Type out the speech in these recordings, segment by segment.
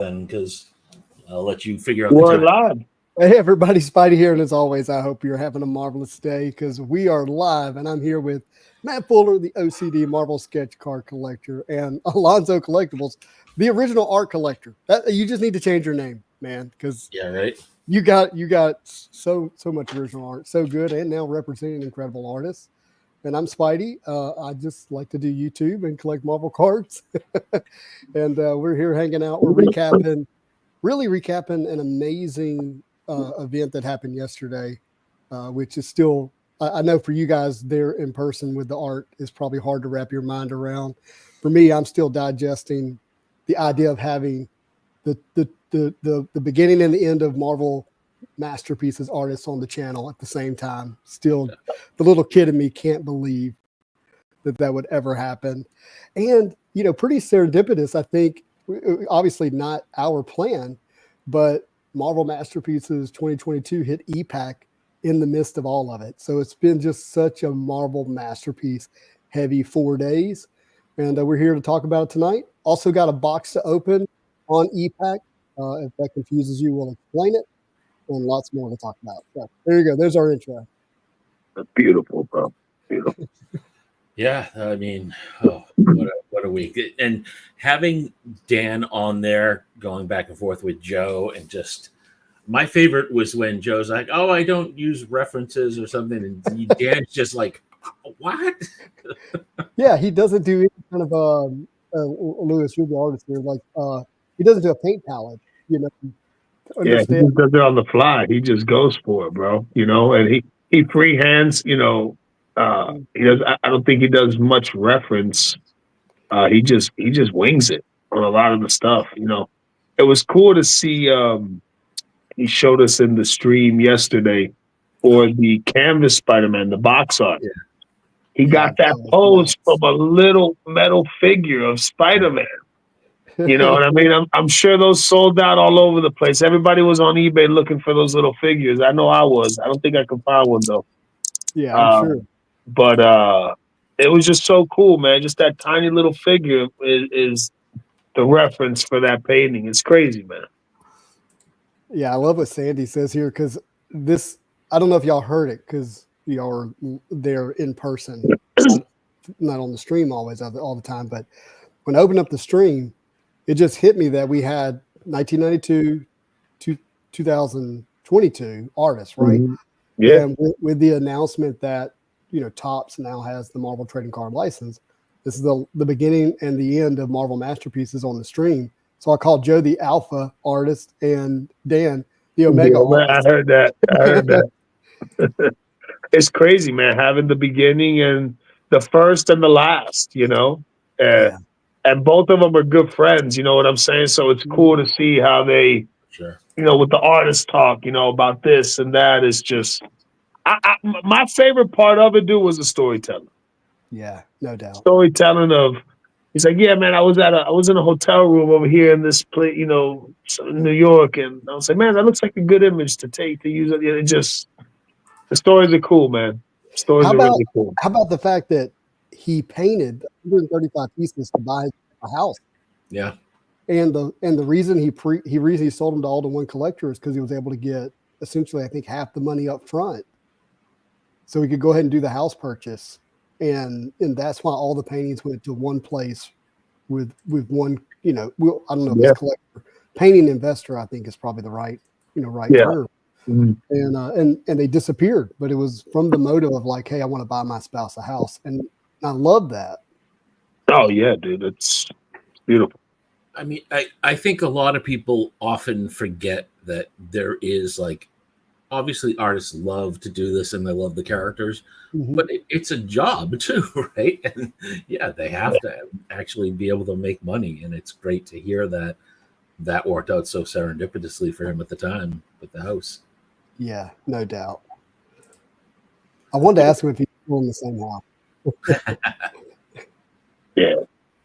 then, because I'll let you figure out the We're time. live. Hey everybody, Spidey here, and as always, I hope you're having a marvelous day because we are live, and I'm here with Matt Fuller, the OCD Marvel Sketch Card Collector, and Alonzo Collectibles, the original art collector. You just need to change your name, man, because Yeah, right. you got so much original art, so good, and now representing incredible artists. And I'm Spidey. I just like to do YouTube and collect Marvel cards, and we're here hanging out. We're really recapping an amazing event that happened yesterday, which is still, I know for you guys there in person with the art is probably hard to wrap your mind around. For me, I'm still digesting the idea of having the beginning and the end of Marvel masterpieces artists on the channel at the same time. Still, the little kid in me can't believe that would ever happen. And, you know, pretty serendipitous, I think. Obviously not our plan, but Marvel Masterpieces 2022 hit EPAC in the midst of all of it. So it's been just such a Marvel Masterpiece heavy 4 days. And we're here to talk about it tonight. Also got a box to open on EPAC. If that confuses you, we'll explain it. And lots more to talk about. So there you go. There's our intro. Beautiful, bro. Beautiful. Yeah, I mean, what a week. And having Dan on there going back and forth with Joe, and just my favorite was when Joe's like, oh, I don't use references or something, and Dan's just like, what? Yeah, he doesn't do any kind of Louis, you're the artist here, like he doesn't do a paint palette, you know. Yeah, he just does it on the fly. He just goes for it, bro. You know, and he freehands, you know. He does. I don't think he does much reference. He just wings it on a lot of the stuff. You know, it was cool to see. He showed us in the stream yesterday for the Canvas Spider-Man, the box art. Yeah. He got that pose from a little metal figure of Spider-Man. You know what I mean? I'm sure those sold out all over the place. Everybody was on eBay looking for those little figures. I know I was. I don't think I could find one though. Yeah, I'm sure. But it was just so cool, man. Just that tiny little figure is the reference for that painting. It's crazy, man. Yeah, I love what Sandy says here because this, I don't know if y'all heard it because y'all are there in person, not on the stream always all the time. But when I opened up the stream, it just hit me that we had 1992 to 2022 artists, right? Mm-hmm. Yeah. And with the announcement that, you know, Topps now has the Marvel trading card license, this is the beginning and the end of Marvel Masterpieces on the stream. So I called Joe the Alpha artist and Dan the Omega artist. I heard that. It's crazy, man, having the beginning and the first and the last, you know. And both of them are good friends, you know what I'm saying? So it's cool to see how they, you know, with the artist talk, you know, about this and that is just, my favorite part of it, dude, was the storytelling. Yeah, no doubt. Storytelling of, he's like, yeah, man, I was in a hotel room over here in this place, you know, in New York, and I was like, man, that looks like a good image to use it. It just, the stories are cool, man. Stories are really cool. How about the fact that he painted 135 pieces to buy a house? Yeah. And the reason he sold them to all to one collector is because he was able to get essentially, I think, half the money up front. So he could go ahead and do the house purchase. And that's why all the paintings went to one place with one, you know, I don't know if it's collector. Painting investor, I think, is probably the right term. Mm-hmm. And they disappeared, but it was from the motive of like, hey, I want to buy my spouse a house. And I love that. Oh yeah, dude. It's beautiful. I mean, I think a lot of people often forget that there is, like, obviously artists love to do this and they love the characters, but it's a job too, right? And yeah, they have to actually be able to make money. And it's great to hear that worked out so serendipitously for him at the time with the house. Yeah, no doubt. I wanted to ask him if he's still in the same house. Yeah,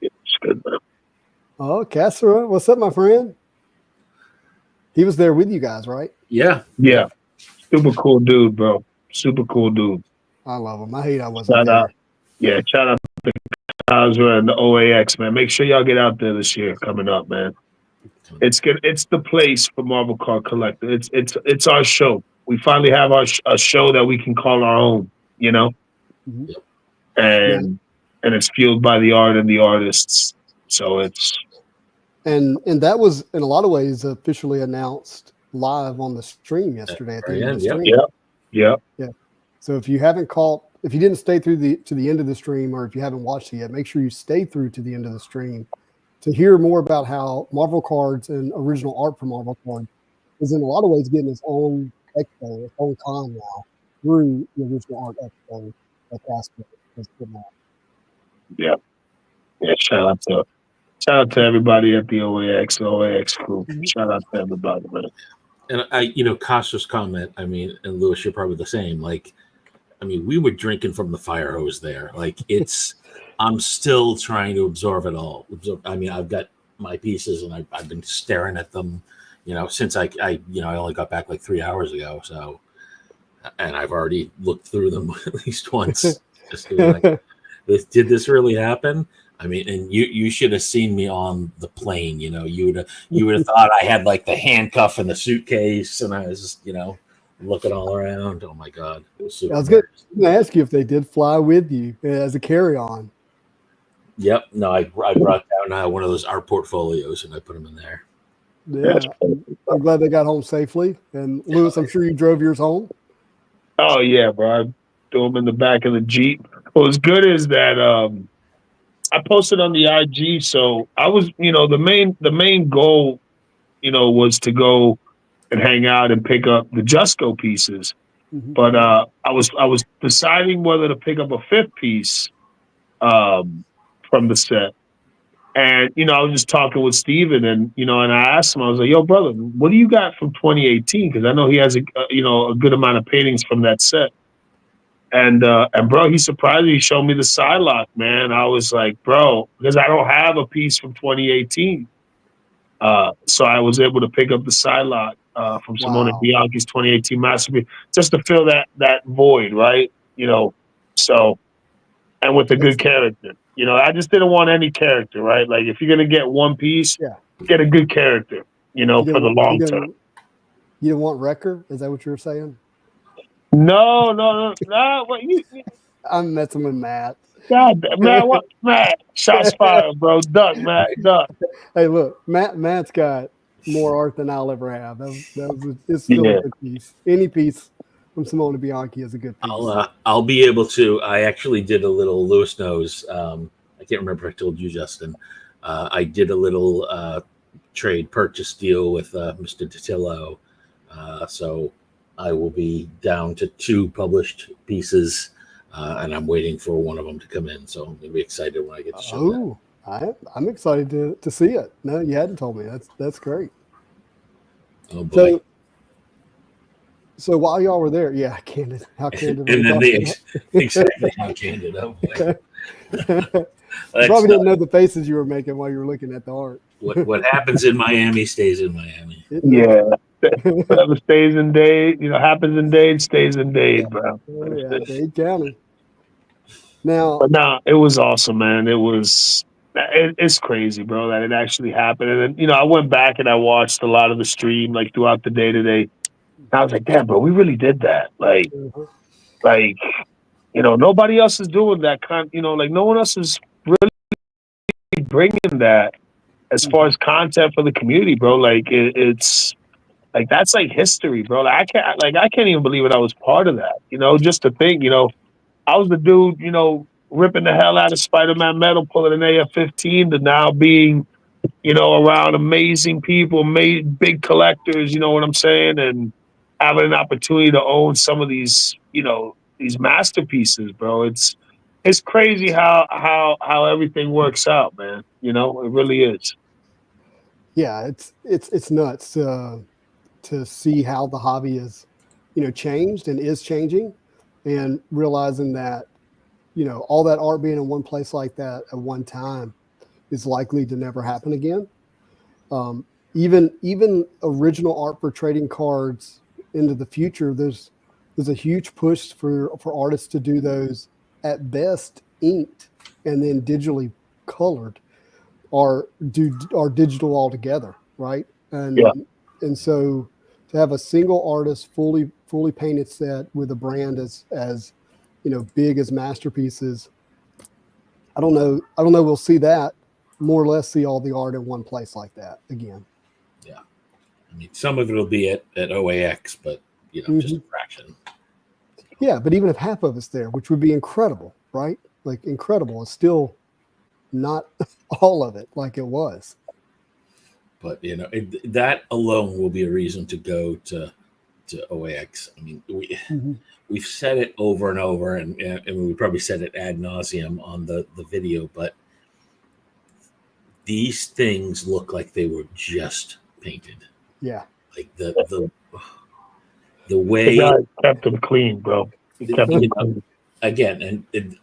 it's good, man. Oh, Casserole, what's up, my friend? He was there with you guys, right? Yeah. Super cool dude, bro. Super cool dude. I love him. I hate I wasn't there. Shout out to Kazra and the OAX, man. Make sure y'all get out there this year coming up, man. one. It's good. It's the place for Marvel Card Collector. It's our show. We finally have a show that we can call our own. You know, Mhm. Yep. and it's fueled by the art and the artists. So it's And that was in a lot of ways officially announced live on the stream yesterday at the very end of the end, stream. yeah. So if you didn't stay through to the end of the stream, or if you haven't watched it yet, make sure you stay through to the end of the stream to hear more about how Marvel Cards and original art for Marvel Cards is in a lot of ways getting its own expo, its own con now through the original art expo that Casper has put out. Yeah. Shout out to everybody at the OAX crew. Shout out to everybody, man. And Costa's comment, I mean, and Lewis, you're probably the same. Like, I mean, we were drinking from the fire hose there. Like, I'm still trying to absorb it all. I mean, I've got my pieces and I've been staring at them, since I only got back like 3 hours ago. So, and I've already looked through them at least once. Just to be like, did this really happen? I mean, and you should have seen me on the plane. You would have thought I had like the handcuff in the suitcase, and I was just, looking all around. Oh my God, it was super. I was going to ask you if they did fly with you as a carry-on. Yep. No, I brought down one of those art portfolios and I put them in there. Yeah, I'm glad they got home safely. And Lewis, I'm sure you drove yours home. Oh yeah, bro. I threw them in the back of the Jeep. What was good is that I posted on the IG, so I was, the main goal, was to go and hang out and pick up the Jusco pieces. Mm-hmm. But I was deciding whether to pick up a fifth piece from the set. And, I was just talking with Steven and I asked him, I was like, yo, brother, what do you got from 2018? Because I know he has a good amount of paintings from that set. And bro, he surprised me. He showed me the Psylocke, man. I was like, bro, because I don't have a piece from 2018. So I was able to pick up the Psylocke from Simone Bianchi's 2018 masterpiece, just to fill that void, right? So, and with a good character. I just didn't want any character, right? Like, if you're going to get one piece, get a good character, for the long term. You didn't want Wrecker? Is that what you were saying? No. What I'm messing with Matt. God, Matt? Shots fired, bro. Duck, Matt. Duck. Hey, look, Matt's got more art than I'll ever have. It's still a good piece. Any piece from Simone Bianchi is a good piece. I'll be able to. I actually did a little. Lewis knows. I can't remember if I told you, Justin. I did a little trade purchase deal with Mr. Datillo. So I will be down to 2 published pieces, and I'm waiting for one of them to come in. So I'm gonna be excited when I get to show that. I'm excited to see it. No, you hadn't told me. That's great. Oh boy. So while y'all were there, how candid. And then exactly how candid. Oh boy. Probably didn't know the faces you were making while you were looking at the art. What happens in Miami stays in Miami. Yeah. Whatever stays in Dade, happens in Dade, stays in Dade, bro. Oh, yeah, Dade County. Now, but no, it was awesome, man. It's crazy, bro, that it actually happened. And then, I went back and I watched a lot of the stream, like throughout the day today. I was like, damn, bro, we really did that. Like, nobody else is doing that kind. Like, no one else is really bringing that as far as content for the community, bro. Like, it's like, that's like history, bro. Like, I can't even believe it. I was part of that. Just to think, I was the dude, ripping the hell out of Spider-Man metal, pulling an AF-15, to now being, around amazing people, big collectors. You know what I'm saying? And having an opportunity to own some of these, these masterpieces, bro. It's crazy how everything works out, man. It really is. Yeah, it's nuts to see how the hobby is, changed and is changing, and realizing that, all that art being in one place like that at one time is likely to never happen again. Even original art for trading cards into the future, there's a huge push for artists to do those at best inked and then digitally colored, or digital altogether. right? And Yeah. and so to have a single artist fully painted set with a brand as big as Masterpieces, I don't know. We'll see that more or less, see all the art in one place like that again. Yeah. I mean, some of it will be at OAX, but just a fraction. Yeah, but even if half of it's there, which would be incredible, right? Like incredible, it's still not all of it like it was. But that alone will be a reason to go to OAX. I mean, we've said it over and over, and we probably said it ad nauseum on the video, but these things look like they were just painted. Yeah, like the way the guy kept them clean, bro. He kept them clean. Again, and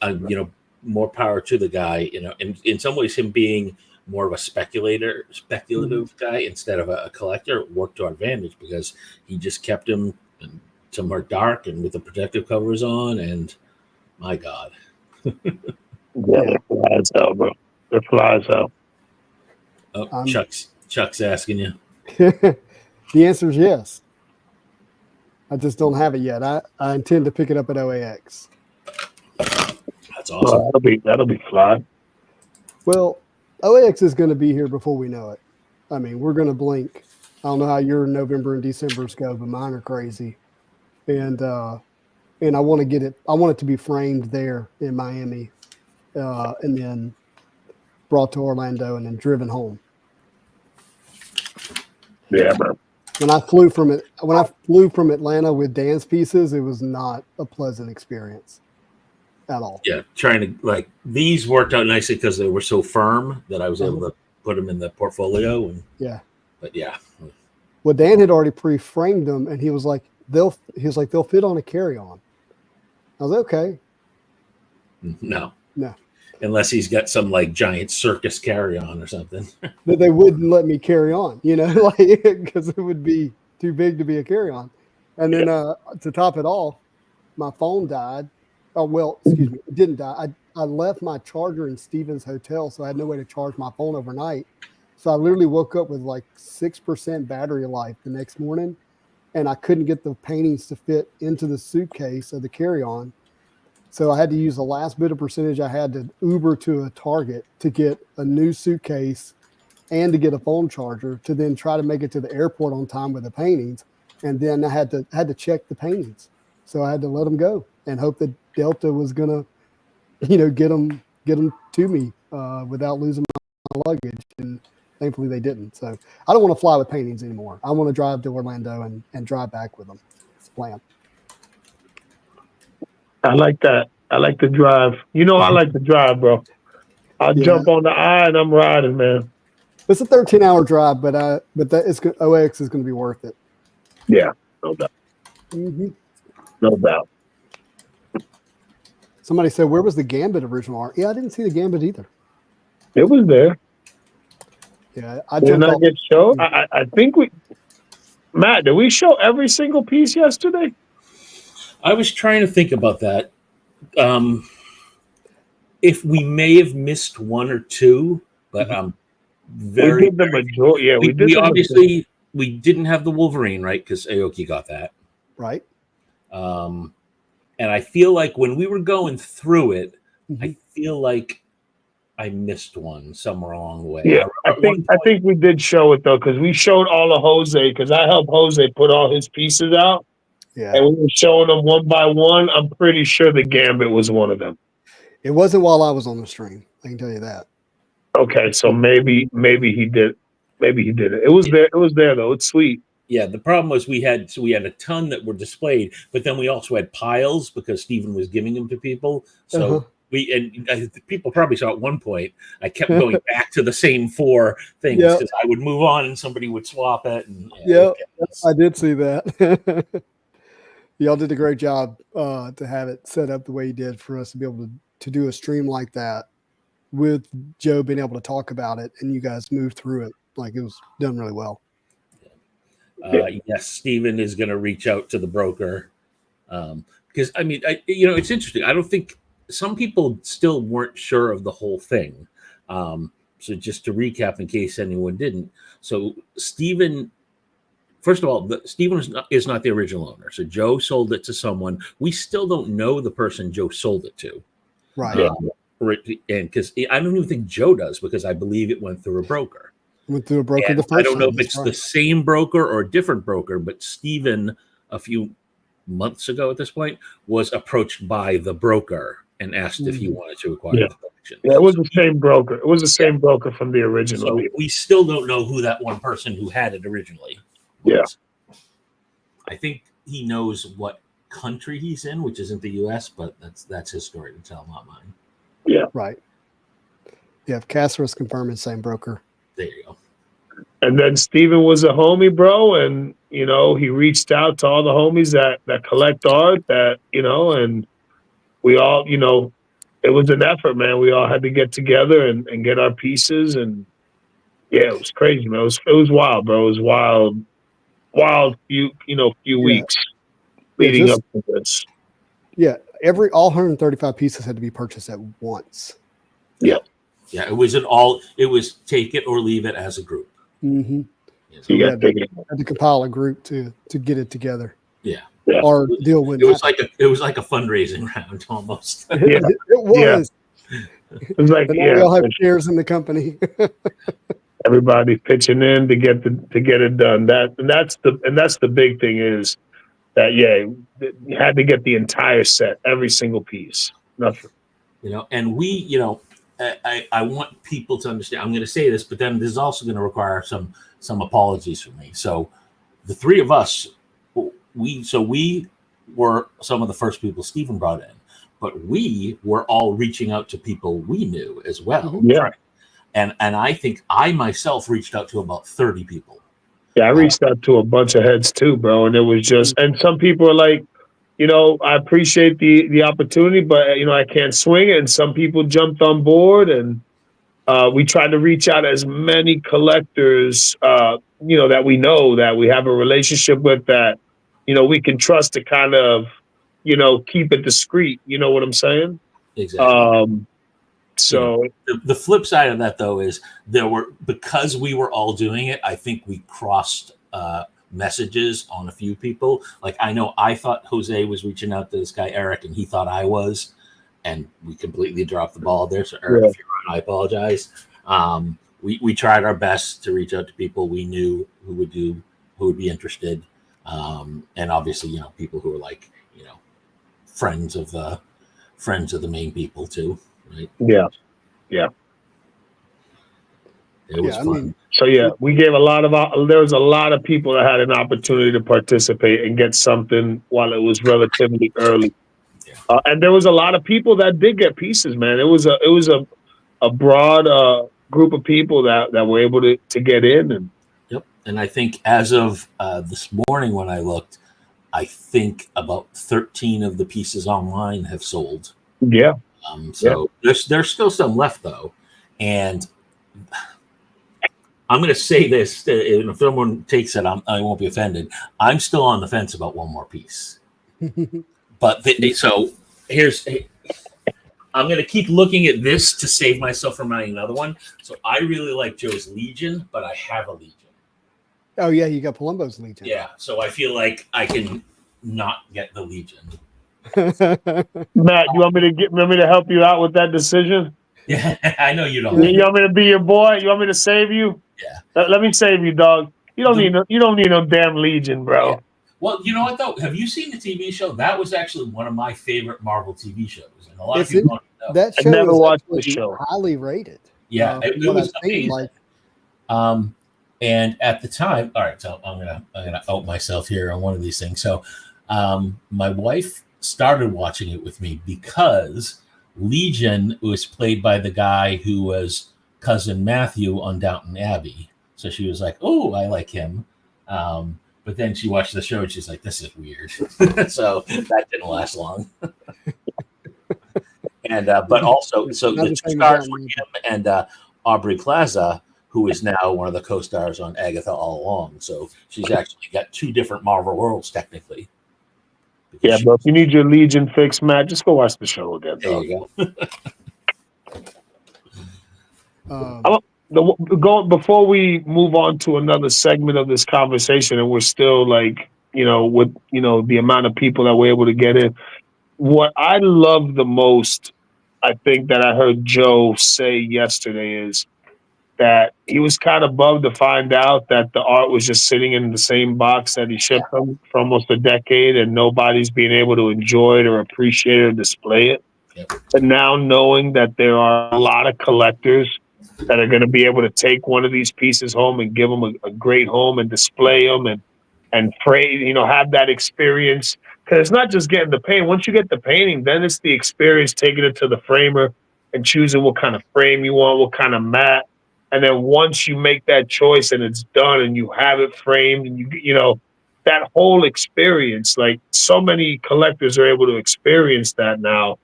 more power to the guy. In some ways, him being more of a speculative guy instead of a collector worked to our advantage, because he just kept him somewhere dark and with the protective covers on. And my God, They're fly as hell, bro. They're fly as hell. Oh, Chuck's asking you. The answer is yes. I just don't have it yet. I intend to pick it up at OAX. That's awesome. That'll be fly. Well, OAX is going to be here before we know it. I mean, we're going to blink. I don't know how your November and December's go, but mine are crazy. And I want to get it. I want it to be framed there in Miami, and then brought to Orlando and then driven home. Yeah, bro. When I flew from Atlanta with Dan's pieces, it was not a pleasant experience at all. Yeah, trying to these worked out nicely because they were so firm that I was able to put them in the portfolio. And but yeah. Well, Dan had already pre-framed them, and he was like, they'll fit on a carry-on. I was like, okay. No. Unless he's got some giant circus carry-on or something. But they wouldn't let me carry on, because it would be too big to be a carry-on. And then to top it off, my phone died. Oh, well, excuse me, it didn't die. I left my charger in Stevens Hotel, so I had no way to charge my phone overnight. So I literally woke up with 6% battery life the next morning, and I couldn't get the paintings to fit into the suitcase of the carry-on. So I had to use the last bit of percentage I had to Uber to a Target to get a new suitcase and to get a phone charger to then try to make it to the airport on time with the paintings. And then I had to check the paintings. So I had to let them go and hope that Delta was gonna, get them to me without losing my luggage. And thankfully they didn't. So I don't want to fly with paintings anymore. I want to drive to Orlando and drive back with them. It's the plan. I like that. I like to drive. I like to drive, bro. I'll jump on the eye and I'm riding, man. It's a 13-hour drive, but OAX is going to be worth it. Yeah, no doubt. Mm-hmm. No doubt. Somebody said, "Where was the Gambit original art?" Yeah, I didn't see the Gambit either. It was there. Yeah, Did not get shown. I think Matt, did we show every single piece yesterday? I was trying to think about that. If we may have missed one or two, but we did the majority. Yeah, we did. We obviously we didn't have the Wolverine, right? Because Aoki got that. Right. And I feel like when we were going through it, I feel like I missed one somewhere along the way. Yeah, I think we did show it though, because we showed all of Jose, because I helped Jose put all his pieces out. Yeah. And we were showing them one by one. I'm pretty sure the Gambit was one of them. It wasn't while I was on the stream. I can tell you that. Okay, so maybe he did. Maybe he did it. It was there. It was there though. It's sweet. Yeah, the problem was we had a ton that were displayed, but then we also had piles because Stephen was giving them to people. So people probably saw at one point I kept going back to the same 4 things because I would move on and somebody would swap it. And I did see that. Y'all did a great job to have it set up the way you did for us to be able to do a stream like that with Joe being able to talk about it and you guys moved through it. Like it was done really well. Yes, Stephen is going to reach out to the broker because I mean, it's interesting. I don't think some people still weren't sure of the whole thing. So just to recap, in case anyone didn't, so Stephen. First of all, Stephen is not the original owner. So Joe sold it to someone. We still don't know the person Joe sold it to. Right. And because I don't even think Joe does, because I believe it went through a broker. Went through a broker And the first I don't know time, if it's that's the right. same broker or a different broker, but Stephen, a few months ago at this point, was approached by the broker and asked if he wanted to acquire the collection. Yeah, it was the same broker. It was the same broker from the original. So we still don't know who that one person who had it originally was. Yeah. I think he knows what country he's in, which isn't the US, but that's his story to tell, not mine. Yeah. Right. Yeah, Casseris confirming same broker. There you go. And then Steven was a homie, bro, and he reached out to all the homies that collect art, and we all, it was an effort, man. We all had to get together and get our pieces, and yeah, it was crazy, man. It was wild, bro. It was wild few weeks leading up to this. Yeah, all 135 pieces had to be purchased at once. Yeah. Yeah, it was take it or leave it as a group. Mm-hmm. Yeah, so You had to compile a group to get it together. yeah. Or deal with it was like a fundraising round almost. Yeah. It was. It was like, But now we all have shares in the company. everybody pitching in to get it done. That's the big thing is that you had to get the entire set, every single piece, nothing. And we, I want people to understand. I'm going to say this, but then this is also going to require some apologies from me. So the three of us, we were some of the first people Stephen brought in, but we were all reaching out to people we knew as well. Mm-hmm. Yeah. And I think I myself reached out to about 30 people. Yeah, I reached out to a bunch of heads too, bro. And it was just, and some people are like, I appreciate the opportunity, but I can't swing it. And some people jumped on board, and we tried to reach out as many collectors, that we know, that we have a relationship with, that, we can trust to kind of, keep it discreet. You know what I'm saying? Exactly. So the flip side of that, though, is because we were all doing it, I think we crossed messages on a few people. Like, I know I thought Jose was reaching out to this guy Eric, and he thought I was, and we completely dropped the ball there. So Eric, if you're on, I apologize. We tried our best to reach out to people we knew who would be interested, and obviously people who were like friends of the main people too, right? Yeah. It was fun. So we gave there was a lot of people that had an opportunity to participate and get something while it was relatively early. Yeah. And there was a lot of people that did get pieces, man. It was a broad group of people that were able to get in. And yep. And I think as of this morning when I looked, I think about 13 of the pieces online have sold. Yeah. There's still some left though, and I'm going to say this, and if someone takes it, I won't be offended. I'm still on the fence about one more piece. But so I'm going to keep looking at this to save myself from buying another one. So I really like Joe's Legion, but I have a Legion. Oh yeah, you got Palumbo's Legion. Yeah, so I feel like I can not get the Legion. Matt, you want me to help you out with that decision? Yeah, I know you don't. You want me to be your boy? You want me to save you? Yeah. Let me save you, dog. You don't need no damn Legion, bro. Yeah. Well, you know what though? Have you seen the TV show? That was actually one of my favorite Marvel TV shows, and a lot of people don't know. That show I never watched the was show. highly rated. Yeah, it was amazing. Like, and at the time, all right, so I'm gonna out myself here on one of these things. So, my wife started watching it with me because Legion was played by the guy who was cousin Matthew on Downton Abbey. So she was like, "Oh, I like him." But then she watched the show and she's like, "This is weird." So that didn't last long. And but also, so the two stars were him and Aubrey Plaza, who is now one of the co-stars on Agatha All Along. So she's actually got two different Marvel worlds technically. Yeah, but if you need your Legion fix, Matt, just go watch the show again. There you go. before we move on to another segment of this conversation, and we're still like, with the amount of people that we're able to get in. What I love the most, I think, that I heard Joe say yesterday is that he was kind of bummed to find out that the art was just sitting in the same box that he shipped them for almost a decade, and nobody's being able to enjoy it or appreciate it or display it. Yep. And now knowing that there are a lot of collectors that are going to be able to take one of these pieces home and give them a great home and display them and pray, have that experience. Because it's not just getting the paint. Once you get the painting, then it's the experience taking it to the framer and choosing what kind of frame you want, what kind of mat. And then once you make that choice and it's done and you have it framed and that whole experience, like so many collectors are able to experience that now.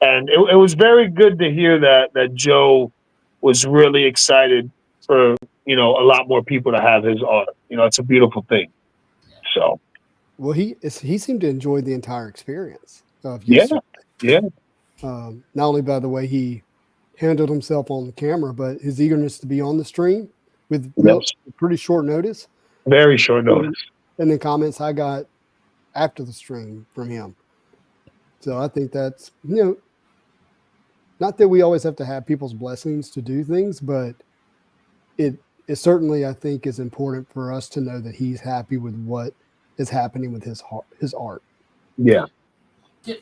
And it was very good to hear that Joe was really excited for, a lot more people to have his art. It's a beautiful thing. So. Well, he seemed to enjoy the entire experience of yesterday. Yeah. Not only by the way he handled himself on the camera, but his eagerness to be on the stream with pretty short notice. Very short notice. And the comments I got after the stream from him. So I think that's, not that we always have to have people's blessings to do things, but it certainly, I think, is important for us to know that he's happy with what is happening with his art. Yeah.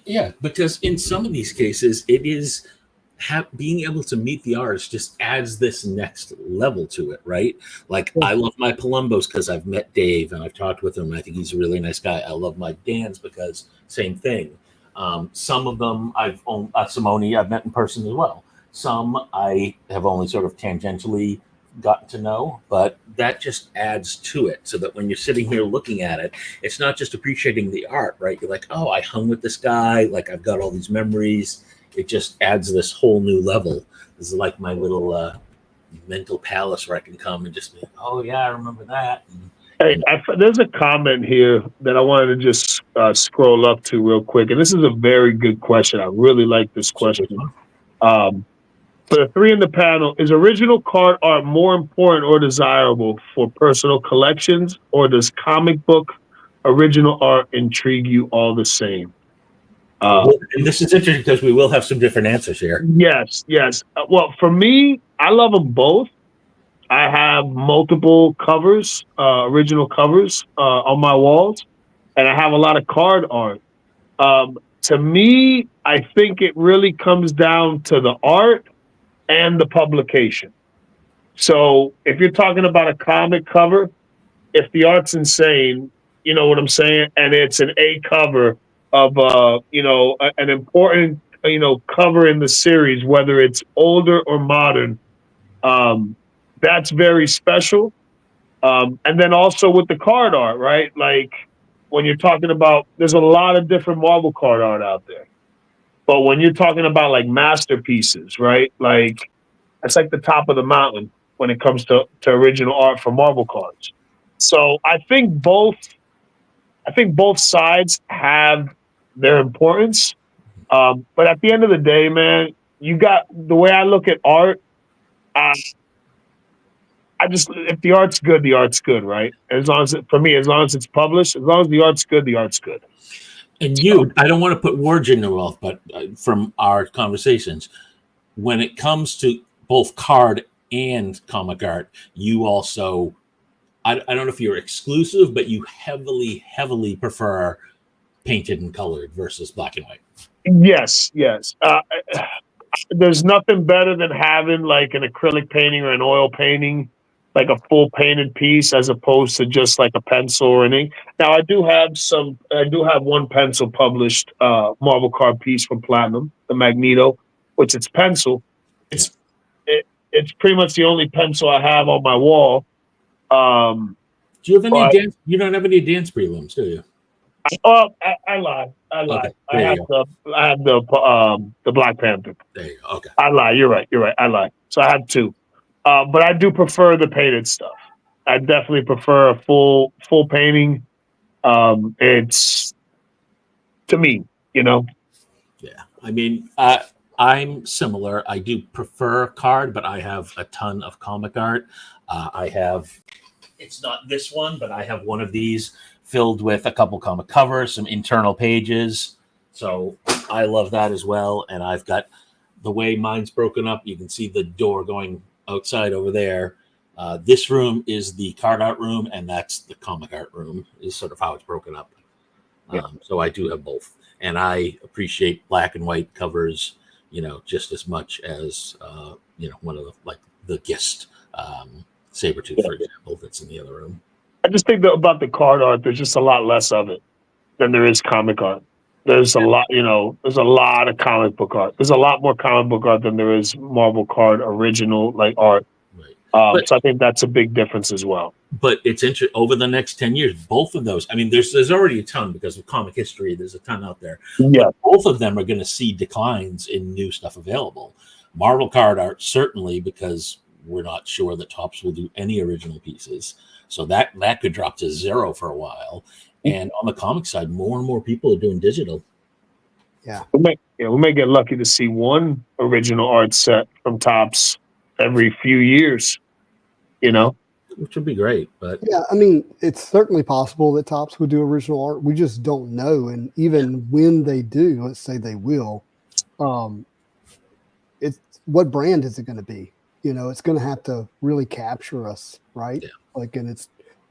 Yeah, because in some of these cases, it is being able to meet the artist just adds this next level to it, right? Like, I love my Palumbos because I've met Dave and I've talked with him. I think he's a really nice guy. I love my Dans because same thing. Some of them Simone I've met in person as well. Some I have only sort of tangentially gotten to know, but that just adds to it so that when you're sitting here looking at it, it's not just appreciating the art, right? You're like, oh, I hung with this guy. Like, I've got all these memories. It just adds this whole new level. This is like my little mental palace where I can come and just be, oh yeah, I remember that. Hey, there's a comment here that I wanted to just scroll up to real quick. And this is a very good question. I really like this question. For the three in the panel, is original card art more important or desirable for personal collections, or does comic book original art intrigue you all the same? And this is interesting because we will have some different answers here. Yes. Well, for me, I love them both. I have multiple covers, original covers on my walls, and I have a lot of card art. To me, I think it really comes down to the art and the publication. So if you're talking about a comic cover, if the art's insane, you know what I'm saying, and it's an A cover of an important cover in the series, whether it's older or modern, that's very special. And then also with the card art, right? Like when you're talking about, there's a lot of different Marvel card art out there. But when you're talking about like masterpieces, right? Like that's like the top of the mountain when it comes to original art for Marvel cards. So I think both sides have their importance. But at the end of the day, man, you got the way I look at art. If the art's good, the art's good, right? As long as it's published, as long as the art's good, the art's good. And I don't want to put words in your mouth, but from our conversations, when it comes to both card and comic art, you also, I don't know if you're exclusive, but you heavily, heavily prefer painted and colored versus black and white. Yes. There's nothing better than having like an acrylic painting or an oil painting, like a full painted piece, as opposed to just like a pencil or an ink. Now I do have one pencil published Marvel card piece from Platinum, the Magneto, which it's pencil. It's pretty much the only pencil I have on my wall. Do you have any dance? You don't have any dance prelims, do you? I lied. Okay, I have the Black Panther. There you go. Okay. I lie. You're right. I lied. So I have two. But I do prefer the painted stuff. I definitely prefer a full painting. It's to me, Yeah. I mean, I I'm similar. I do prefer card, but I have a ton of comic art. I have, it's not this one, but I have one of these filled with a couple comic covers, some internal pages. So I love that as well. And I've got the way mine's broken up. You can see the door going outside over there. This room is the card art room, and that's the comic art room, is sort of how it's broken up. Yeah. So I do have both. And I appreciate black and white covers, just as much as, one of the Gist Sabretooth, for example, that's in the other room. I just think that about the card art, there's just a lot less of it than there is comic art. There's a lot, there's a lot of comic book art. There's a lot more comic book art than there is Marvel card original art. Right. So I think that's a big difference as well. But it's interesting, over the next 10 years, both of those, I mean, there's already a ton because of comic history. There's a ton out there. Yeah. But both of them are going to see declines in new stuff available. Marvel card art, certainly, because we're not sure that Topps will do any original pieces. So that could drop to zero for a while. And on the comic side, more and more people are doing digital. Yeah. We may get lucky to see one original art set from Topps every few years, Which would be great. But yeah, I mean, it's certainly possible that Topps would do original art. We just don't know. And even when they do, let's say they will, it's what brand is it going to be? It's going to have to really capture us, right? Yeah. And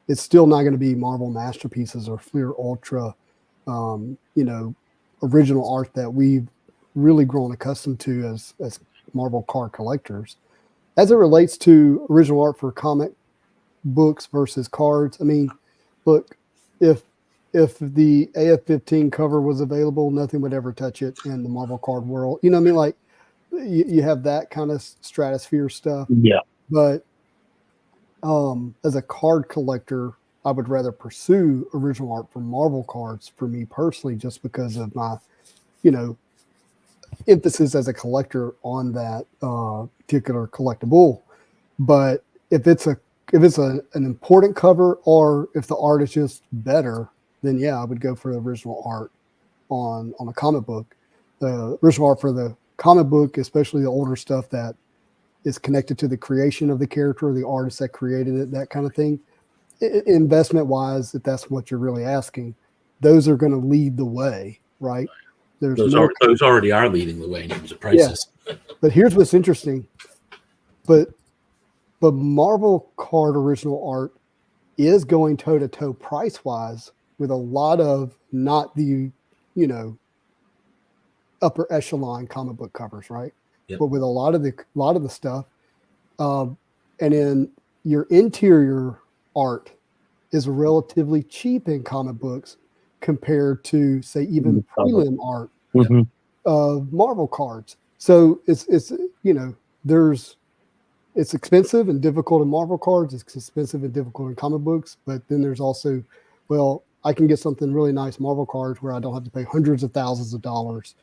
it's still not going to be Marvel Masterpieces or Fleer Ultra, original art that we've really grown accustomed to as Marvel card collectors. As it relates to original art for comic books versus cards, I mean, look, if the AF-15 cover was available, nothing would ever touch it in the Marvel card world. You know what I mean? Like, you have that kind of stratosphere stuff. Yeah. But as a card collector, I would rather pursue original art for Marvel cards for me personally, just because of my, emphasis as a collector on that particular collectible. But if it's an important cover, or if the art is just better, then yeah, I would go for the original art on a comic book. The original art for the comic book, especially the older stuff that is connected to the creation of the character, the artist that created it, that kind of thing. Investment wise, if that's what you're really asking, those are going to lead the way, right? Those already are leading the way in terms of prices. Yeah. But here's what's interesting. But Marvel card original art is going toe to toe price wise with a lot of not the, upper echelon comic book covers, right? Yep. But with a lot of the stuff, and in your interior art is relatively cheap in comic books compared to, say, even prelim art of Marvel cards. So it's expensive and difficult in Marvel cards. It's expensive and difficult in comic books. But then there's also, I can get something really nice Marvel cards where I don't have to pay hundreds of thousands of dollars,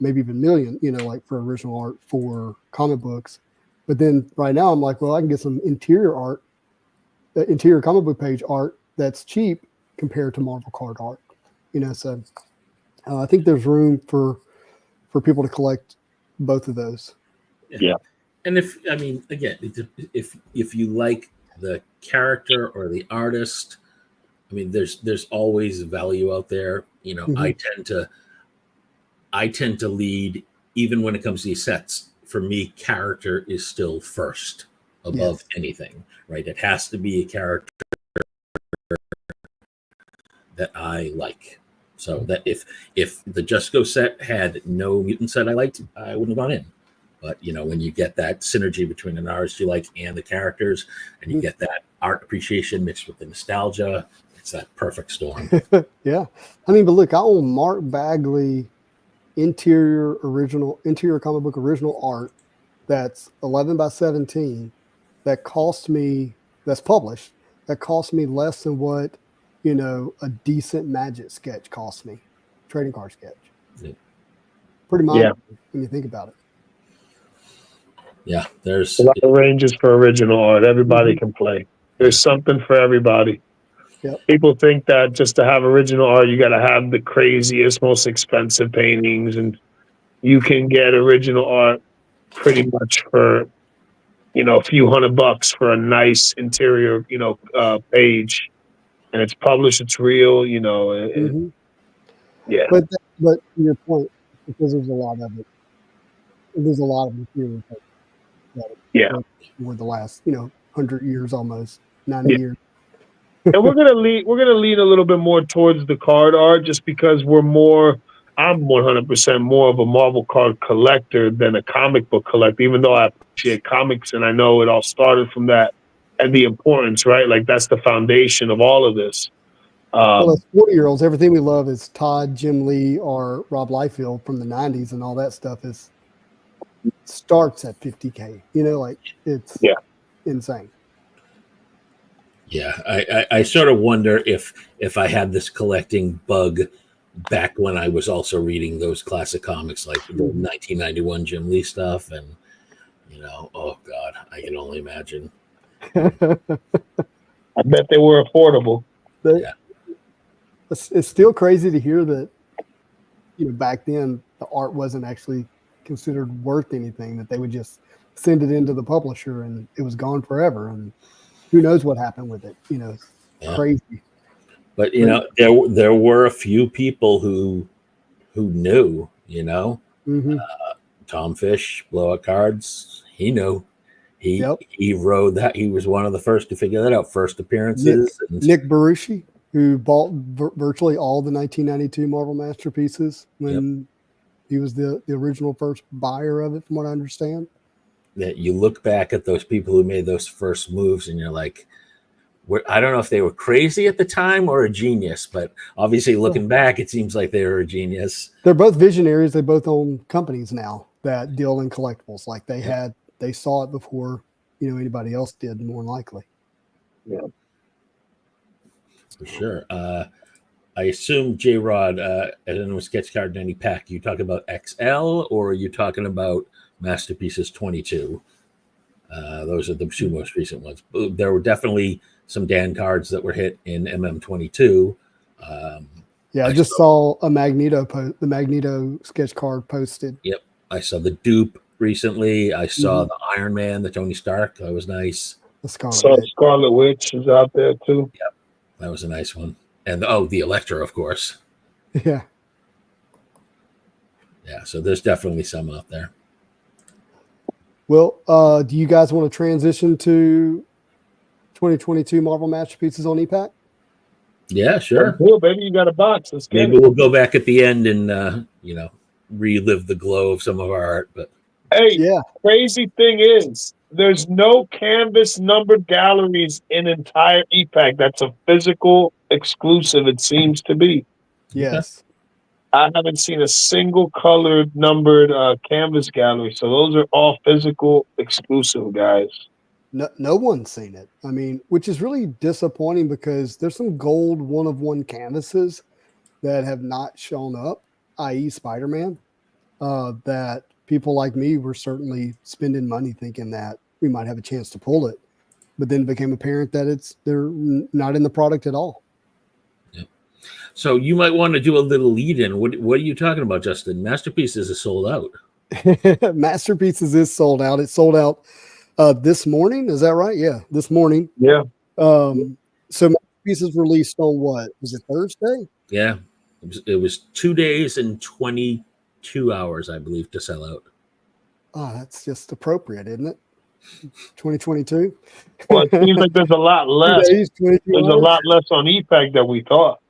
maybe even million, like for original art for comic books. But then right now I'm like, I can get some interior art, interior comic book page art that's cheap compared to Marvel card art. So I think there's room for people to collect both of those. Yeah. And if you like the character or the artist, I mean, there's always value out there. I tend to lead, even when it comes to these sets. For me, character is still first above anything, right? It has to be a character that I like. So that if the Just Go set had no mutant set I liked, I wouldn't have gone in. But when you get that synergy between an artist you like and the characters, and you get that art appreciation mixed with the nostalgia, it's that perfect storm. Yeah. I mean, but look, I own Mark Bagley interior comic book original art that's 11 by 17 that cost me, that's published, that cost me less than what a decent Magic sketch cost me, trading card sketch. Yeah. Pretty mind when you think about it. Yeah, there's a lot of ranges for original art. Everybody can play. There's something for everybody. Yep. People think that just to have original art, you got to have the craziest, most expensive paintings, and you can get original art pretty much for, a few $100 for a nice interior, page, and it's published, it's real, Hmm. yeah, But to your point, because there's a lot of it, there's a lot of material that yeah, over the last 100 years, almost 90 yeah. years. And we're gonna lean a little bit more towards the card art, just because I'm 100% more of a Marvel card collector than a comic book collector, even though I appreciate comics and I know it all started from that and the importance, right? Like that's the foundation of all of this. Well, Um, as 40-year-olds, everything we love is Todd, Jim Lee, or Rob Liefeld from the '90s, and all that stuff starts at 50K. Like it's yeah. insane. Yeah, I sort of wonder if I had this collecting bug back when I was also reading those classic comics like the 1991 Jim Lee stuff, and oh God, I can only imagine. I bet they were affordable. Yeah. It's still crazy to hear that, back then the art wasn't actually considered worth anything, that they would just send it into the publisher and it was gone forever. And who knows what happened with it? It's crazy. But there were a few people who knew. Mm-hmm. Tom Fish, Blowout Cards. He knew. Yep. He rode that. He was one of the first to figure that out. First appearances. Nick Berushi, who bought virtually all the 1992 Marvel Masterpieces when he was the original first buyer of it, from what I understand. That you look back at those people who made those first moves and you're like, I don't know if they were crazy at the time or a genius, but obviously looking back, it seems like they were a genius. They're both visionaries. They both own companies now that deal in collectibles. Like they saw it before, anybody else did, more than likely. Yeah. For sure. I assume J-Rod, I don't know, Sketch Card 90 pack, you talking about XL or are you talking about Masterpieces 22? Those are the two most recent ones. There were definitely some Dan cards that were hit in MM22. I just saw the Magneto sketch card posted. Yep. I saw the Dupe recently. I saw the Iron Man, the Tony Stark. That was nice. The Scarlet Witch is out there too. Yep. That was a nice one. And the Elektra, of course. Yeah. Yeah. So there's definitely some out there. Well, do you guys want to transition to 2022 Marvel Masterpieces on EPAC? Yeah, sure. Cool, baby. You got a box. Let's get Maybe we'll go back at the end and relive the glow of some of our art. But crazy thing is, there's no canvas numbered galleries in entire EPAC. That's a physical exclusive, it seems to be. Yes. I haven't seen a single colored numbered canvas gallery. So those are all physical exclusive, guys. No one's seen it. I mean, which is really disappointing because there's some gold one-of-one canvases that have not shown up, i.e. Spider-Man, that people like me were certainly spending money thinking that we might have a chance to pull it. But then it became apparent that they're not in the product at all. Yep. So you might want to do a little lead-in. What are you talking about, Justin? Masterpieces is sold out. Masterpieces is sold out. It sold out this morning. Is that right? Yeah, this morning. Yeah. So Masterpieces released on what? Was it Thursday? Yeah. It was 2 days and 22 hours, I believe, to sell out. Oh, that's just appropriate, isn't it? 2022. Well, it seems like there's a lot less. There's a lot less on EPAC than we thought.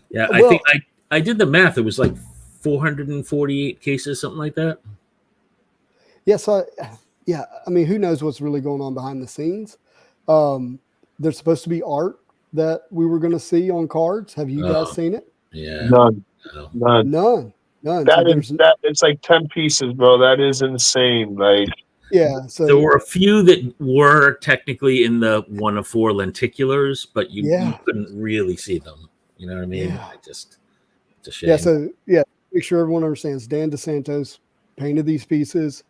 Yeah, I think I did the math. It was like 448 cases, something like that. Yes, I mean, who knows what's really going on behind the scenes? There's supposed to be art that we were going to see on cards. Have you guys seen it? Yeah. None. That it's like 10 pieces, bro. That is insane. Like, yeah. So there were a few that were technically in the one of four lenticulars, but you couldn't really see them. You know what I mean? Yeah. It's a shame. Yeah. So make sure everyone understands. Dan DeSantos painted these pieces,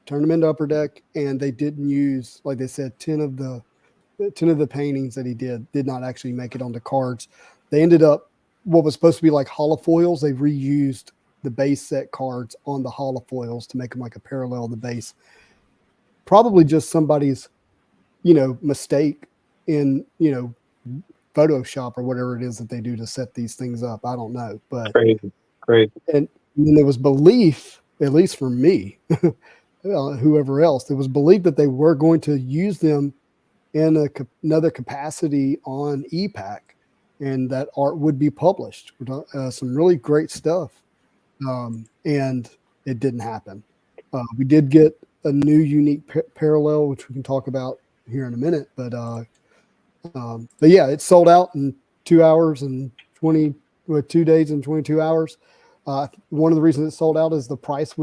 turned them into Upper Deck, and they didn't use, like they said, 10 of the paintings that he did not actually make it onto cards. They ended up what was supposed to be like holofoils. They reused the base set cards on the holofoils to make them like a parallel of the base. Probably just somebody's, mistake in, Photoshop or whatever it is that they do to set these things up. I don't know, but Crazy. And then there was belief, at least for me, whoever else, there was belief that they were going to use them in another capacity on EPAC, and that art would be published. Some really great stuff, and it didn't happen. We did get a new unique parallel, which we can talk about here in a minute, but yeah, it sold out in 2 hours and 2 days and 22 hours. One of the reasons it sold out is the price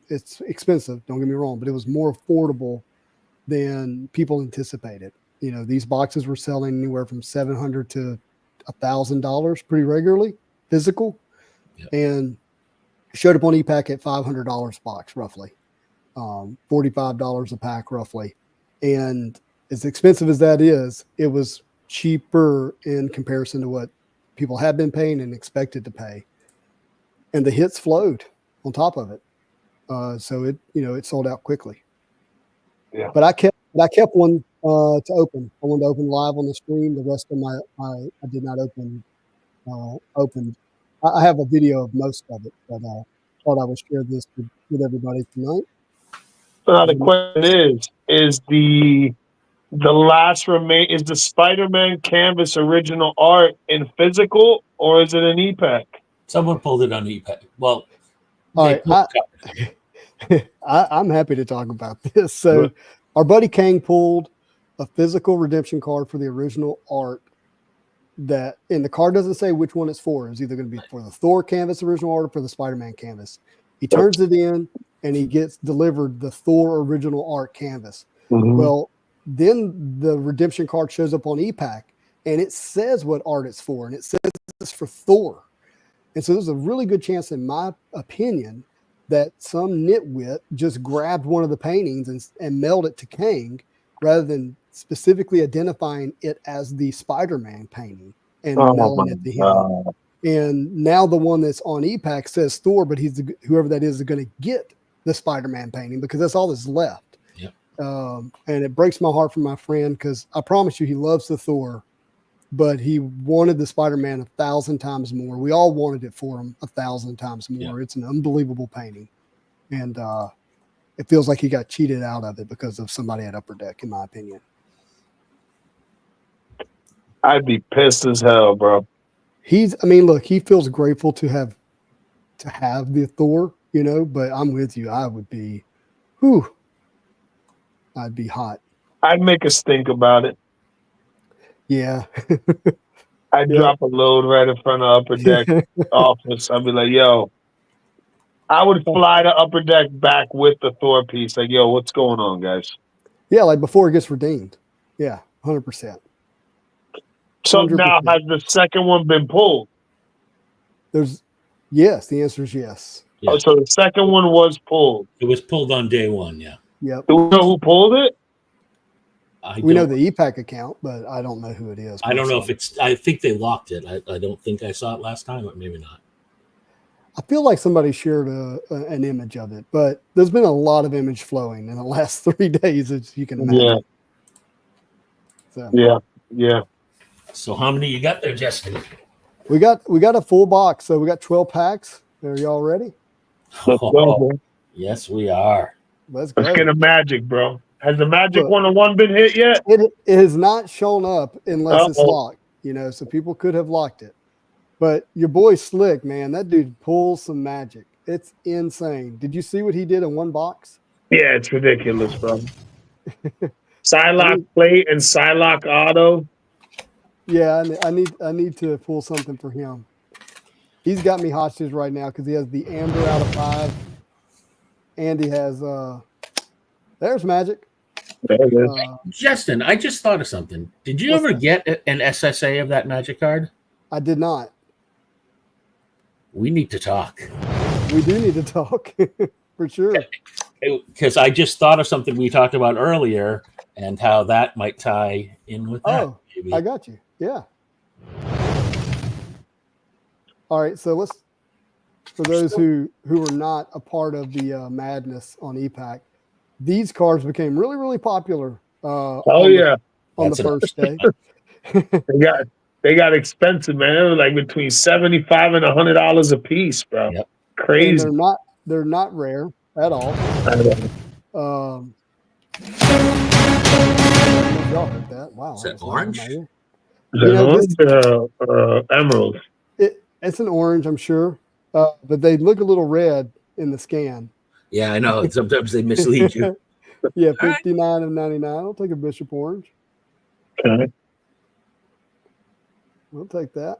it's expensive. Don't get me wrong, but it was more affordable than people anticipated. These boxes were selling anywhere from $700 to $1,000 pretty regularly, physical, and showed up on EPAC at $500 a box, roughly, $45 a pack, roughly. And as expensive as that is, it was cheaper in comparison to what people had been paying and expected to pay. And the hits flowed on top of it. So it sold out quickly. Yeah. But I kept one to open. I wanted to open live on the stream. The rest of them I did not open. I have a video of most of it, but thought I would share this with everybody tonight. So now the question is the last is the Spider-Man canvas original art in physical, or is it an EPAC? Someone pulled it on EPAC. Well, all right. I'm happy to talk about this. So our buddy Kang pulled a physical redemption card for the original art and the card doesn't say which one it's for. It's either going to be for the Thor canvas original art or for the Spider-Man canvas. He turns it in and he gets delivered the Thor original art canvas. Mm-hmm. Well, then the redemption card shows up on EPAC and it says what art it's for, and it says it's for Thor. And so there's a really good chance, in my opinion, that some nitwit just grabbed one of the paintings and mailed it to Kang rather than specifically identifying it as the Spider-Man painting and mailing it to him. And now the one that's on EPAC says Thor, but whoever that is going to get the Spider-Man painting because that's all that's left. Yep. And it breaks my heart for my friend because I promise you he loves the Thor, but he wanted the Spider-Man 1,000 times more. We all wanted it for him 1,000 times more. Yeah. It's an unbelievable painting. And it feels like he got cheated out of it because of somebody at Upper Deck, in my opinion. I'd be pissed as hell, bro. He feels grateful to have the Thor, but I'm with you. I would be, I'd be hot. I'd make us think about it. Yeah. I'd drop a load right in front of Upper Deck office. I'd be like, yo, I would fly to Upper Deck back with the Thor piece. Like, yo, what's going on, guys? Yeah, like before it gets redeemed. Yeah, 100%. So 100%. Now, has the second one been pulled? Yes, the answer is yes. Yeah. Oh, so the second one was pulled. It was pulled on day one, yeah. Yep. Do we know who pulled it? We know the EPAC account, but I don't know who it is. I don't know if I think they locked it. I don't think I saw it last time, but maybe not. I feel like somebody shared an image of it, but there's been a lot of image flowing in the last 3 days, as you can imagine. Yeah. Yeah. So how many you got there, Justin? We got a full box, so we got 12 packs. Are y'all ready? Let's go, yes, we are. Let's go. Let's get a Magic, bro. Has the Magic 101 been hit yet? It has not shown up unless it's locked, so people could have locked it. But your boy Slick, man, that dude pulls some magic. It's insane. Did you see what he did in one box? Yeah, it's ridiculous, bro. Psylocke plate and Psylocke auto. Yeah, I need to pull something for him. He's got me hostage right now because he has the Amber out of 5. And he has there's Magic. There it is. Justin, I just thought of something. Did you ever get an SSA of that Magic card? I did not. We need to talk. We do need to talk for sure. Because I just thought of something we talked about earlier and how that might tie in with that. Oh, maybe. I got you. Yeah. All right, so for those who were not a part of the madness on EPAC, these cards became really, really popular. Oh on yeah, the first day. they got expensive, man. It was like between $75 and $100 a piece, bro. Yep. Crazy. And they're not rare at all. Y'all heard that? Wow. Is that orange? Emerald. It's an orange, I'm sure, but they look a little red in the scan. Yeah, I know. Sometimes they mislead you. Yeah, 59 of 99. I'll take a Bishop Orange. Okay. I'll take that.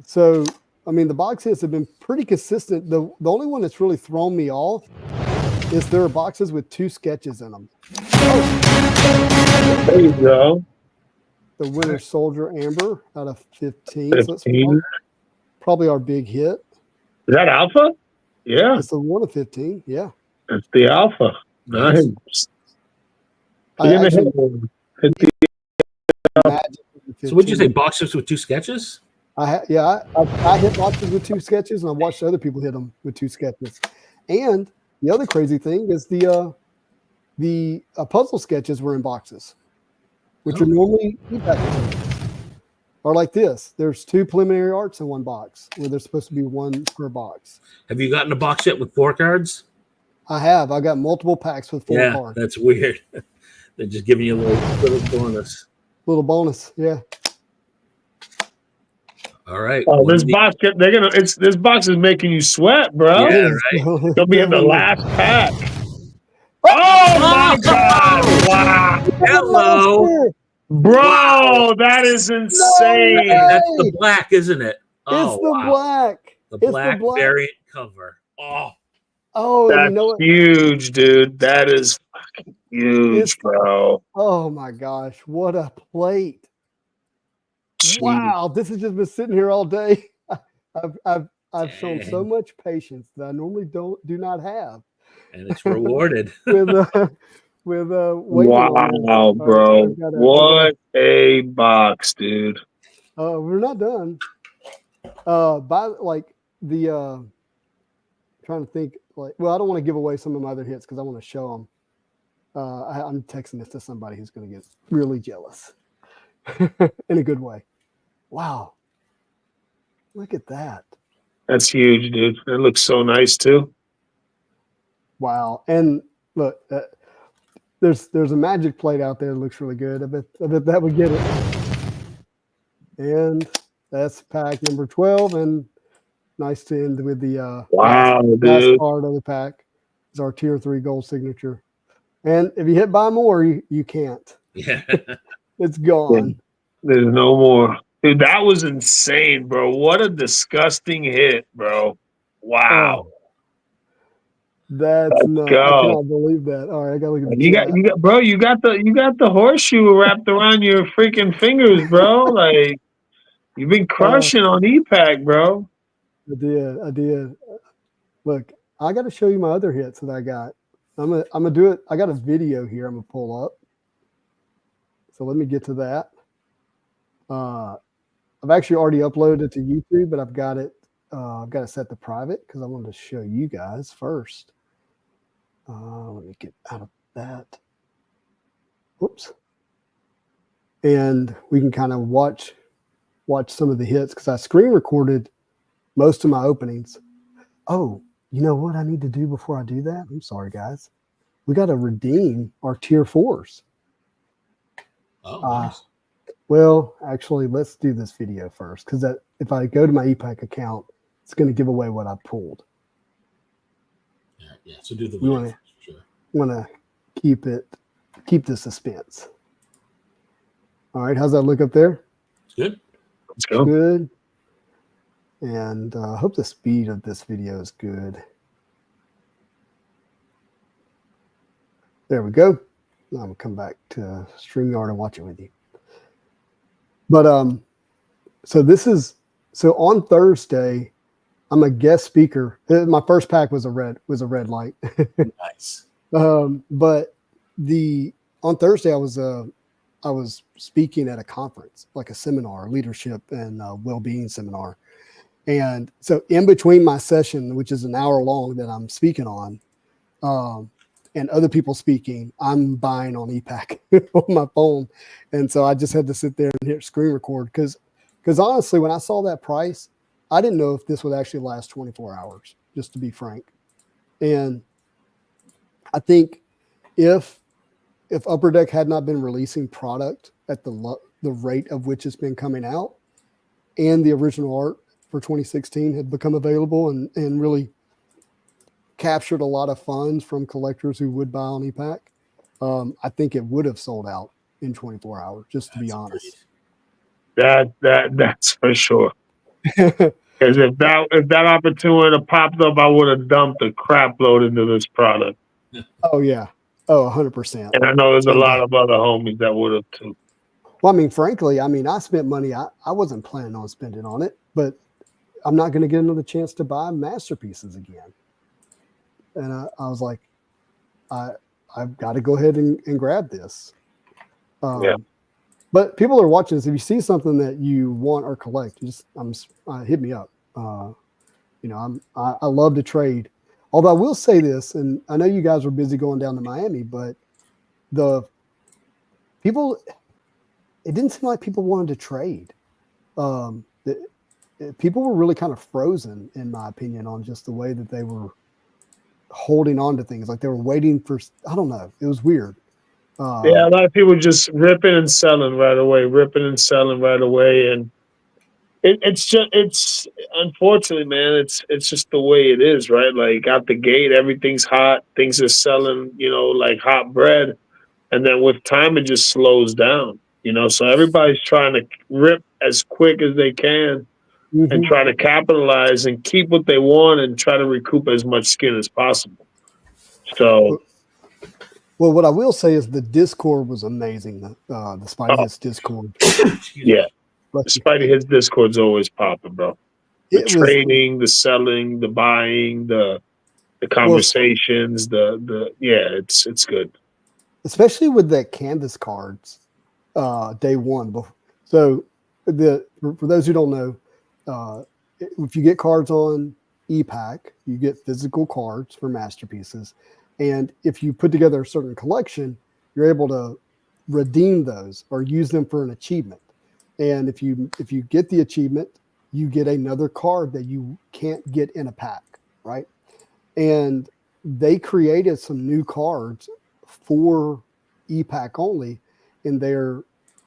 So, I mean, the box hits have been pretty consistent. The only one that's really thrown me off is there are boxes with 2 sketches in them. Oh. There you go. The Winter Soldier Amber out of 15. 15. So that's probably our big hit. Is that Alpha? Yeah. It's the 1 of 15. Yeah. It's the Alpha. Nice. So what'd you say? Boxes with 2 sketches? I hit boxes with 2 sketches, and I watched other people hit them with 2 sketches. And the other crazy thing is the puzzle sketches were in boxes, which are normally are like this. There's 2 preliminary arts in one box, where there's supposed to be 1 per box. Have you gotten a box yet with 4 cards? I have. I got multiple packs with 4 cards. That's weird. They're just giving you a little bonus. Little bonus, yeah. All right. Oh, this box is making you sweat, bro. Yeah, right. They'll be in the last pack. Oh my God! Wow. Hello, bro. That is insane. That's the black, isn't it? It's the black. The black variant cover. Oh, that's you know what? Huge, dude. That is fucking huge, bro. Oh my gosh, what a plate! Jeez. Wow, this has just been sitting here all day. I've shown so much patience that I normally do not have, and it's rewarded with wow, bro! What a box, dude! We're not done. By like the trying to think like, well, I don't want to give away some of my other hits because I want to show them. I'm texting this to somebody who's going to get really jealous in a good way. Wow. Look at that. That's huge, dude. That looks so nice too. Wow. And look, there's a magic plate out there that looks really good. I bet that would get it. And that's pack number 12. And nice to end with the last part of the pack. Is our tier 3 gold signature. And if you hit buy more, you can't. Yeah. It's gone. There's no more. Dude, that was insane, bro. What a disgusting hit, bro. Wow. Oh, that's nuts. I cannot believe that. All right, I gotta look at you got the horseshoe wrapped around your freaking fingers, bro. Like you've been crushing on EPAC, bro. I did. Look, I got to show you my other hits that I got. I'm gonna do it. I got a video here. I'm gonna pull up. So let me get to that. I've actually already uploaded it to YouTube, but I've got it set to private because I wanted to show you guys first. Let me get out of that. Whoops. And we can kind of watch some of the hits because I screen recorded most of my openings. Oh, you know what I need to do before I do that? I'm sorry, guys. We got to redeem our tier 4s. Oh, nice. Well, actually, let's do this video first because if I go to my EPAC account, it's going to give away what I pulled. Yeah. So do the video. Want to keep the suspense. All right, how's that look up there? It's good. Let's go. Good. And I hope the speed of this video is good. There we go. I'm going to come back to StreamYard and watch it with you. But so on Thursday, I'm a guest speaker. My first pack was a red light. Nice. But on Thursday I was I was speaking at a conference, like a seminar, leadership and well-being seminar. And so in between my session, which is an hour long that I'm speaking on, and other people speaking, I'm buying on e-Pack on my phone. And so I just had to sit there and hit screen record because honestly, when I saw that price, I didn't know if this would actually last 24 hours, just to be frank. And I think if Upper Deck had not been releasing product at the rate of which it's been coming out, and the original art for 2016 had become available and really captured a lot of funds from collectors who would buy on e-Pack, I think it would have sold out in 24 hours, just to be honest. That's for sure. Because if that opportunity popped up, I would have dumped a crap load into this product. Oh yeah. Oh, 100%. And I know there's a lot of other homies that would have too. Well, I mean, frankly, I spent money I wasn't planning on spending on it, but I'm not going to get another chance to buy masterpieces again. And I was like, I've got to go ahead and grab this. Yeah. But people are watching this. If you see something that you want or collect, just hit me up. I love to trade. Although I will say this, and I know you guys were busy going down to Miami, but it didn't seem like people wanted to trade. People were really kind of frozen, in my opinion, on just the way that they were holding on to things. Like they were waiting for, I don't know. It was weird. Yeah, a lot of people just ripping and selling right away. And it's unfortunately, man, it's just the way it is, right? Like out the gate, everything's hot. Things are selling, like hot bread. And then with time, it just slows down, So everybody's trying to rip as quick as they can and try to capitalize and keep what they want and try to recoup as much skin as possible. So, well, what I will say is the Discord was amazing. The Spidey Hits Discord. Yeah. The Spidey Hits Discord's always popping, bro. The trading, the selling, the buying, the conversations, it's good. Especially with the canvas cards, day one. So for those who don't know, if you get cards on e-Pack, you get physical cards for masterpieces. And if you put together a certain collection, you're able to redeem those or use them for an achievement. And if you get the achievement, you get another card that you can't get in a pack, right? And they created some new cards for e-Pack only in their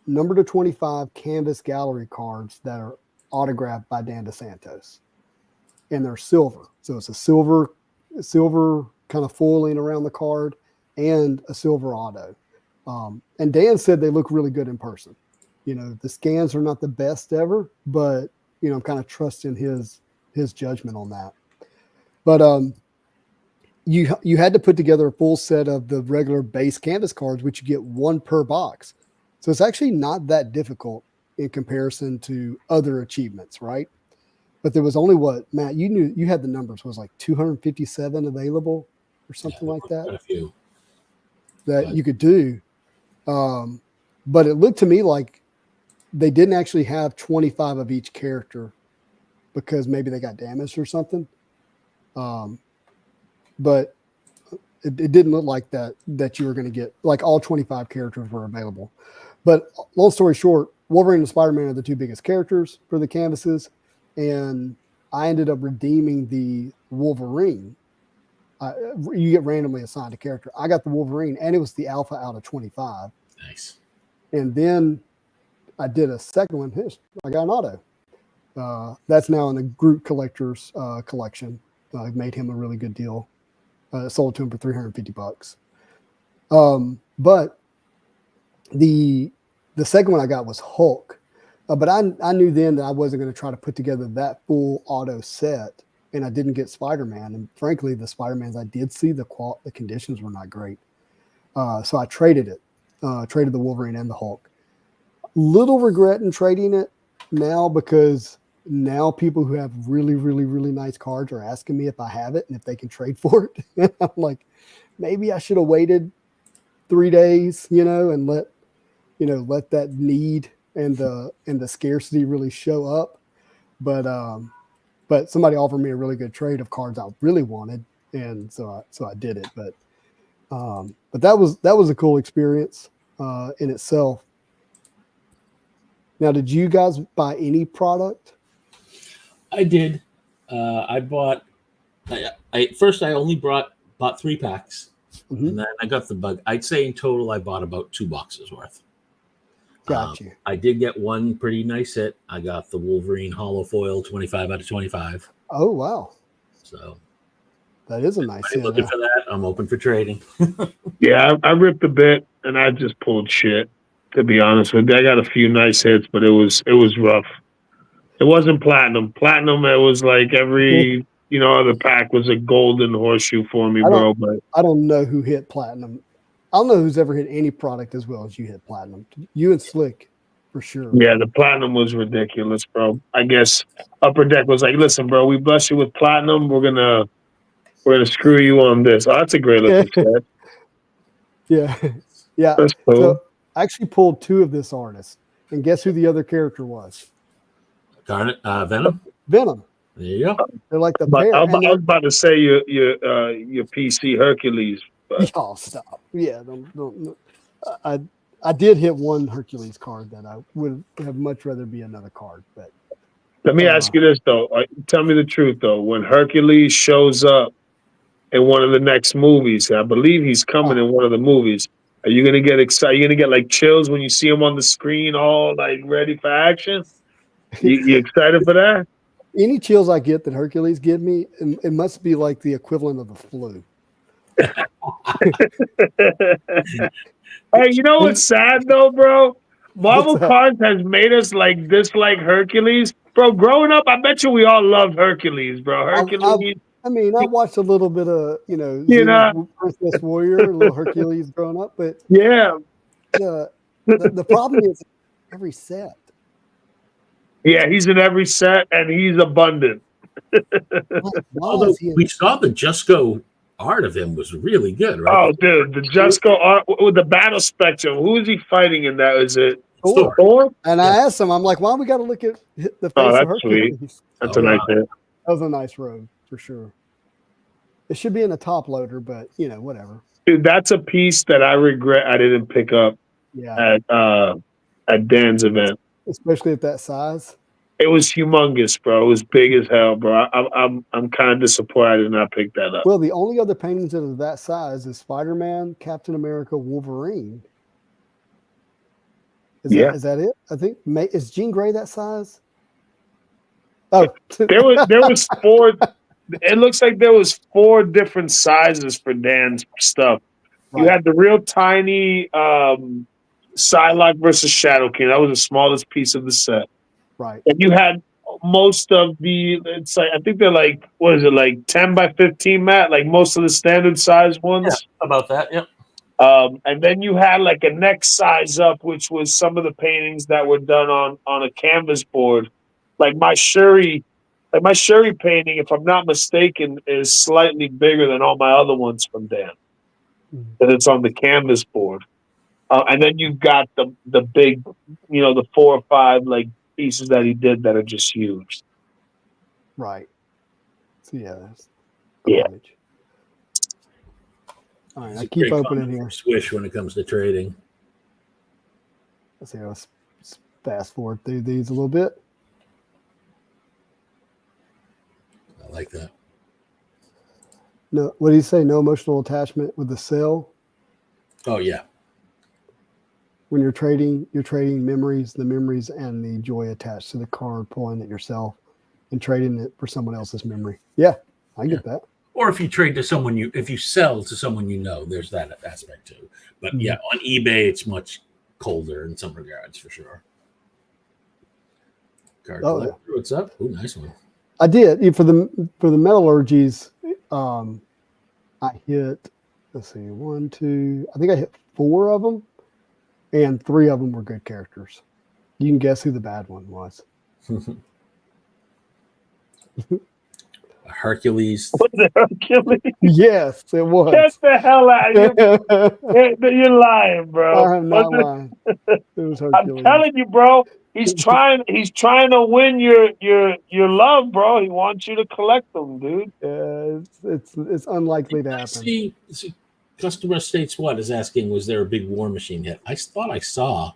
number to 25 canvas gallery cards that are autographed by Dan DeSantos. And they're silver. So it's a silver kind of foiling around the card and a silver auto. And Dan said they look really good in person. The scans are not the best ever, but I'm kind of trusting his judgment on that. But you had to put together a full set of the regular base canvas cards, which you get one per box. So it's actually not that difficult in comparison to other achievements, right? But there was only Matt, you had the numbers, was like 257 available or something like that. A few. That you could do. But it looked to me like they didn't actually have 25 of each character because maybe they got damaged or something. But it didn't look like that you were going to get like all 25 characters were available. But long story short, Wolverine and Spider-Man are the two biggest characters for the canvases. And I ended up redeeming the Wolverine. You get randomly assigned a character. I got the Wolverine, and it was the alpha out of 25. Nice. And then I did a second one. I got an auto. That's now in the Groot Collector's collection. I made him a really good deal. Sold to him for $350. But the second one I got was Hulk. But I knew then that I wasn't going to try to put together that full auto set, and I didn't get Spider-Man. And frankly, the Spider-Mans I did see, the conditions were not great. So I traded it, traded the Wolverine and the Hulk. Little regret in trading it now because now people who have really, really, really nice cards are asking me if I have it and if they can trade for it. And I'm like, maybe I should have waited 3 days, and let let that need and the scarcity really show up. But somebody offered me a really good trade of cards I really wanted, and so I did it. But that was a cool experience in itself. Now, did you guys buy any product? I did. I bought. First I only bought 3 packs, and then I got the bug. I'd say in total I bought about 2 boxes worth. Got you. I did get one pretty nice hit. I got the Wolverine Hollow Foil 25 out of 25. Oh, wow. So that is a nice hit. Looking for that. I'm open for trading. Yeah, I ripped a bit and I just pulled shit, to be honest with you. I got a few nice hits, but it was rough. It wasn't platinum. Platinum, it was like every other pack was a golden horseshoe for me, bro. But I don't know who hit platinum. I don't know who's ever hit any product as well as you hit platinum. You and Slick, for sure. Yeah, the platinum was ridiculous, bro. I guess Upper Deck was like, "Listen, bro, we bless you with platinum. We're gonna screw you on this." Oh, that's a great looking set. Yeah, yeah. That's cool. So I actually pulled 2 of this artist, and guess who the other character was? Garnet, Venom. Venom. There you go. They're like the But pair. I was about to say your PC Hercules. But. Y'all stop. Yeah, don't. I did hit one Hercules card that I would have much rather be another card. But let me ask you this though. Tell me the truth though. When Hercules shows up in one of the next movies, I believe he's coming in one of the movies. Are you gonna get excited? Are you gonna get like chills when you see him on the screen, all like ready for action? You excited for that? Any chills I get that Hercules give me, it must be like the equivalent of the flu. Hey, you know what's sad though, bro? Marvel Cards has made us like dislike Hercules, bro. Growing up, I bet you we all loved Hercules, bro. Hercules. I watched a little bit of Princess Warrior, a little Hercules growing up, but yeah, the problem is every set. Yeah, he's in every set and he's abundant. Although we saw the Jusko art of him was really good, right? Oh, dude, the Jusko art with the battle spectrum. Who is he fighting in that? Is it Thor? And I asked him, I'm like, why we got to look at the face of Hercules? Sweet. That's a nice hit. That was a nice robe for sure. It should be in a top loader, but whatever. Dude, that's a piece that I regret I didn't pick up at Dan's event. Especially at that size. It was humongous, bro. It was big as hell, bro. I'm kind of disappointed I did not pick that up. Well, the only other paintings that are that size is Spider-Man, Captain America, Wolverine. Is that it? I think is Jean Grey that size? Oh, there was 4. It looks like there was 4 different sizes for Dan's stuff. Right. You had the real tiny Psylocke versus Shadow King. That was the smallest piece of the set. Right. And you had most of it's like, I think they're like, what is it, like 10 by 15, Matt? Like most of the standard size ones? Yeah, about that, yep. And then you had like a next size up, which was some of the paintings that were done on a canvas board. Like my Shuri painting, if I'm not mistaken, is slightly bigger than all my other ones from Dan. And it's on the canvas board. And then you've got the big, the 4 or 5 like pieces that he did that are just huge. Right. So yeah. Yeah. All right, I keep opening here. Swish when it comes to trading. Let's see. Let's fast forward through these a little bit. I like that. No, what do you say? No emotional attachment with the sale. Oh yeah. When you're trading memories, the memories and the joy attached to the card, pulling it yourself and trading it for someone else's memory. Yeah, I get that. Or if you trade to someone if you sell to someone there's that aspect too. But yeah, on eBay it's much colder in some regards for sure. Card collector, what's up? Oh, nice one. I did for the metallurgies. I hit. Let's see, 1, 2. I think I hit 4 of them. And 3 of them were good characters. You can guess who the bad one was. Hercules. Was it Hercules? Yes, it was. Get the hell out! You're lying, bro. I'm not Was it- lying. It was I'm Hercules. telling you, bro. He's trying to win your love, bro. He wants you to collect them, dude. It's unlikely to happen. See, customer states what is asking, was there a big War Machine hit? I thought I saw.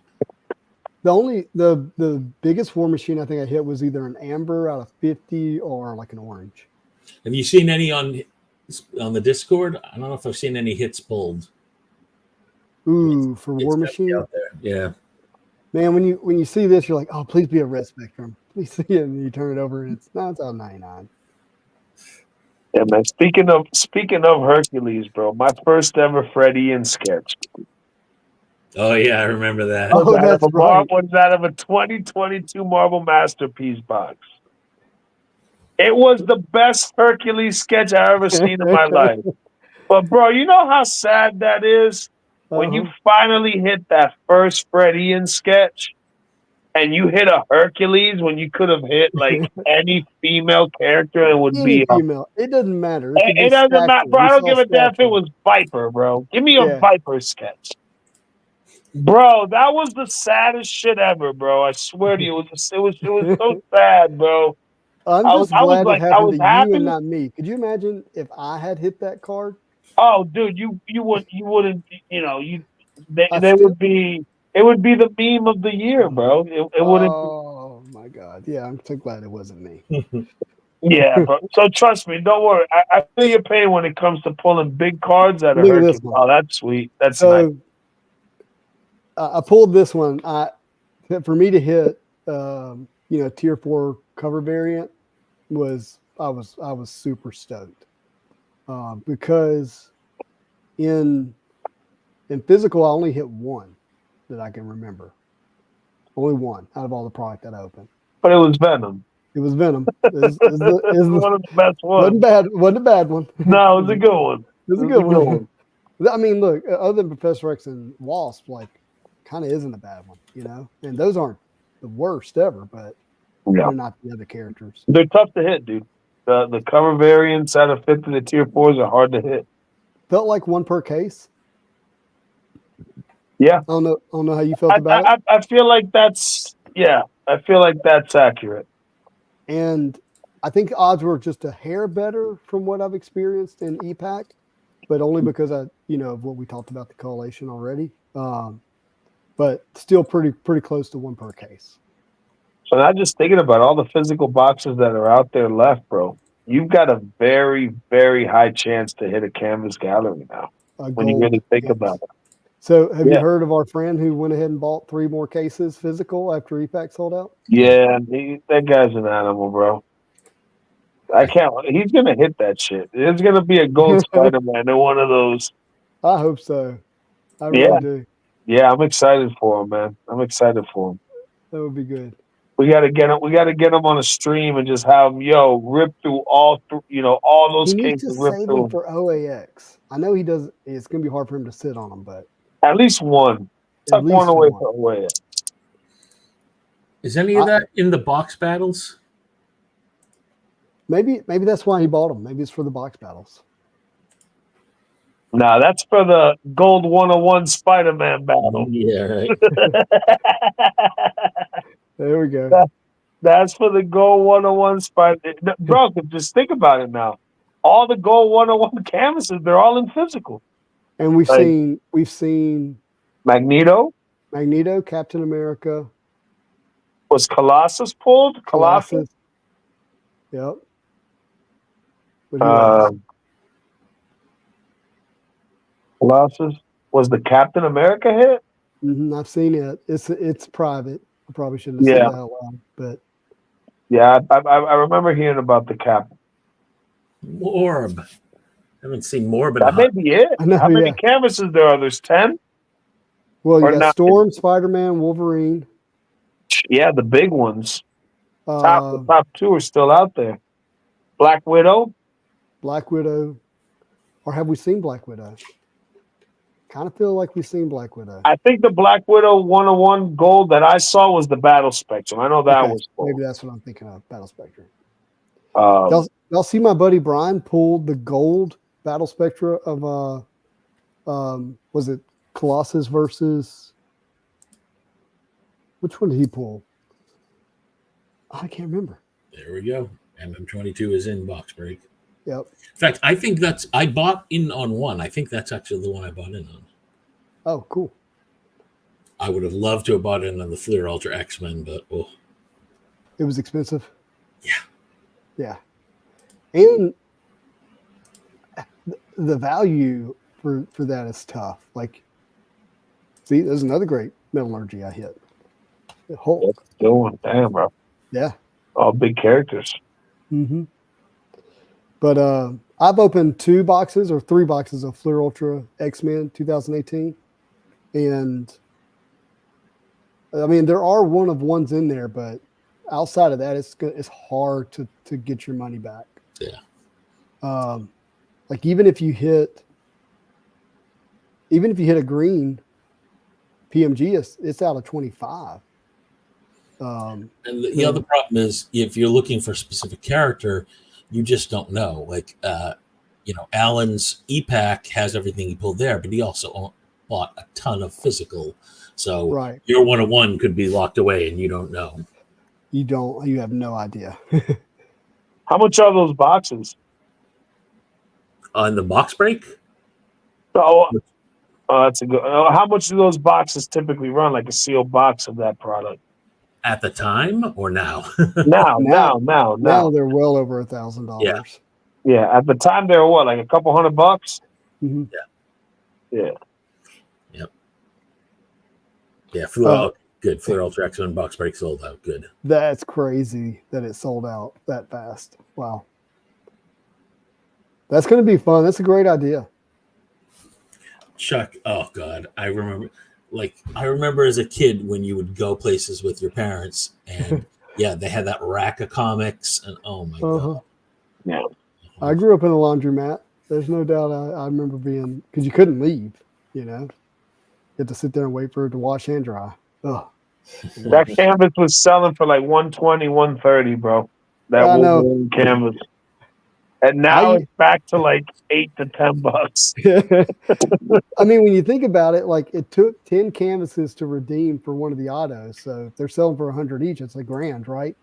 The biggest War Machine I think I hit was either an amber out of 50 or like an orange. Have you seen any on the Discord? I don't know if I've seen any hits pulled. Ooh, for It's War gotta be Machine, out there. Yeah. man. When you see this, you're like, oh, please be a red Spectrum. Please see it, and you turn it over, and it's all 99. Yeah, man. Speaking of Hercules, bro. My first ever Fred Ian sketch. Oh yeah, I remember that. Oh, that's right. Was out of a 2022 Marvel Masterpiece box. It was the best Hercules sketch I ever seen in my life. But bro, you know how sad that is when you finally hit that first Fred Ian sketch and you hit a Hercules when you could have hit like any female character and would Any be female. It doesn't matter. It, could be it doesn't matter, Stature. bro. We I don't saw give a damn if it Stature. was Viper, bro. Give me a Yeah. Viper sketch. Bro, that was the saddest shit ever, bro. I swear to you, it was so sad, bro. I'm I just was glad like- it I happened was to happy. you and not me. Could you imagine if I had hit that card? Oh, dude, you wouldn't, you know, I they still- would be. It would be the meme of the year, bro. It wouldn't. Oh my god! Yeah, I'm so glad it wasn't me. Yeah, bro. So trust me, don't worry. I feel your pain when it comes to pulling big cards out of Look at this Hercules. one. Oh, that's sweet. That's So nice. I pulled this one. For me to hit, tier 4 cover variant I was super stoked because in physical I only hit one that I can remember. Only one out of all the product that I opened. But it was Venom. It was Venom. It was One of the best ones. wasn't a bad one. No, it was a good one. It was a good one. I mean, look, other than Professor X and Wasp, like, kind of isn't a bad one, you know? And those aren't the worst ever, but Yeah. they're not the other characters. They're tough to hit, dude. The cover variants out of 50 to tier 4s are hard to hit. Felt like one per case. Yeah. I don't know how you felt about it. I feel like that's accurate. And I think odds were just a hair better from what I've experienced in EPAC, but only because of what we talked about the collation already. But still pretty close to one per case. So now just thinking about all the physical boxes that are out there left, bro, you've got a very, very high chance to hit a canvas gallery now when you really think about it. So have you heard of our friend who went ahead and bought 3 more cases physical after EPAC sold out? Yeah, that guy's an animal, bro. I can't. He's gonna hit that shit. There's gonna be a gold Spider-Man in one of those. I hope so. I really do. Yeah, I'm excited for him, man. I'm excited for him. That would be good. We gotta get him. We gotta get him on a stream and just have him, rip through all those He needs cases. to Rip save through them for OAX. I know he does. It's gonna be hard for him to sit on them, but at least one. Tuck one away for OAX. Is any of that in the box battles? Maybe that's why he bought them. Maybe it's for the box battles. Nah, that's for the Gold 101 Spider-Man battle. Yeah, right. There we go. That's for the Gold 101 Spider. Bro, just think about it now. All the Gold 101 canvases, they're all in physical. And we've seen Magneto, Captain America. Was Colossus pulled? Colossus. Yep. What Colossus was the Captain America hit. I've seen it. It's private. I probably shouldn't have said that out loud, but yeah, I remember hearing about the Cap. Morb. I haven't seen Morb. That may be it. How many canvases there are? There's 10. Well, you got Storm, Spider-Man, Wolverine. Yeah, the big ones. The top 2 are still out there. Black Widow. Or have we seen Black Widow? Kind of feel like we've seen Black Widow. I think the Black Widow 101 gold that I saw was the Battle Spectrum. I know that was full. Maybe that's what I'm thinking of, Battle Spectrum. Y'all see my buddy Brian pulled the gold Battle Spectra of was it Colossus versus which one did he pull? I can't remember. There we go. MM22 is in box break. Yep. In fact, I think I bought in on one. I think that's actually the one I bought in on. Oh, cool. I would have loved to have bought in on the Fleer Ultra X-Men, but It was expensive. Yeah. Yeah. And the value for that is tough. Like, see, there's another great metallurgy I hit. Hulk. Doing damn, bro. Yeah. All big characters. Mm-hmm. But I've opened 2 boxes or 3 boxes of Fleer Ultra X-Men 2018. And I mean, there are one of ones in there, but outside of that, it's hard to get your money back. Yeah. Like even if you hit a green PMG, it's out of 25. And the other problem is if you're looking for a specific character, you just don't know. Like, Alan's E-Pack has everything he pulled there, but he also bought a ton of physical. So Right. your 101 could be locked away and you don't know. You have no idea. How much are those boxes? On the box break? Oh, that's a good. How much do those boxes typically run? Like a sealed box of that product? At the time or now? Now. They're well over $1,000. Yeah. At the time, they were what, like a couple $100? Mm-hmm. Yeah. Yep. Yeah. Fleer Ultra X-Men box break sold out. Good. That's crazy that it sold out that fast. Wow. That's going to be fun. That's a great idea. Chuck, oh God, I remember as a kid when you would go places with your parents and yeah, they had that rack of comics and oh my God. Yeah. I grew up in a laundromat. There's no doubt I remember being, because you couldn't leave, you had to sit there and wait for it to wash and dry. Ugh. That canvas was selling for like $120, $130, bro. That Wolverine canvas. And now it's back to like $8 to $10. I mean, when you think about it, like it took 10 canvases to redeem for one of the autos. So if they're selling for 100 each, it's $1,000, right?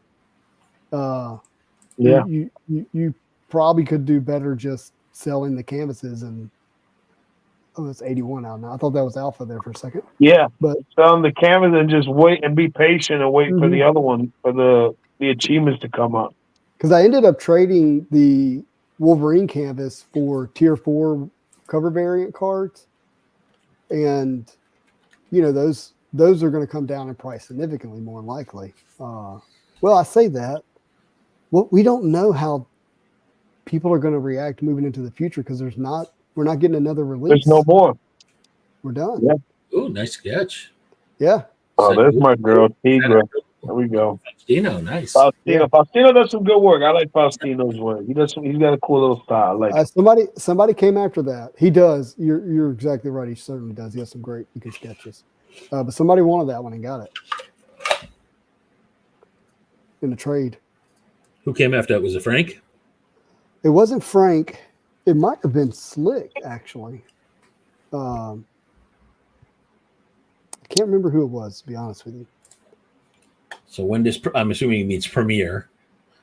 Yeah. You probably could do better just selling the canvases and it's 81 out now. I thought that was alpha there for a second. Yeah. But selling the canvas and just wait and be patient and wait for the other one, for the achievements to come up. Because I ended up trading the Wolverine canvas for tier 4 cover variant cards. And, those are going to come down in price significantly more than likely. Well, I say that. Well, we don't know how people are going to react moving into the future because we're not getting another release. There's no more. We're done. Yeah. Oh, nice sketch. Yeah. Oh, there's my girl, Tigra. There we go. Faustino, nice. Faustino does some good work. I like Faustino's work. He's got a cool little style. Somebody came after that. He does. You're exactly right. He certainly does. He has some great good sketches. But somebody wanted that one and got it in the trade. Who came after that? Was it Frank? It wasn't Frank. It might have been Slick, actually. I can't remember who it was, to be honest with you. So when does I'm assuming he means Premiere,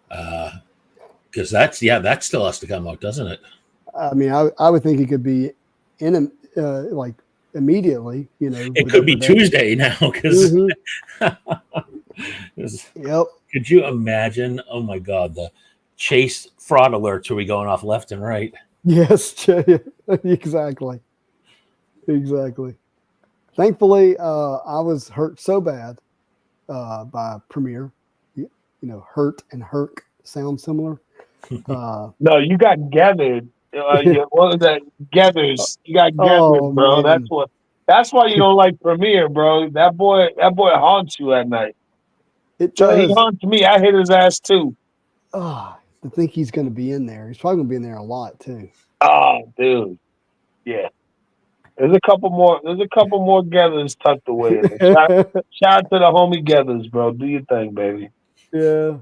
because that still has to come out, doesn't it? I mean, I would think it could be in like immediately. It could be Tuesday now because. Yep. Could you imagine? Oh my God, the Chase fraud alerts will be going off left and right. Yes, exactly. Thankfully, I was hurt so bad by Premiere. Hurt and Herc sound similar. No, you got gathered. What was that? Gathers. You got gathered, bro. Man. That's why you don't like Premiere, bro. That boy haunts you at night. It does. He haunts me. I hit his ass too. I think he's going to be in there. He's probably going to be in there a lot too. Oh, dude. Yeah. There's a couple more gathers tucked away. Shout out to the homie gathers, bro. Do your thing, baby. Yeah.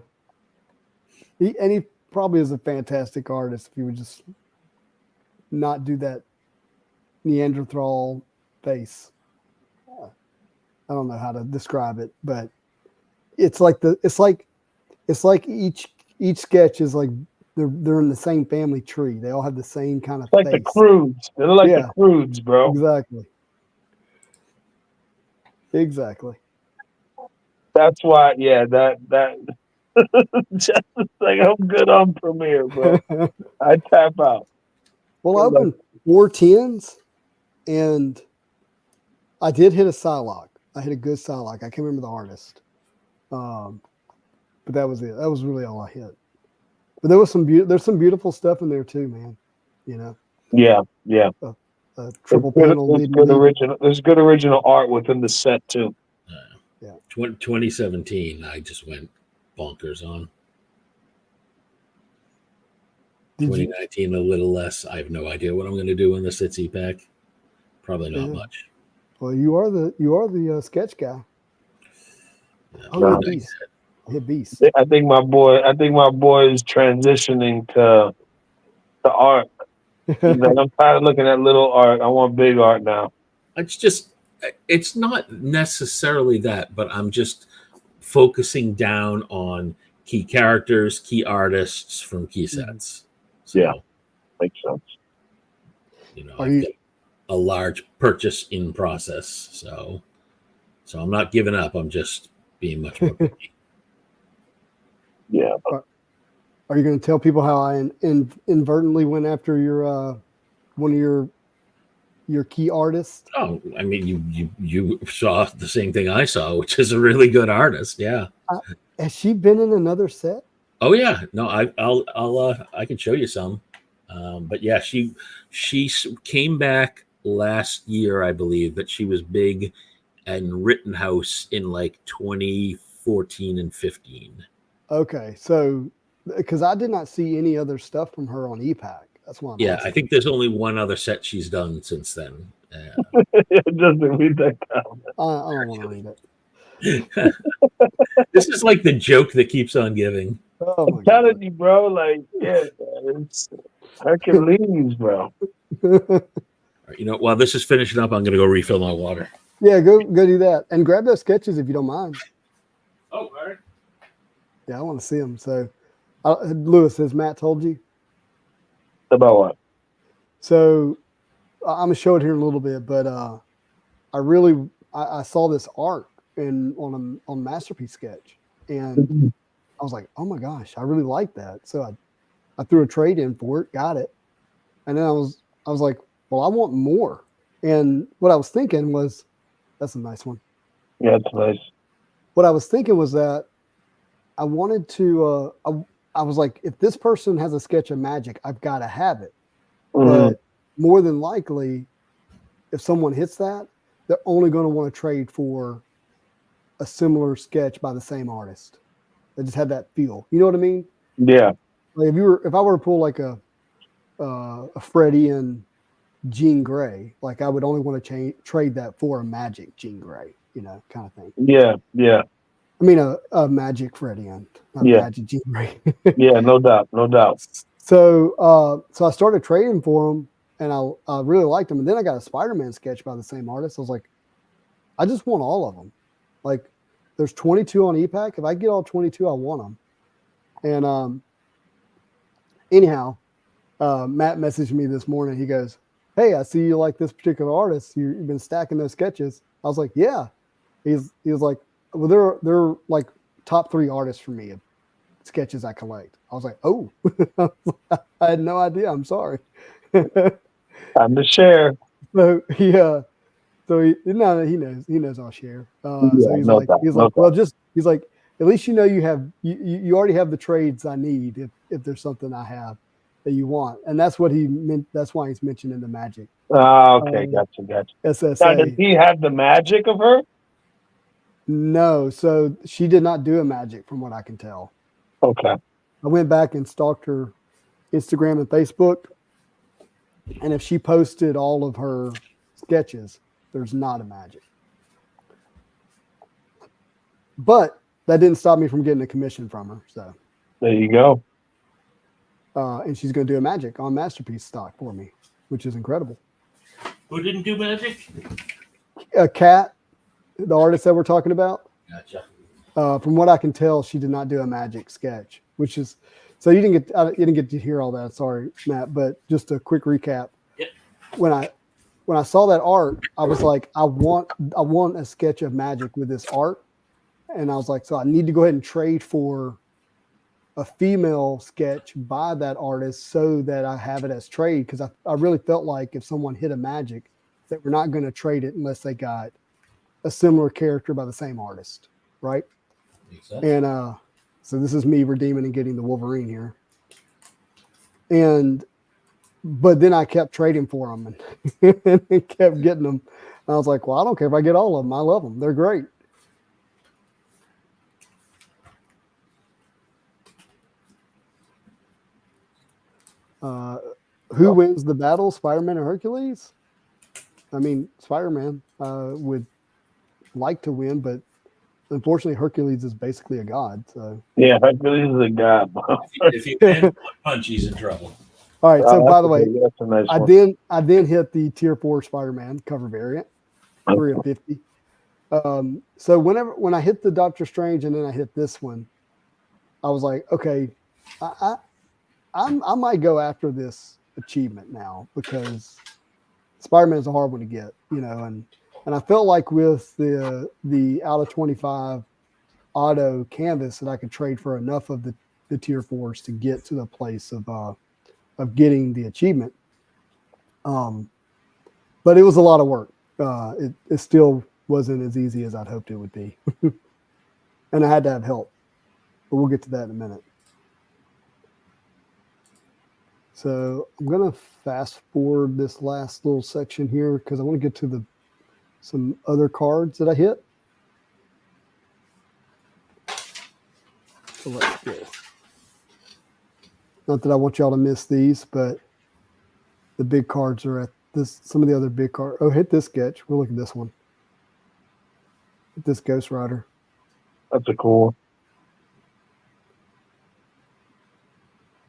He probably is a fantastic artist if he would just not do that Neanderthal face. I don't know how to describe it, but it's like each sketch is like they're in the same family tree. They all have the same kind of It's like face. the Croods. They're like Yeah. the Croods, bro. Exactly. That's why, yeah, that just like I'm good on Premiere, bro. I tap out. Well, I opened 410s, and I did hit a Psylocke. I hit a good Psylocke. I can't remember the artist, but that was it. That was really all I hit. But there was there's some beautiful stuff in there too, man. You know. Yeah. Triple panel. There's good original art within the set too. 2017, I just went bonkers on. 2019, a little less. I have no idea what I'm going to do in the Sitzy pack. Probably not much. Well, you are the sketch guy. Hit beast. I think my boy is transitioning to art. I'm tired of looking at little art. I want big art now. It's not necessarily that, but I'm just focusing down on key characters, key artists from key sets. So, yeah, makes sense. You know, I've got a large purchase in process, so I'm not giving up. I'm just being much more picky. Yeah. Are you going to tell people how I inadvertently went after your one of your key artists? Oh, I mean, you saw the same thing I saw, which is a really good artist. Yeah. Has she been in another set? Oh yeah. No, I can show you some. But yeah, she came back last year, I believe, but she was big and Rittenhouse in like 2014 and 15. Okay, so because I did not see any other stuff from her on EPAC. That's why. I think there's only one other set she's done since then. Just read that down. I don't want to read it. This is like the joke that keeps on giving. Oh I'm telling you, bro. Like, yeah, it's Hercules, bro. You know, while this is finishing up, I'm going to go refill my water. Yeah, go do that and grab those sketches if you don't mind. Oh, all right. Yeah, I want to see them. So, Lewis, has Matt told you about what? So, I'm gonna show it here in a little bit, but I saw this art on Masterpiece Sketch, and I was like, oh my gosh, I really like that. So I threw a trade in for it, got it, and then I was like, well, I want more. And what I was thinking was, that's a nice one. Yeah, it's nice. What I was thinking was that I wanted to. I was like, if this person has a sketch of magic, I've got to have it. But more than likely, if someone hits that, they're only going to want to trade for a similar sketch by the same artist. They just had that feel. You know what I mean? Yeah. Like if I were to pull like a Freddie and Jean Grey, like I would only want to trade that for a Magic Jean Grey, you know, kind of thing. Yeah, yeah. I mean a Magic Freddie and not a Magic Jean Grey. Yeah, no doubt, no doubt. So I started trading for them, and I really liked them. And then I got a Spider-Man sketch by the same artist. I was like, I just want all of them. Like, there's 22 on EPAC. If I get all 22, I want them. And anyhow, Matt messaged me this morning. He goes, "Hey, I see you like this particular artist. You've been stacking those sketches." I was like, "Yeah." He was like, "Well, they're like top 3 artists for me of sketches I collect." I was like, "Oh," I had no idea. I'm sorry. Time to share. So yeah, so he knows I'll share. So he's like, well, just he's like, at least you know you already have the trades I need if there's something I have that you want, and that's what he meant. That's why he's mentioning the Magic. Okay, gotcha. SSA. Now, does he have the Magic of her? No, so she did not do a Magic, from what I can tell. Okay. I went back and stalked her Instagram and Facebook, and if she posted all of her sketches, there's not a Magic. But that didn't stop me from getting a commission from her. So there you go. and she's going to do a magic on Masterpiece stock for me, which is incredible. Who didn't do magic? Kat, the artist that we're talking about. Gotcha. From what I can tell, she did not do a magic sketch, which is so you didn't get to hear all that. Sorry, Matt, but just a quick recap. Yep. When I saw that art, I was like, I want a sketch of magic with this art, and I was like, so I need to go ahead and trade for a female sketch by that artist so that I have it as trade, because I really felt like if someone hit a magic, that we're not going to trade it unless they got a similar character by the same artist, right? Makes sense. And so this is me redeeming and getting the Wolverine here. But then I kept trading for them and kept getting them. And I was like, well, I don't care if I get all of them. I love them. They're great. Who wins the battle, Spider-Man or Hercules? I mean, Spider-Man would like to win, but unfortunately, Hercules is basically a god. So Yeah, Hercules is a god, bro. If he lands one punch, he's in trouble. all right. So by the way, that's a nice I one. then hit the tier 4 Spider-Man cover variant, 3 of 50. So when I hit the Doctor Strange and then I hit this one, I was like, okay, I might go after this achievement now, because Spider-Man is a hard one to get, and I felt like with the out of 25 auto canvas that I could trade for enough of the tier 4s to get to the place of getting the achievement. But it was a lot of work. It still wasn't as easy as I'd hoped it would be. And I had to have help, but we'll get to that in a minute. So I'm going to fast forward this last little section here because I want to get to some other cards that I hit. So let's go. Not that I want y'all to miss these, but the big cards are at this. Some of the other big cards. Oh, hit this sketch. We'll look at this one. Hit this Ghost Rider. That's a cool one.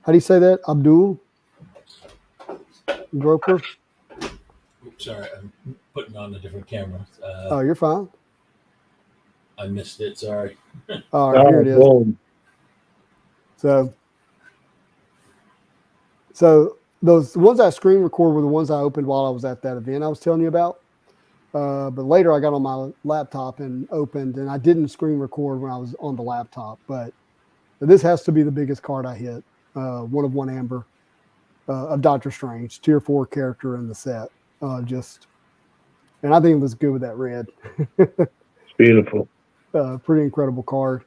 How do you say that? Abdul Groper? Oops, sorry, I'm putting on a different camera. Oh, you're fine. I missed it. Sorry. All right, here it is. Boom. So those ones I screen record were the ones I opened while I was at that event I was telling you about. But later I got on my laptop and opened, and I didn't screen record when I was on the laptop. But this has to be the biggest card I hit. 1 of 1 Amber of Doctor Strange, tier 4 character in the set. And I think it was good with that red. It's beautiful. Pretty incredible card.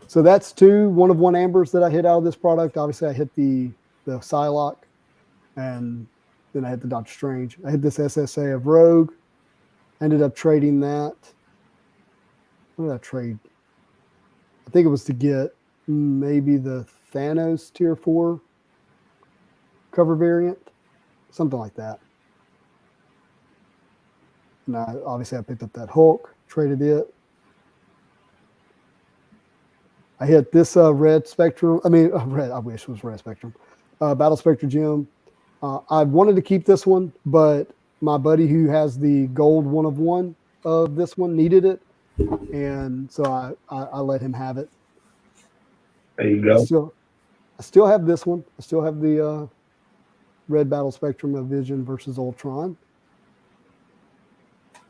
So that's 2 1 of 1 Ambers that I hit out of this product. Obviously, I hit the Psylocke, and then I hit the Doctor Strange. I hit this SSA of Rogue. Ended up trading that. What did I trade? I think it was to get maybe the Thanos tier 4 cover variant, something like that. And obviously I picked up that Hulk, traded it. I hit this red Spectrum. Red. I wish it was red Spectrum. Battle Spectre Gem. I wanted to keep this one, but my buddy who has the gold 1 of 1 of this one needed it, and so I let him have it. There you go. I still have this one. I still have the red Battle Spectrum of Vision versus Ultron.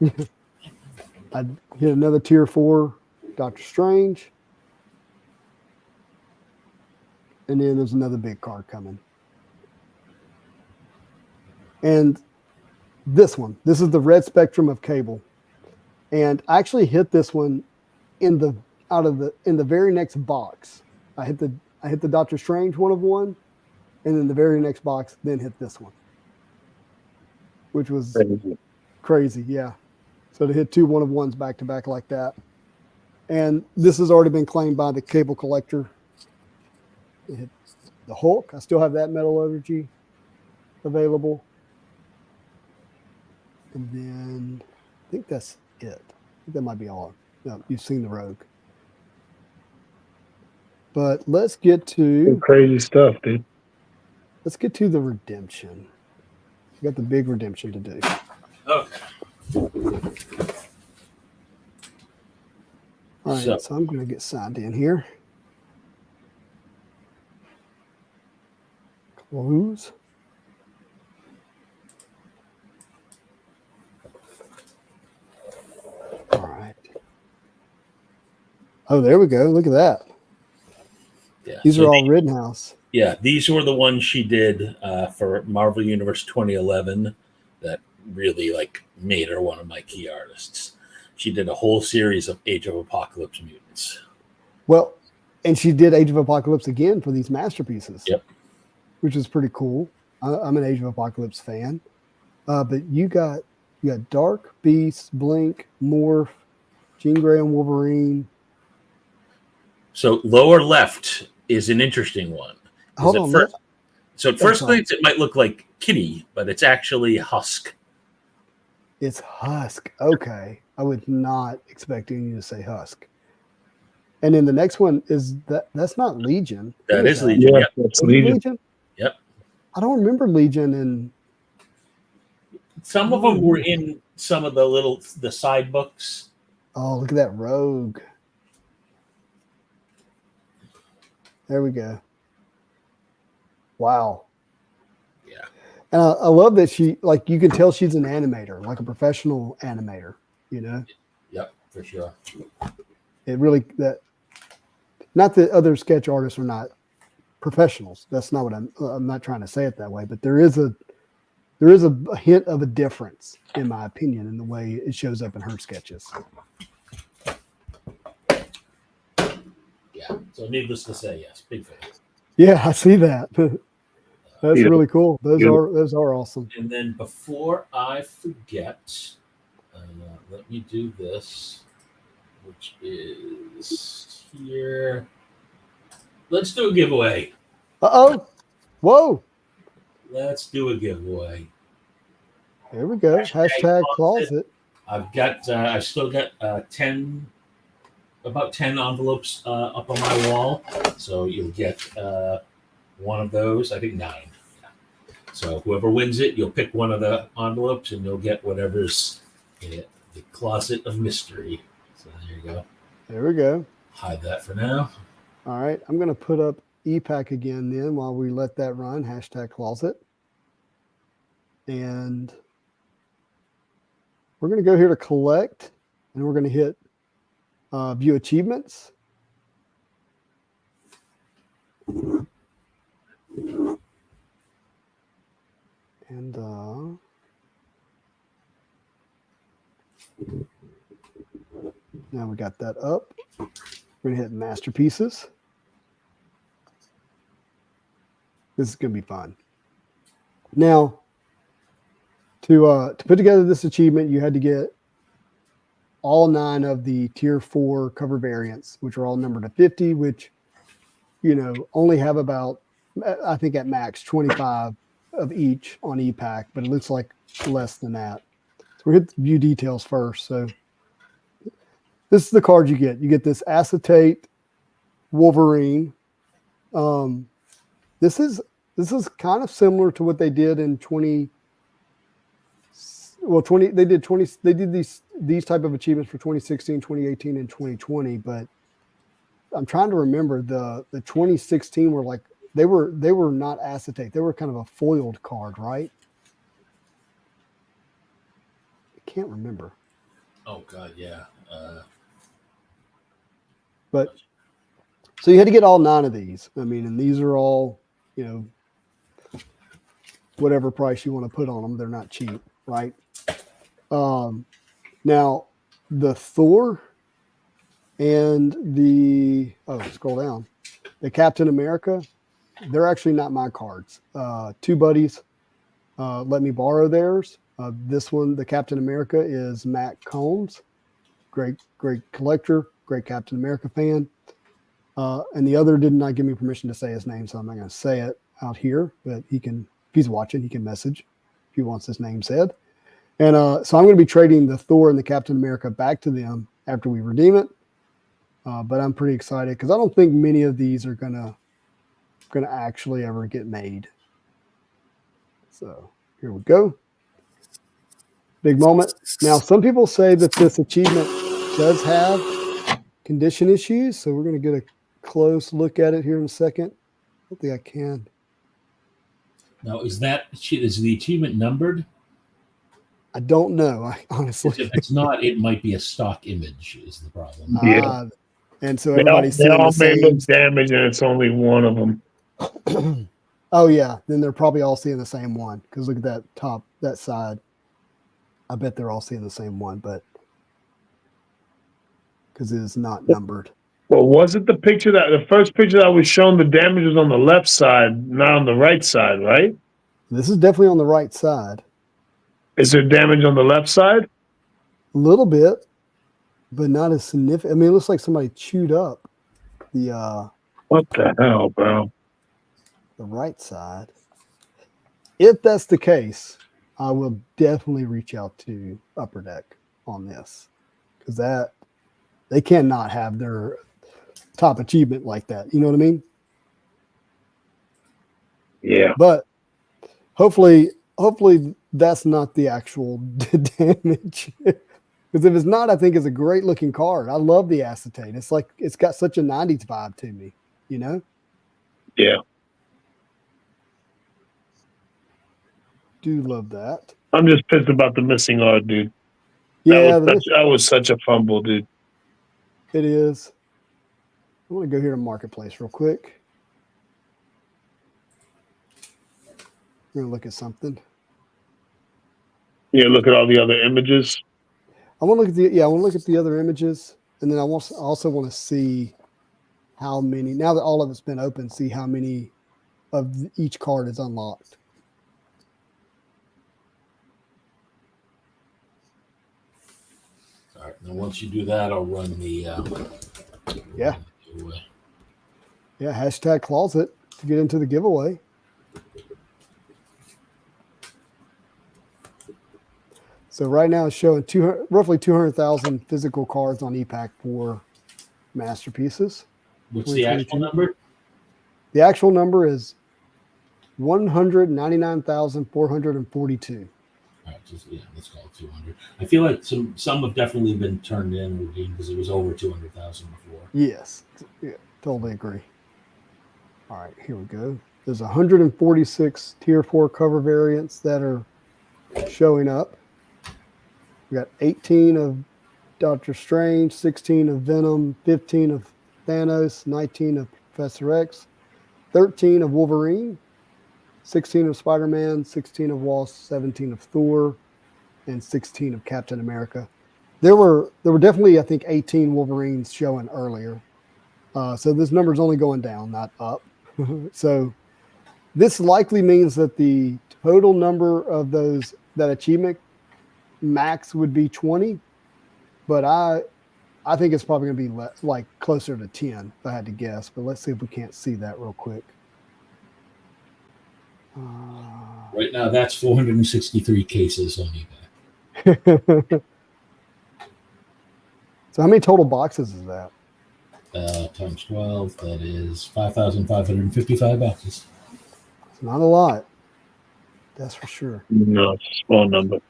I hit another tier 4 Doctor Strange. And then there's another big card coming. And this is the red Spectrum of Cable. And I actually hit this one in the very next box. I hit the Doctor Strange 1 of 1, and then the very next box then hit this one, which was crazy. Yeah. So to hit 2 1 of 1s back to back like that. And this has already been claimed by the Cable Collector. It hit the Hulk. I still have that metallurgy available. And then I think that's it. I think that might be all. No, you've seen the Rogue. But let's get to Some crazy stuff, dude. let's get to the redemption. We got the big redemption to do. Okay. All right, so I'm going to get signed in here. Close. All right. Oh, there we go. Look at that. Yeah. These are all Rittenhouse. Yeah, these were the ones she did for Marvel Universe 2011 that really like made her one of my key artists. She did a whole series of Age of Apocalypse mutants. Well, and she did Age of Apocalypse again for these masterpieces. Yep. Which is pretty cool. I'm an Age of Apocalypse fan. But you got Dark, Beast, Blink, Morph, Jean Grey and Wolverine. So lower left is an interesting one. Hold on. At first glance, it might look like Kitty, but it's actually Husk. It's Husk. Okay. I was not expecting you to say Husk. And then the next one is that's not Legion. That is Legion. Yeah, that's Legion. Yep. I don't remember Legion and some of them were in some of the side books. Oh, look at that Rogue. There we go. Wow. Yeah. And I love that she, like, you can tell she's an animator, like a professional animator, you know? Yep, for sure. It really, not that other sketch artists are not professionals. That's not what I'm not trying to say it that way, but there is a hint of a difference, in my opinion, in the way it shows up in her sketches. Yeah. So needless to say, yes, big fan. Yeah, I see that. That's really cool. Those are awesome. And then before I forget, let me do this, which is here. Let's do a giveaway. Uh-oh. Whoa. Let's do a giveaway. There we go. Hashtag closet. I've still got about 10 envelopes up on my wall. So you'll get one of those. I think 9. Yeah. So whoever wins it, you'll pick one of the envelopes and you'll get whatever's in the closet of mystery. So there you go. There we go. Hide that for now. All right. I'm going to put up EPAC again then while we let that run. Hashtag closet. And we're going to go here to collect, and we're going to hit view achievements. And now we got that up. We're going to hit masterpieces. This is going to be fun. Now, to put together this achievement, you had to get all 9 of the tier 4 cover variants, which are all numbered to 50, which, you know, only have about, I think at max 25 of each on EPAC, but it looks like less than that. So we hit view details first. So this is the card you get. You get this acetate Wolverine. This is kind of similar to what they did in they did these type of achievements for 2016, 2018, and 2020, but I'm trying to remember the 2016 were like they were not acetate. They were kind of a foiled card, right? I can't remember. Oh God, yeah. But so you had to get all 9 of these. I mean, and these are all, you know, whatever price you want to put on them. They're not cheap, right? Now the Thor and scroll down. The Captain America, they're actually not my cards. 2 buddies let me borrow theirs. This one, the Captain America, is Matt Combs. Great collector, great Captain America fan. And the other did not give me permission to say his name, so I'm not going to say it out here, but if he's watching, he can message if he wants his name said. And so I'm going to be trading the Thor and the Captain America back to them after we redeem it. But I'm pretty excited because I don't think many of these are going to actually ever get made. So here we go. Big moment. Now, some people say that this achievement does have condition issues, so we're going to get a close look at it here in a second. I don't think I can. Now, is the achievement numbered? I don't know. I honestly. If it's not, it might be a stock image. Is the problem? Yeah. And so They everybody's all seeing may the look damaged, and it's only one of them. same. Oh yeah, then they're probably all seeing the same one because look at that top, that side. I bet they're all seeing the same one, but because it is not numbered. Well, was it the first picture that was shown? The damage was on the left side, not on the right side, right? This is definitely on the right side. Is there damage on the left side? A little bit, but not as significant. I mean, it looks like somebody chewed up the What the hell, bro? right side. If that's the case, I will definitely reach out to Upper Deck on this because that they cannot have their top achievement like that. You know what I mean? Yeah. But hopefully that's not the actual damage. Because if it's not, I think it's a great looking card. I love the acetate. It's like it's got such a 90s vibe to me, you know? Yeah. Do love that. I'm just pissed about the missing art, dude. Yeah, That was such a fumble, dude. it is. I want to go here to Marketplace real quick. We're gonna look at something. Yeah, look at all the other images. I want to look at I want to look at the other images, and then I also want to see how many. Now that all of it's been open, see how many of each card is unlocked. All right. Now, once you do that, I'll run the. Yeah. Giveaway. Yeah, hashtag closet to get into the giveaway. So right now it's showing roughly 200,000 physical cards on ePack for masterpieces. What's the actual number? The actual number is 199,442. All right, let's call it 200. I feel like some have definitely been turned in or redeemed because it was over 200,000 before. Yes, yeah, totally agree. All right, here we go. There's 146 Tier 4 cover variants that are showing up. We got 18 of Doctor Strange, 16 of Venom, 15 of Thanos, 19 of Professor X, 13 of Wolverine, 16 of Spider-Man, 16 of Wasp, 17 of Thor, and 16 of Captain America. There were definitely, I think, 18 Wolverines showing earlier. So this number is only going down, not up. So this likely means that the total number of that achievement max would be 20, but I think it's probably going to be like closer to 10 if I had to guess. But let's see if we can't see that real quick. Right now, that's 463 cases on eBay. So how many total boxes is that? Times 12, that is 5,555 boxes. It's not a lot. That's for sure. No, it's a small number.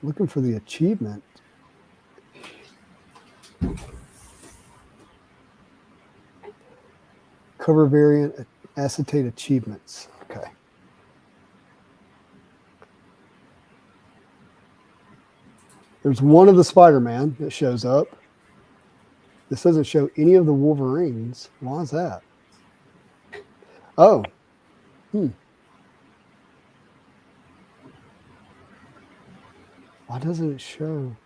Looking for the achievement. Cover variant acetate achievements. Okay. There's one of the Spider-Man that shows up. This doesn't show any of the Wolverines. Why is that? Oh. Why doesn't it show?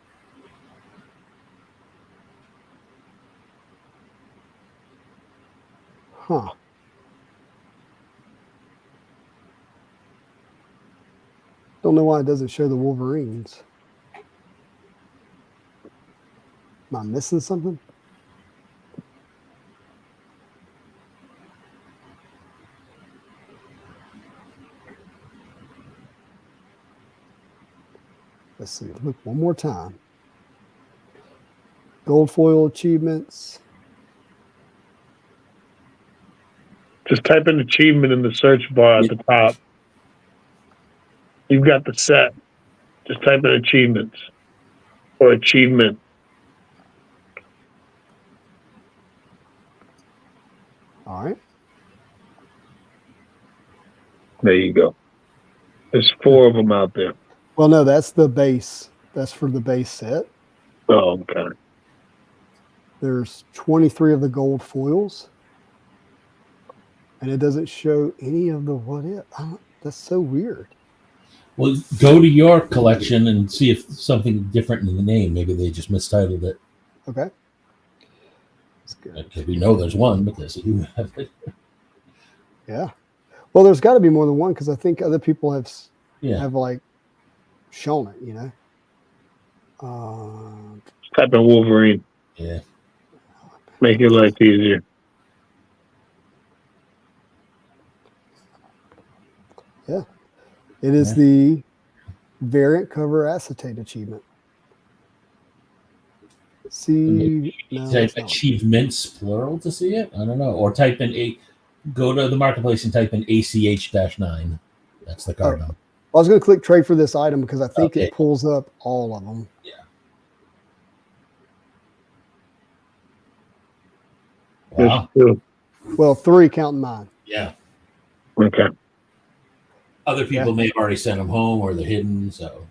Huh. Don't know why it doesn't show the Wolverines. Am I missing something? Let's see. Look one more time. Gold foil achievements. Just type in achievement in the search bar at the top. You've got the set. Just type in achievements or achievement. All right. There you go. There's 4 of them out there. Well, no, that's the base. That's for the base set. Oh, okay. There's 23 of the gold foils. And it doesn't show any of the what if. That's so weird. Well, go to your collection and see if something different in the name. Maybe they just mistitled it. Okay. That's good. Because we know there's one because you have it. Yeah. Well, there's got to be more than one because I think other people have Yeah. like shown it, you know. Type in Wolverine. Yeah. Make your life easier. Yeah. It is the variant cover acetate achievement. See, no, Type it's not. achievements plural to see it. I don't know. Or type in go to the marketplace and type in ACH-9. That's the card number. I was going to click trade for this item because I think Okay. it pulls up all of them. Yeah. There's Wow. 2. Well, 3 counting mine. Yeah. Okay. Other people may have already sent them home or they're hidden. So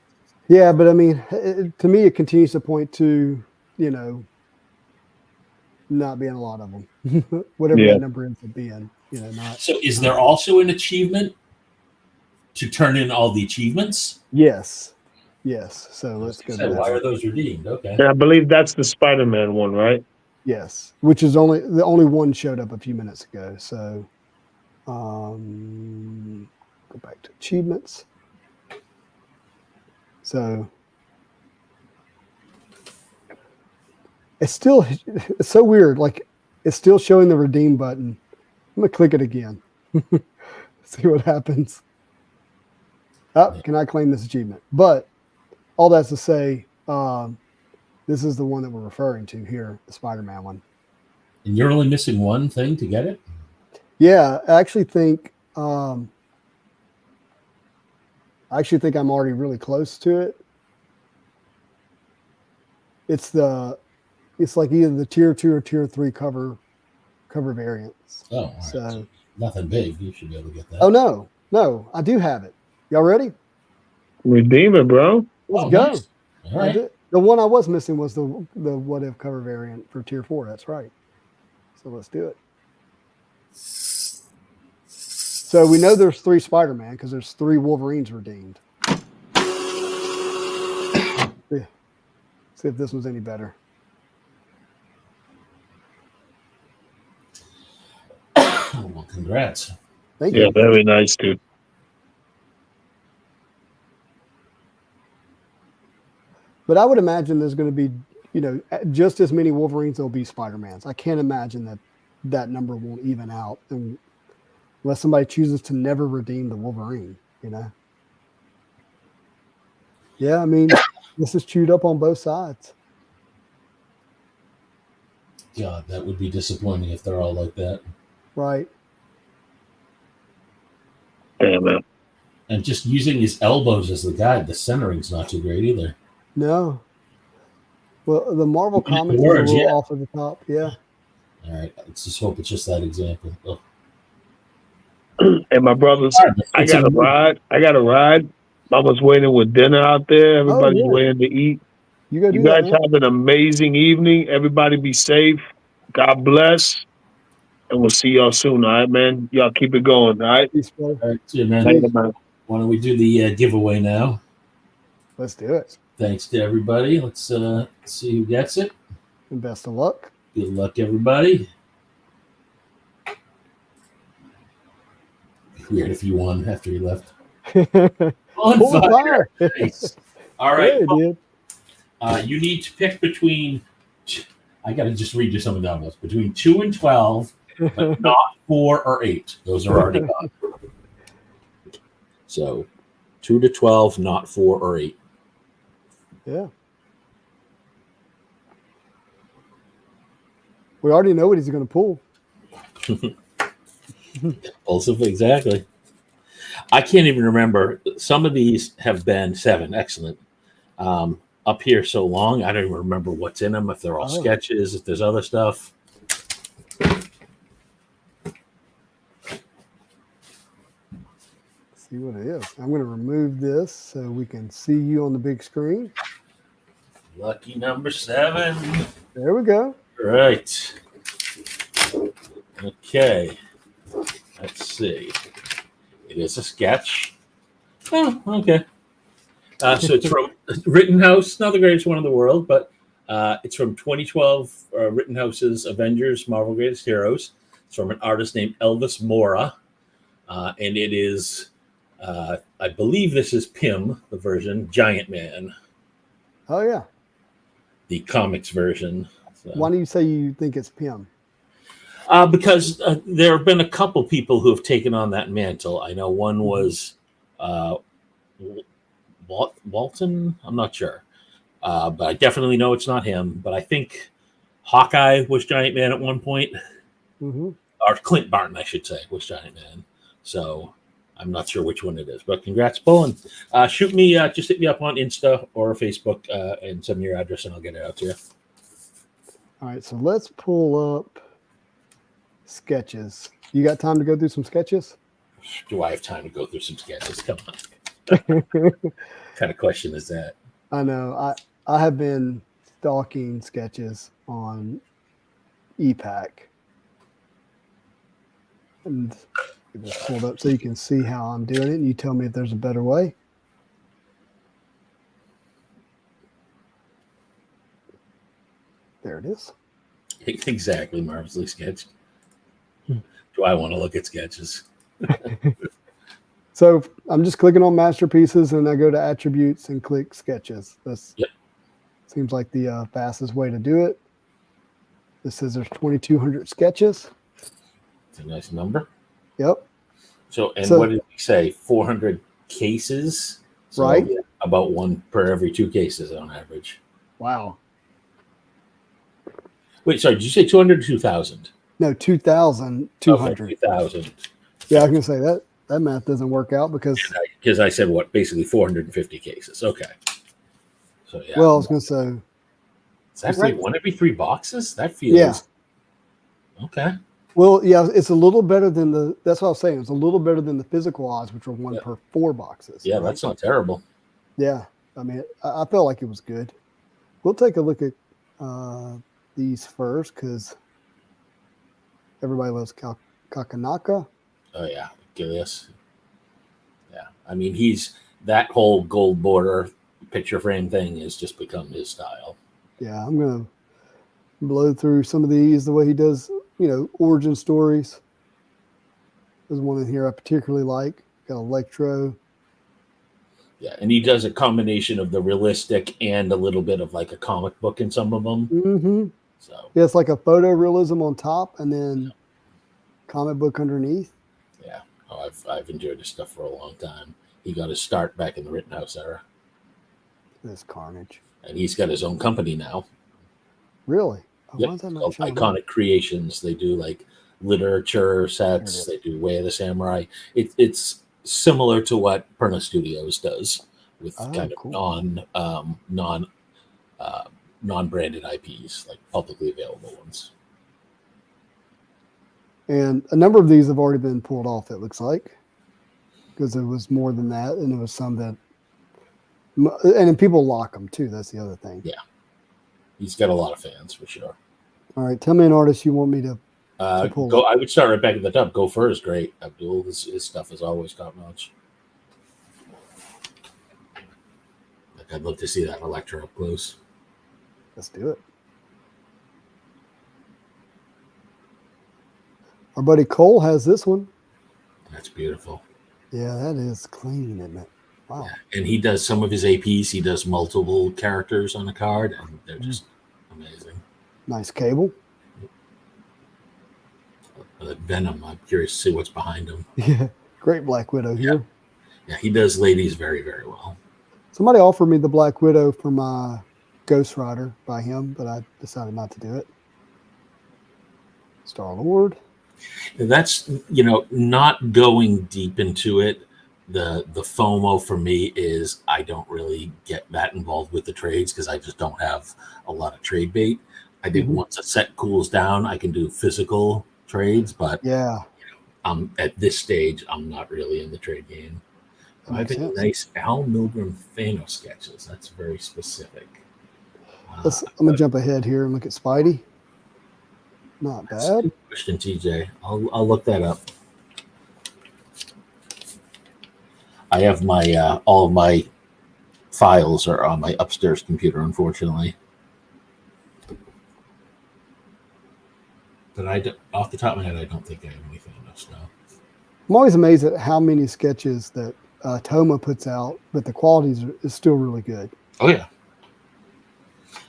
Yeah, but I mean, to me, it continues to point to, not being a lot of them. Whatever Yeah. that number ends up being, not. So is there also an achievement to turn in all the achievements? Yes. So let's go. So why are those redeemed? Okay. And I believe that's the Spider-Man one, right? Yes, which is the only one showed up a few minutes ago. So, go back to achievements. So it's so weird. Like it's still showing the redeem button. I'm gonna click it again. See what happens. Oh, can I claim this achievement? But all that's to say, this is the one that we're referring to here, the Spider-Man one. And you're only missing one thing to get it? Yeah, I actually think I'm already really close to it. It's like either the tier 2 or tier 3 cover variants. Oh, all right. So nothing big. You should be able to get that. oh no, I do have it. Y'all ready? Redeem it, bro. Let's go. Nice. All right. The one I was missing was the what if cover variant for tier 4. That's right. So let's do it. So we know there's 3 Spider-Man because there's 3 Wolverines redeemed. Yeah. See if this was any better. Well, congrats. Thank Yeah, you. very nice, dude. But I would imagine there's going to be, just as many Wolverines there'll be Spider-Mans. I can't imagine that number won't even out unless somebody chooses to never redeem the Wolverine, Yeah, I mean, this is chewed up on both sides. God, that would be disappointing if they're all like that. Right. Damn, man. And just using his elbows as the guide, the centering's not too great either. No. Well, the Marvel Just the comics is a words, little yeah. off of the top. Yeah. All right. Let's just hope it's just that example. Oh. Hey, my brothers, I It's got a ride. Mama's waiting with dinner out there. Everybody's yeah. waiting to eat. You go do You that, guys man. have an amazing evening. Everybody be safe. God bless. And we'll see y'all soon, all right, man? Y'all keep it going, all right? Peace, brother. All right, see you, man. Later, man. Why don't we do the giveaway now? Let's do it. Thanks to everybody. Let's see who gets it. And best of luck. Good luck, everybody. Weird if you won after you left. On Full fire. fire. Nice. All right. Yeah, dude. You need to pick between. I got to just read you some of the numbers. Between 2 and 12, but not 4 or 8. Those are already gone. So 2 to 12, not 4 or 8. Yeah. We already know what he's going to pull. Impulsive, exactly. I can't even remember. Some of these have been 7. Excellent. Up here so long, I don't even remember what's in them. If they're all sketches, if there's other stuff. See what it is. I'm going to remove this so we can see you on the big screen. Lucky number 7. There we go. Right. Okay. Let's see. It is a sketch. Oh, okay. So it's from Rittenhouse, not the greatest one in the world, but it's from 2012 Rittenhouse's Avengers Marvel Greatest Heroes. It's from an artist named Elvis Mora. And it is, I believe this is Pym, the version, Giant Man, Oh, yeah. the comics version. So. Why do you say you think it's Pym? Because there have been a couple people who have taken on that mantle. I know one was Walton. I'm not sure. But I definitely know it's not him. But I think Hawkeye was Giant Man at one point. Mm-hmm. Or Clint Barton, I should say, was Giant Man. So I'm not sure which one it is. But congrats, Paul. And shoot me, just hit me up on Insta or Facebook and send me your address and I'll get it out to you. All right, so let's pull up sketches. You got time to go through some sketches? Do I have time to go through some sketches? Come on. What kind of question is that? I know. I have been stalking sketches on ePack. And get this pulled up so you can see how I'm doing it, and you tell me if there's a better way. There it is. Exactly, marvelously sketched. Do I want to look at sketches? So I'm just clicking on masterpieces, and I go to attributes and click sketches. That's seems like the fastest way to do it. This says there's 2,200 sketches. It's a nice number. Yep. So what did we say? 400 cases? So right. About 1 per every 2 cases on average. Wow. Wait, sorry, did you say 200 or 2,000? No, 2,200. Okay, 2,000. Yeah, I was going to say that math doesn't work out because I said what? Basically 450 cases. Okay. So yeah. Well, I was going to say. Is that right? 1 every 3 boxes? That feels. Yeah. Okay. Well, yeah, it's a little better than that's what I was saying. It's a little better than the physical odds, which are 1 per 4 boxes. Yeah, right? That's not terrible. Yeah. I mean, I felt like it was good. We'll take a look at these first because everybody loves Kakanaka. Oh, yeah. Gilius. Yeah. I mean, that whole gold border picture frame thing has just become his style. Yeah, I'm going to blow through some of these the way he does, origin stories. There's one in here I particularly like. Got Electro. Yeah, and he does a combination of the realistic and a little bit of like a comic book in some of them. Mm-hmm. So yeah, it's like a photorealism on top and then comic book underneath. Yeah, I've enjoyed his stuff for a long time. He got his start back in the Rittenhouse era. This Carnage. And he's got his own company now. Really? Yep, called Iconic Creations. They do like literature sets. They do Way of the Samurai. It's similar to what Perna Studios does with kind of non-branded IPs, like publicly available ones. And a number of these have already been pulled off, it looks like, because there was more than that, and there was some that, and then people lock them too. That's the other thing. Yeah, he's got a lot of fans for sure. All right, tell me an artist you want me to pull go. up. I would start right back at the top. Gopher is great. Abdul, his stuff is always top notch. Like, I'd love to see that Electra up close. Let's do it. Our buddy Cole has this one. That's beautiful. Yeah, that is clean, isn't it? Wow. Yeah. And he does some of his APs. He does multiple characters on a card, and they're just amazing. Nice cable. Venom. I'm curious to see what's behind him. Yeah, great Black Widow here. Yeah, he does ladies very, very well. Somebody offered me the Black Widow for my Ghost Rider by him, but I decided not to do it. Star-Lord. That's, not going deep into it. The FOMO for me is I don't really get that involved with the trades because I just don't have a lot of trade bait. I think once a set cools down, I can do physical trades, but Yeah. At this stage, I'm not really in the trade game. I think sense. nice Al Milgrom Thanos sketches. That's very specific. I'm gonna jump ahead here and look at Spidey. Not bad. Question, TJ. I'll look that up. I have my all of my files are on my upstairs computer, unfortunately. But off the top of my head, I don't think I have anything else now. I'm always amazed at how many sketches that Toma puts out, but the quality is still really good. Oh yeah,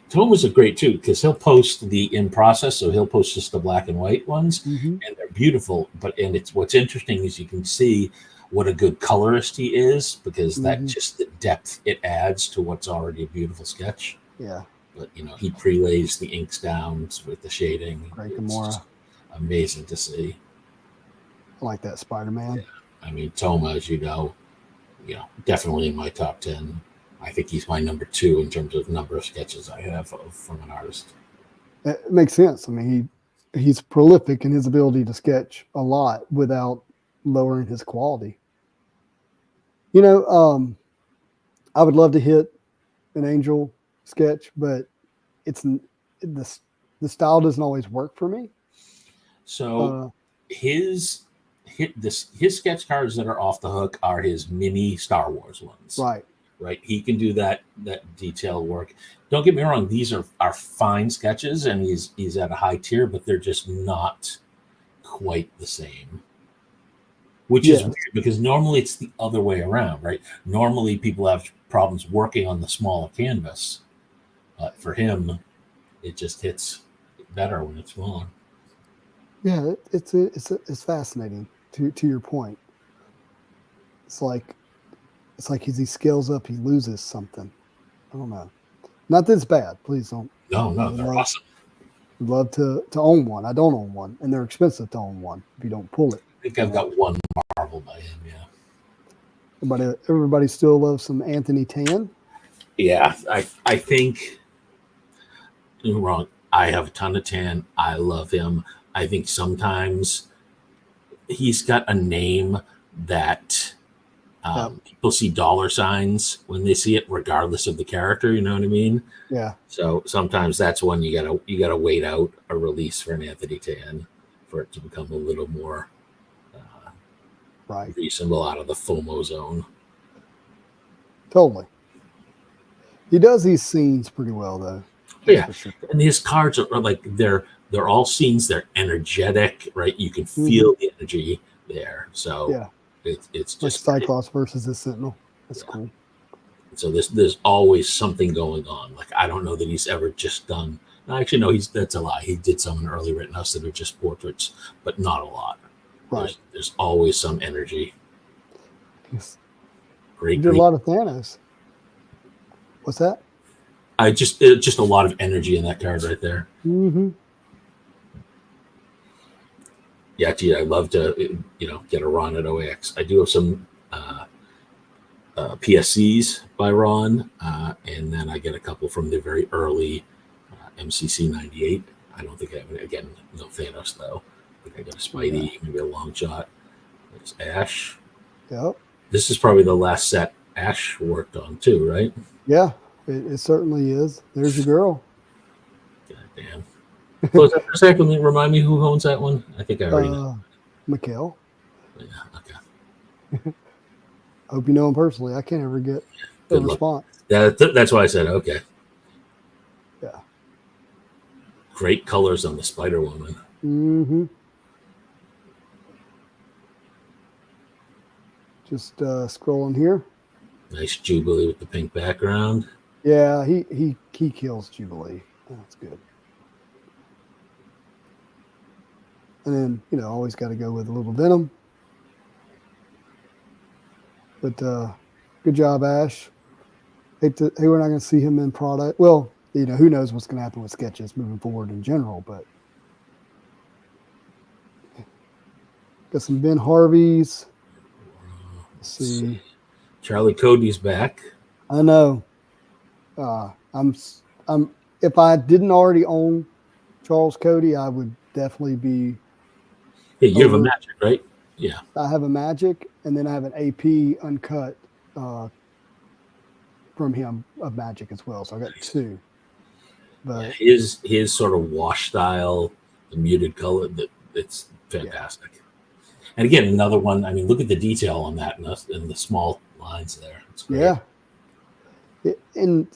Toma's are great too because he'll post the in process, so he'll post just the black and white ones, and they're beautiful. And it's what's interesting is you can see what a good colorist he is because that just the depth it adds to what's already a beautiful sketch. Yeah. But he prelays the inks down with the shading. Great Gamora. Amazing to see. I like that Spider-Man. Yeah. I mean, Toma, as you know, definitely in my top 10. I think he's my number 2 in terms of number of sketches I have from an artist. It makes sense. I mean, he's prolific in his ability to sketch a lot without lowering his quality. I would love to hit an Angel sketch, but the style doesn't always work for me. So his sketch cards that are off the hook are his mini Star Wars ones. Right. He can do that detail work. Don't get me wrong; these are fine sketches, and he's at a high tier, but they're just not quite the same. Which is weird because normally it's the other way around, right? Normally people have problems working on the smaller canvas. But for him, it just hits better when it's smaller. Yeah, it's fascinating. To your point, it's like as he scales up, he loses something. I don't know. Not that it's bad. Please don't. No, they're awesome. I'd love to own one. I don't own one, and they're expensive to own one if you don't pull it. I think I've got one Marvel by him. Yeah. Everybody still loves some Anthony Tan. Yeah, I think. Don't get me wrong. I have a ton of Tan. I love him. I think sometimes he's got a name that people see dollar signs when they see it, regardless of the character. You know what I mean? Yeah. So sometimes that's when you gotta wait out a release for an Anthony Tan for it to become a little more reasonable out of the FOMO zone. Totally. He does these scenes pretty well, though. Yeah, sure. And his cards are like they're all scenes. They're energetic, right? You can feel the energy there. So it's just like Cyclops versus the Sentinel. That's cool. So there's always something going on. Like I don't know that he's ever just done. Actually, no, that's a lie. He did some in Early Rittenhouse that are just portraits, but not a lot. Right. There's always some energy. Yes. Great. You did a lot of Thanos. What's that? Just a lot of energy in that card right there. Yeah, gee, I'd love to get a Ron at OAX. I do have some PSCs by Ron, and then I get a couple from the very early MCC 98. I don't think I have it. Again, no Thanos though. I think I got a Spidey, maybe a long shot. There's Ash. Yep. This is probably the last set Ash worked on too, right? Yeah, it certainly is. There's your girl. God damn. Close that for a second. Remind me who owns that one. I think I already know. Mikhail. Yeah, okay. Hope you know him personally. I can't ever get a response. That's why I said okay. Yeah. Great colors on the Spider-Woman. Just scrolling here. Nice Jubilee with the pink background. Yeah, he kills Jubilee. That's good. And then, always got to go with a little Venom. But good job, Ash. Hey, we're not going to see him in product. Well, who knows what's going to happen with sketches moving forward in general, but Got some Ben Harveys. Let's see. Charlie Cody's back. I know. I'm. If I didn't already own Charles Cody, I would definitely be. Yeah, you have a Magic, right? Yeah. I have a Magic, and then I have an AP uncut from him of Magic as well. So I got two. But his sort of wash style, the muted color, it's fantastic. Yeah. And again, another one. I mean, look at the detail on that and the small lines there. It's great. Yeah. And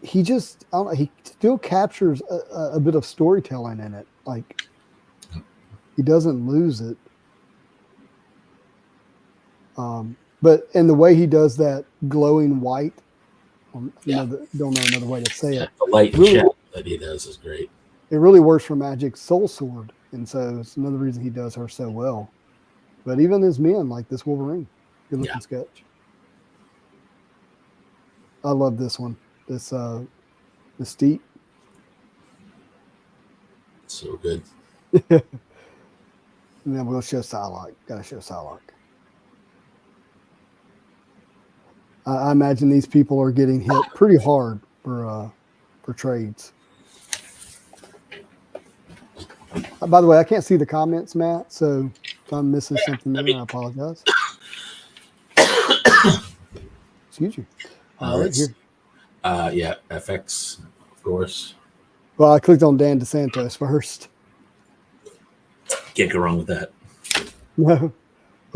he just, I don't know, he still captures a bit of storytelling in it. Like, he doesn't lose it. But in the way he does that glowing white, don't know another way to say it. The light really, that he does is great. It really works for Magic's Soul Sword, and so it's another reason he does her so well. But even his men, like this Wolverine, good looking sketch. I love this one. This Mystique. So good. And then we'll show Psylocke. Gotta show Psylocke. I imagine these people are getting hit pretty hard for trades. By the way, I can't see the comments, Matt, so if I'm missing something there, I apologize. Excuse you. Right here. FX, of course. Well, I clicked on Dan DeSantos first. Can't go wrong with that. No.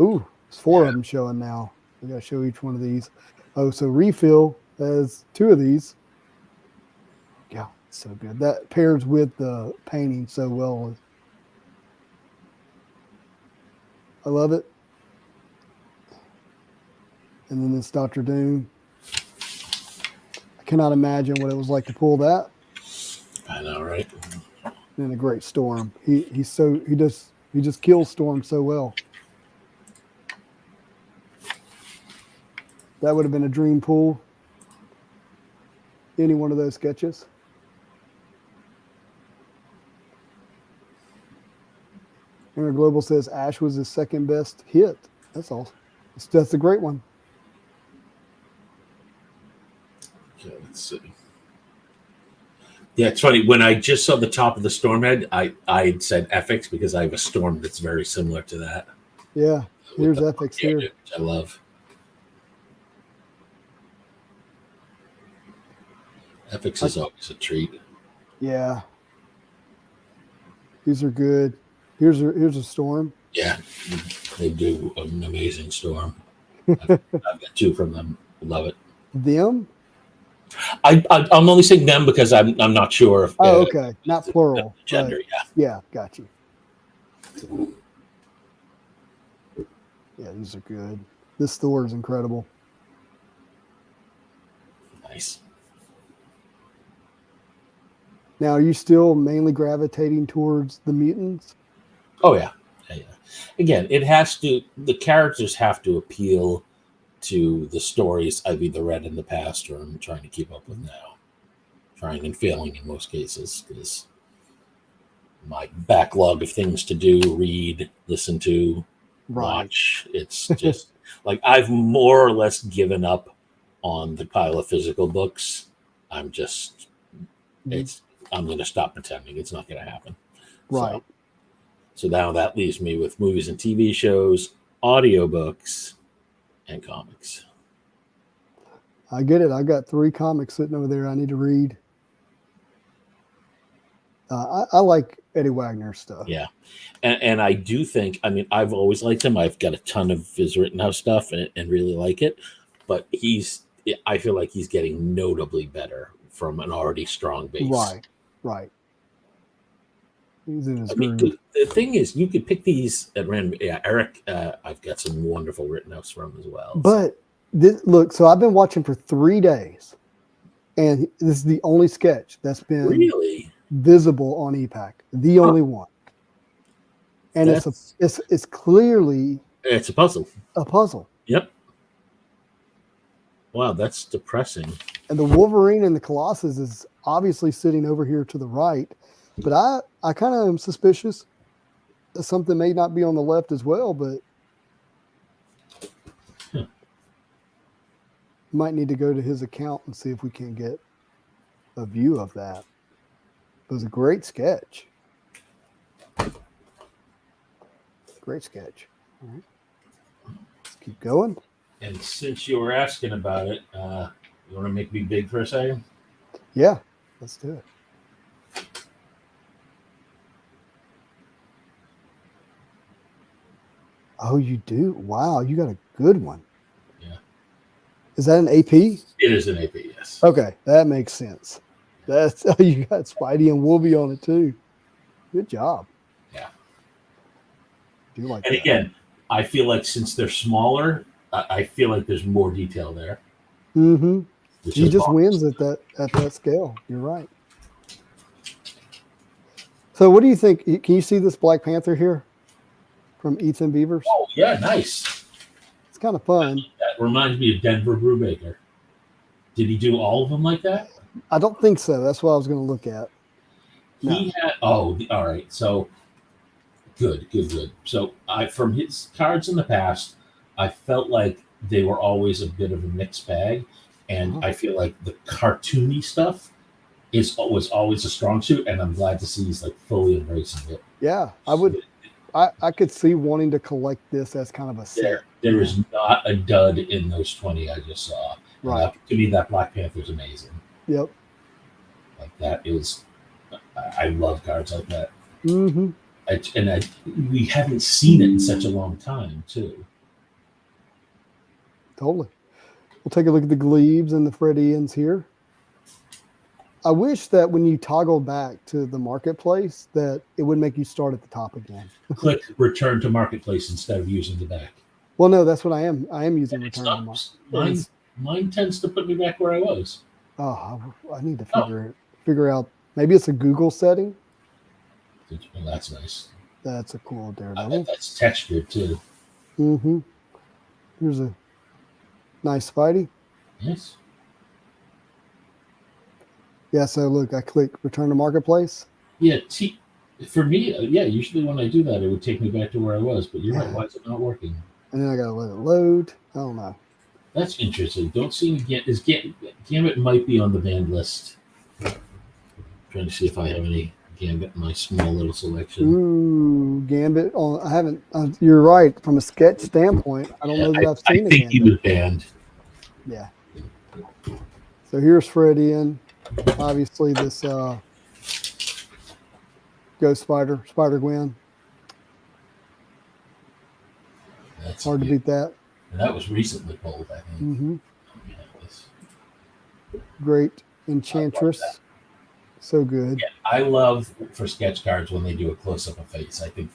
Ooh, there's four of them showing now. I gotta show each one of these. Oh, so Refill has two of these. Yeah, so good. That pairs with the painting so well. I love it. And then this Dr. Doom. I cannot imagine what it was like to pull that. I know, right? And a great Storm. He just kills Storm so well. That would have been a dream pull. Any one of those sketches. Inner Global says Ash was his second best hit. That's all. That's a great one. Okay, let's see. Yeah, it's funny. When I just saw the top of the Storm head, I said FX because I have a Storm that's very similar to that. Yeah, here's FX here. Which I love. FX is always a treat. Yeah. These are good. Here's a Storm. Yeah, they do an amazing Storm. I've got two from them. Love it. Them? I'm only saying them because I'm not sure if. Okay, not plural. Gender, yeah, got you. Yeah, these are good. This Thor is incredible. Nice. Now, are you still mainly gravitating towards the mutants? Oh yeah. Again, the characters have to appeal to the stories I've either read in the past or I'm trying to keep up with now. Trying and failing in most cases because my backlog of things to do, read, listen to, watch. It's just like I've more or less given up on the pile of physical books. I'm going to stop pretending it's not going to happen. Right. So now that leaves me with movies and TV shows, audiobooks, and comics. I get it. I got 3 comics sitting over there I need to read. I like Eddie Wagner stuff. Yeah. And I do think, I've always liked him. I've got a ton of his Rittenhouse stuff and really like it. But I feel like he's getting notably better from an already strong base. Right. He's in his the thing is, you could pick these at random. Yeah, Eric, I've got some wonderful Rittenhouse from as well. But look, so I've been watching for 3 days, and this is the only sketch that's been really visible on EPAC. The only one. And it's clearly it's a puzzle. A puzzle. Yep. Wow, that's depressing. And the Wolverine and the Colossus is obviously sitting over here to the right, but I kind of am suspicious something may not be on the left as well, but might need to go to his account and see if we can get a view of that. It was a great sketch. Great sketch. All right. Let's keep going. And since you were asking about it, you want to make me big for a second? Yeah, let's do it. Oh, you do? Wow, you got a good one. Yeah. Is that an AP? It is an AP, yes. Okay, that makes sense. That's you got Spidey and Wolvie on it too. Good job. Yeah. Do like And that. again, I feel like since they're smaller, I feel like there's more detail there. Mm-hmm. Which He is just awesome. wins at that scale. You're right. So what do you think? Can you see this Black Panther here from Ethan Beavers? Oh, yeah, nice. It's kind of fun. That reminds me of Denver Brubaker. Did he do all of them like that? I don't think so. That's what I was going to look at. No. He had, all right. So good. So from his cards in the past, I felt like they were always a bit of a mixed bag. And I feel like the cartoony stuff was always a strong suit, and I'm glad to see he's like fully embracing it. Yeah, I could see wanting to collect this as kind of a set. There is not a dud in those 20 I just saw. Right. To me, that Black Panther is amazing. Yep. Like that is, I love cards like that. Mm-hmm. We haven't seen it in such a long time, too. Totally. We'll take a look at the Glebes and the Fred Ians here. I wish that when you toggle back to the marketplace that it would make you start at the top again. Click return to marketplace instead of using the back. Well, no, that's what I am. I am using It return to stops. market. Mine tends to put me back where I was. Oh, I need to figure out. Maybe it's a Google setting. Well, that's nice. That's a cool I Daredevil. bet that's textured, too. Mm-hmm. Here's a nice Spidey. Yes. Yeah, so look, I click return to marketplace. Yeah, for me, usually when I do that, it would take me back to where I was. But you're right. Why is it not working? And then I got to let it load. I don't know. That's interesting. Don't see him Gambit might be on the banned list. Trying to see if I have any Gambit in my small little selection. Ooh, Gambit. I haven't. You're right. From a sketch standpoint, I don't know that I've seen I think he was banned. Yeah. So here's Fred Ian. Obviously, this Ghost Spider-Gwen. That's Hard to beat that. And that was recently pulled, I think. Mm-hmm. Yeah, Great Enchantress. So good. Yeah, I love for sketch cards when they do a close up of face. I think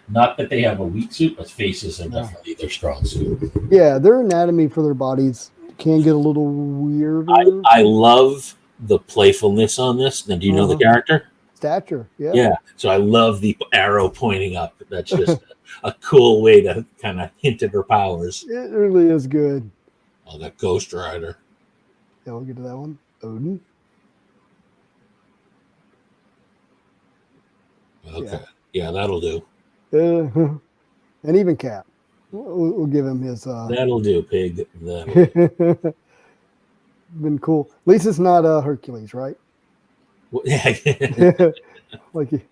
not that they have a weak suit, but faces are definitely their strong suit. Yeah, their anatomy for their bodies can get a little weirder. I love the playfulness on this. Now, do you know the character? Stature, yeah. Yeah. So I love the arrow pointing up. That's just a cool way to kind of hint at her powers. It really is good. Oh, that Ghost Rider. Yeah, we'll get to that one. Odin. Okay. Yeah, that'll do. And even Cap. We'll give him his. That'll do, pig. That'll do. Been cool. At least it's not Hercules, right? Like,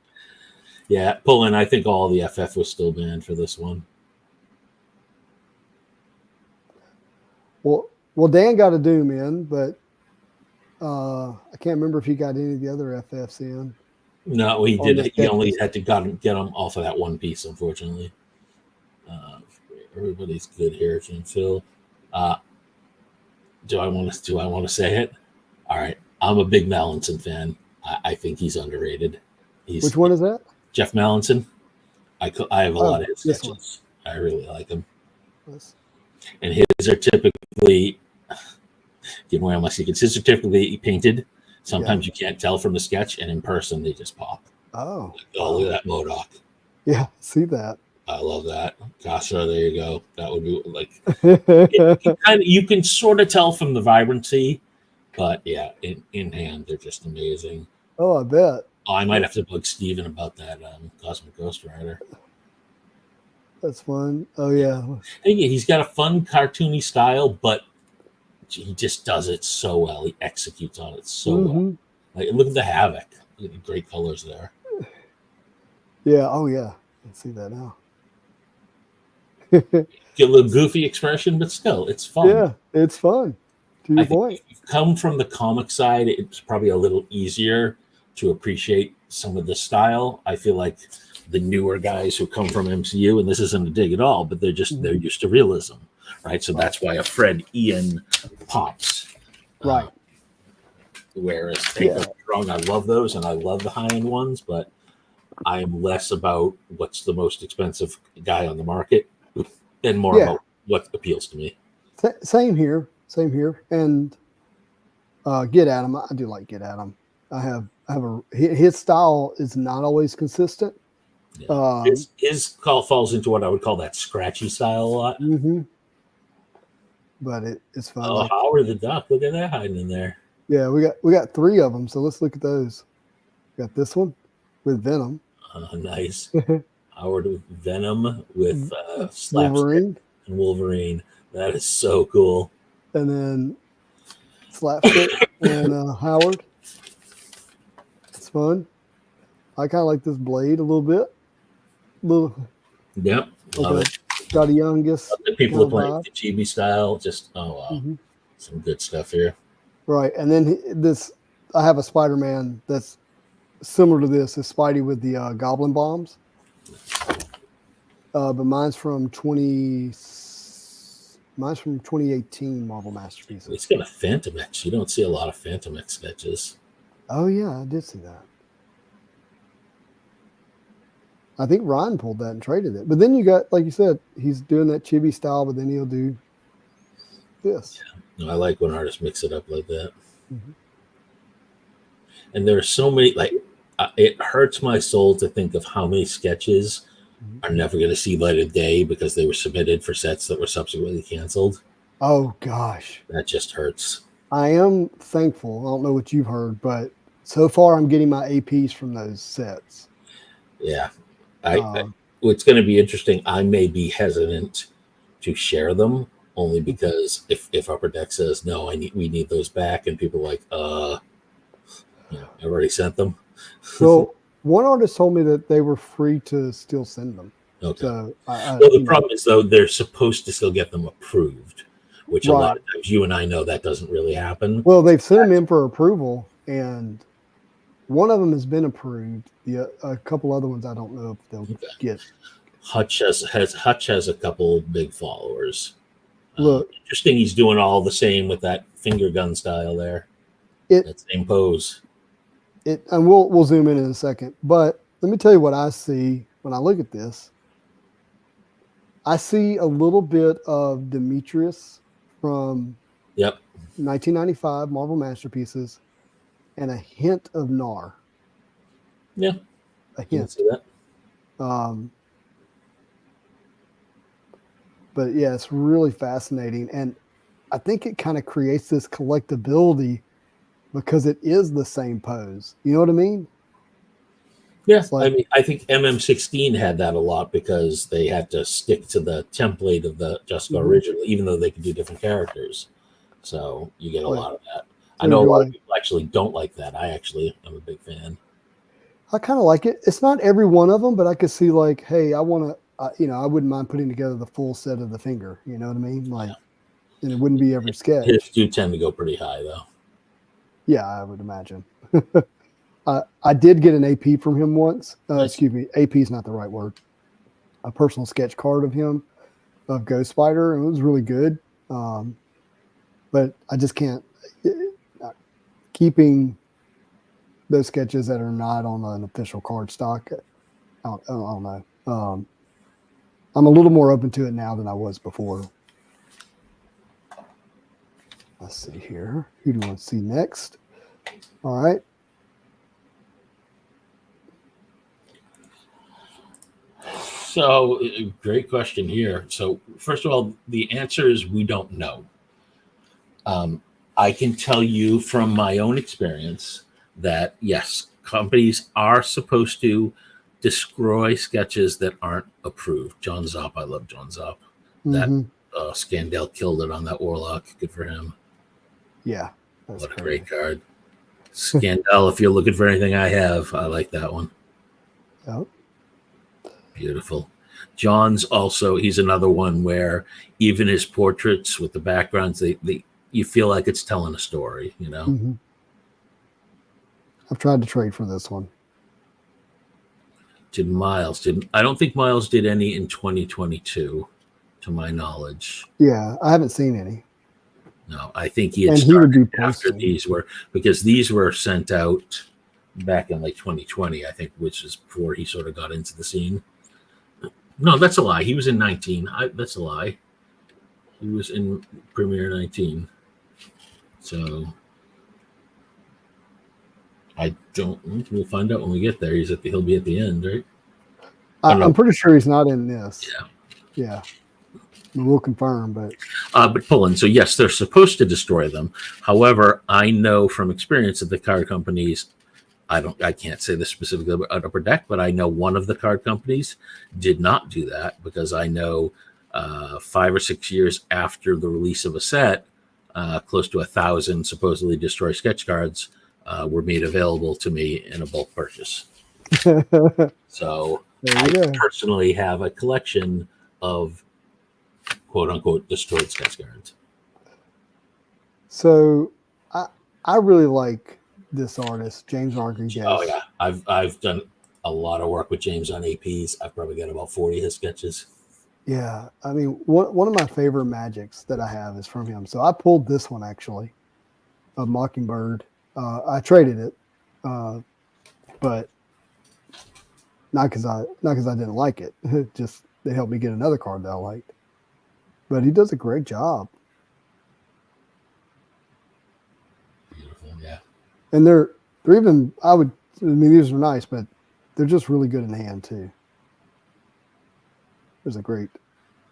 yeah, pulling. I think all the FF was still banned for this one. well, Dan got a Doom in, but I can't remember if he got any of the other FFs in. No, he On did. the He only had to get him off of that one piece, unfortunately. Everybody's good here, King Phil. Do I want to say it? All right, I'm a big Mallinson fan. I think he's underrated. Which one is that? Jeff Mallinson. I have a lot of his this sketches. I really like him. Yes. And his are typically, give away all my secrets, his are typically painted. Sometimes you can't tell from the sketch, and in person they just pop. Oh. Oh, look at that MODOK. Yeah, see that. I love that. Kasha, there you go. That would be like, you can sort of tell from the vibrancy, but yeah, in hand, they're just amazing. Oh, I bet. Oh, I might have to bug Steven about that Cosmic Ghost Rider. That's fun. Oh yeah. And yeah, he's got a fun, cartoony style, but he just does it so well. He executes on it so well. Like, look at the Havoc. Look at the great colors there. Yeah. Oh yeah. I can see that now. Get a little goofy expression, but still, it's fun. Yeah, it's fun. To your point. If you've come from the comic side, it's probably a little easier to appreciate some of the style. I feel like the newer guys who come from MCU, and this isn't a dig at all, but they're used to realism, right? So that's why a Fred Ian pops. Right. Whereas, take me wrong, I love those and I love the high-end ones, but I'm less about what's the most expensive guy on the market and more about what appeals to me. Same here. And Get Adam, I do like Get Adam. His style is not always consistent. Yeah. His call falls into what I would call that scratchy style a lot. But it's fun. Oh, Howard the Duck! Look at that hiding in there. Yeah, we got 3 of them. So let's look at those. We got this one with Venom. Nice. Howard with Venom with Wolverine and Wolverine. That is so cool. And then Slapstick and Howard. It's fun. I kind of like this Blade a little bit. Yep, love it. Got a youngest. People are playing the chibi style. Just wow, some good stuff here. Right, and then I have a Spider-Man that's similar to this. Is Spidey with the Goblin bombs? But mine's from 2018 Marvel Masterpieces. It's got a Phantom X. You don't see a lot of Phantom X sketches. Oh yeah, I did see that. I think Ryan pulled that and traded it. But then you got, like you said, he's doing that chibi style, but then he'll do this. Yeah. I like when artists mix it up like that. And there are so many, like, it hurts my soul to think of how many sketches are never going to see light of day because they were submitted for sets that were subsequently canceled. Oh gosh, that just hurts. I am thankful. I don't know what you've heard, but so far I'm getting my APs from those sets. Yeah, it's going to be interesting. I may be hesitant to share them only because if Upper Deck says no, we need those back, and people are like, I've already sent them. So one artist told me that they were free to still send them. Okay. So, well, the problem is though they're supposed to still get them approved, which a lot of times you and I know that doesn't really happen. Well, they've sent them in for approval, and one of them has been approved. A couple other ones I don't know if they'll get. Hutch has a couple big followers. Look, interesting. He's doing all the same with that finger gun style there. That same pose. And we'll zoom in a second, but let me tell you what I see when I look at this. I see a little bit of Demetrius from 1995 Marvel Masterpieces, and a hint of Nar. Yeah, a hint. See that. But yeah, it's really fascinating, and I think it kind of creates this collectability because it is the same pose. You know what I mean? Yeah, I think MM16 had that a lot because they had to stick to the template of the Jessica original, even though they could do different characters. So you get a lot of that. I know a lot of people actually don't like that. I'm a big fan. I kind of like it. It's not every one of them, but I could see like, hey, I want to, I wouldn't mind putting together the full set of the finger. You know what I mean? Like, and it wouldn't be every sketch. His do tend to go pretty high though. Yeah, I would imagine. I did get an AP from him once. Excuse me, AP is not the right word. A personal sketch card of him, of Ghost Spider, and it was really good. But I just can't. Keeping those sketches that are not on an official card stock, I don't know. I'm a little more open to it now than I was before. Let's see here. Who do you want to see next? All right. So, great question here. So, first of all, the answer is we don't know. I can tell you from my own experience that yes, companies are supposed to destroy sketches that aren't approved. John Zopp, I love John Zopp. That Mhm. Scandell killed it on that Warlock. Good for him. Yeah, that's What a crazy. great card. Scandell, if you're looking for anything I have, I like that one. Yep. Beautiful. John's also, he's another one where even his portraits with the backgrounds, they you feel like it's telling a story, you know? Mhm. I've tried to trade for this one. Did Miles, I don't think Miles did any in 2022, to my knowledge. Yeah, I haven't seen any. No, I think he had And he would started be after posting. these were, because these were sent out back in like 2020, I think, which is before he sort of got into the scene. No, that's a lie. He was in 19. That's a lie. He was in Premiere 19. So I don't. We'll find out when we get there. He'll be at the end, right? Oh, no. I'm pretty sure he's not in this. Yeah. Yeah. We'll confirm, but Pullen. So yes, they're supposed to destroy them. However, I know from experience that the card companies, I can't say this specifically about Upper Deck, but I know one of the card companies did not do that, because I know 5 or 6 years after the release of a set, close to 1,000 supposedly destroy sketch cards were made available to me in a bulk purchase. So there you go. personally have a collection of quote unquote destroyed sketch cards. So I really like this artist, James Rodriguez. Oh yeah, I've done a lot of work with James on APs. I've probably got about 40 of his sketches. Yeah, I mean, one of my favorite magics that I have is from him. So I pulled this one actually, a Mockingbird. I traded it, but not because I didn't like it. Just they helped me get another card that I liked. But he does a great job. Beautiful, yeah. And they're even, I mean, these are nice, but they're just really good in hand too. There's a great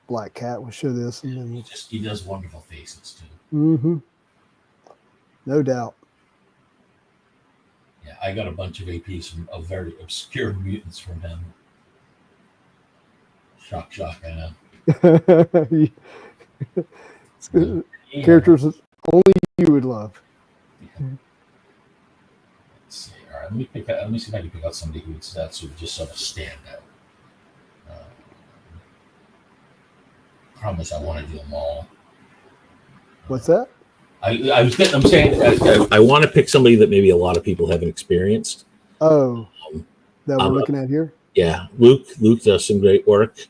black cat. We'll show this. And then He does wonderful faces too. Mm-hmm. No doubt. Yeah, I got a bunch of APs of very obscure mutants from him. Shock, I know. Characters only you would love. Yeah. Let's see. All right, let me see if I can pick out somebody who would just sort of stand out. Promise I want to do them all. What's that? I'm saying I want to pick somebody that maybe a lot of people haven't experienced. Oh, that we're looking at here? Yeah, Luke does some great work.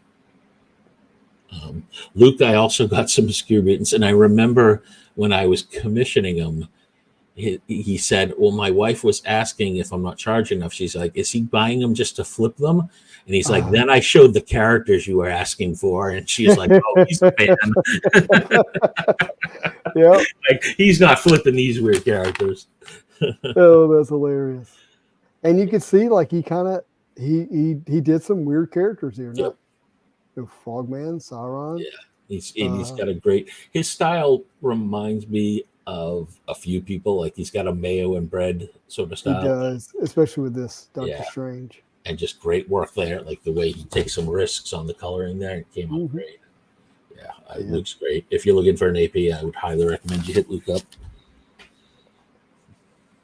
Luke, I also got some obscure mutants, and I remember when I was commissioning him, he said, well, my wife was asking if I'm not charging enough. She's like, is he buying them just to flip them? And he's like, then I showed the characters you were asking for. And she's like, oh, he's a fan. Yeah. Like, he's not flipping these weird characters. Oh, that's hilarious. And you can see like he kind of he did some weird characters here. Yep. Frogman, Sauron. Yeah. He's got a great, his style reminds me of a few people. Like he's got a mayo and bread sort of style. He does, especially with this Doctor Strange. And just great work there. Like the way he takes some risks on the coloring there. It came out great. Yeah, Luke's great. If you're looking for an AP, I would highly recommend you hit Luke up.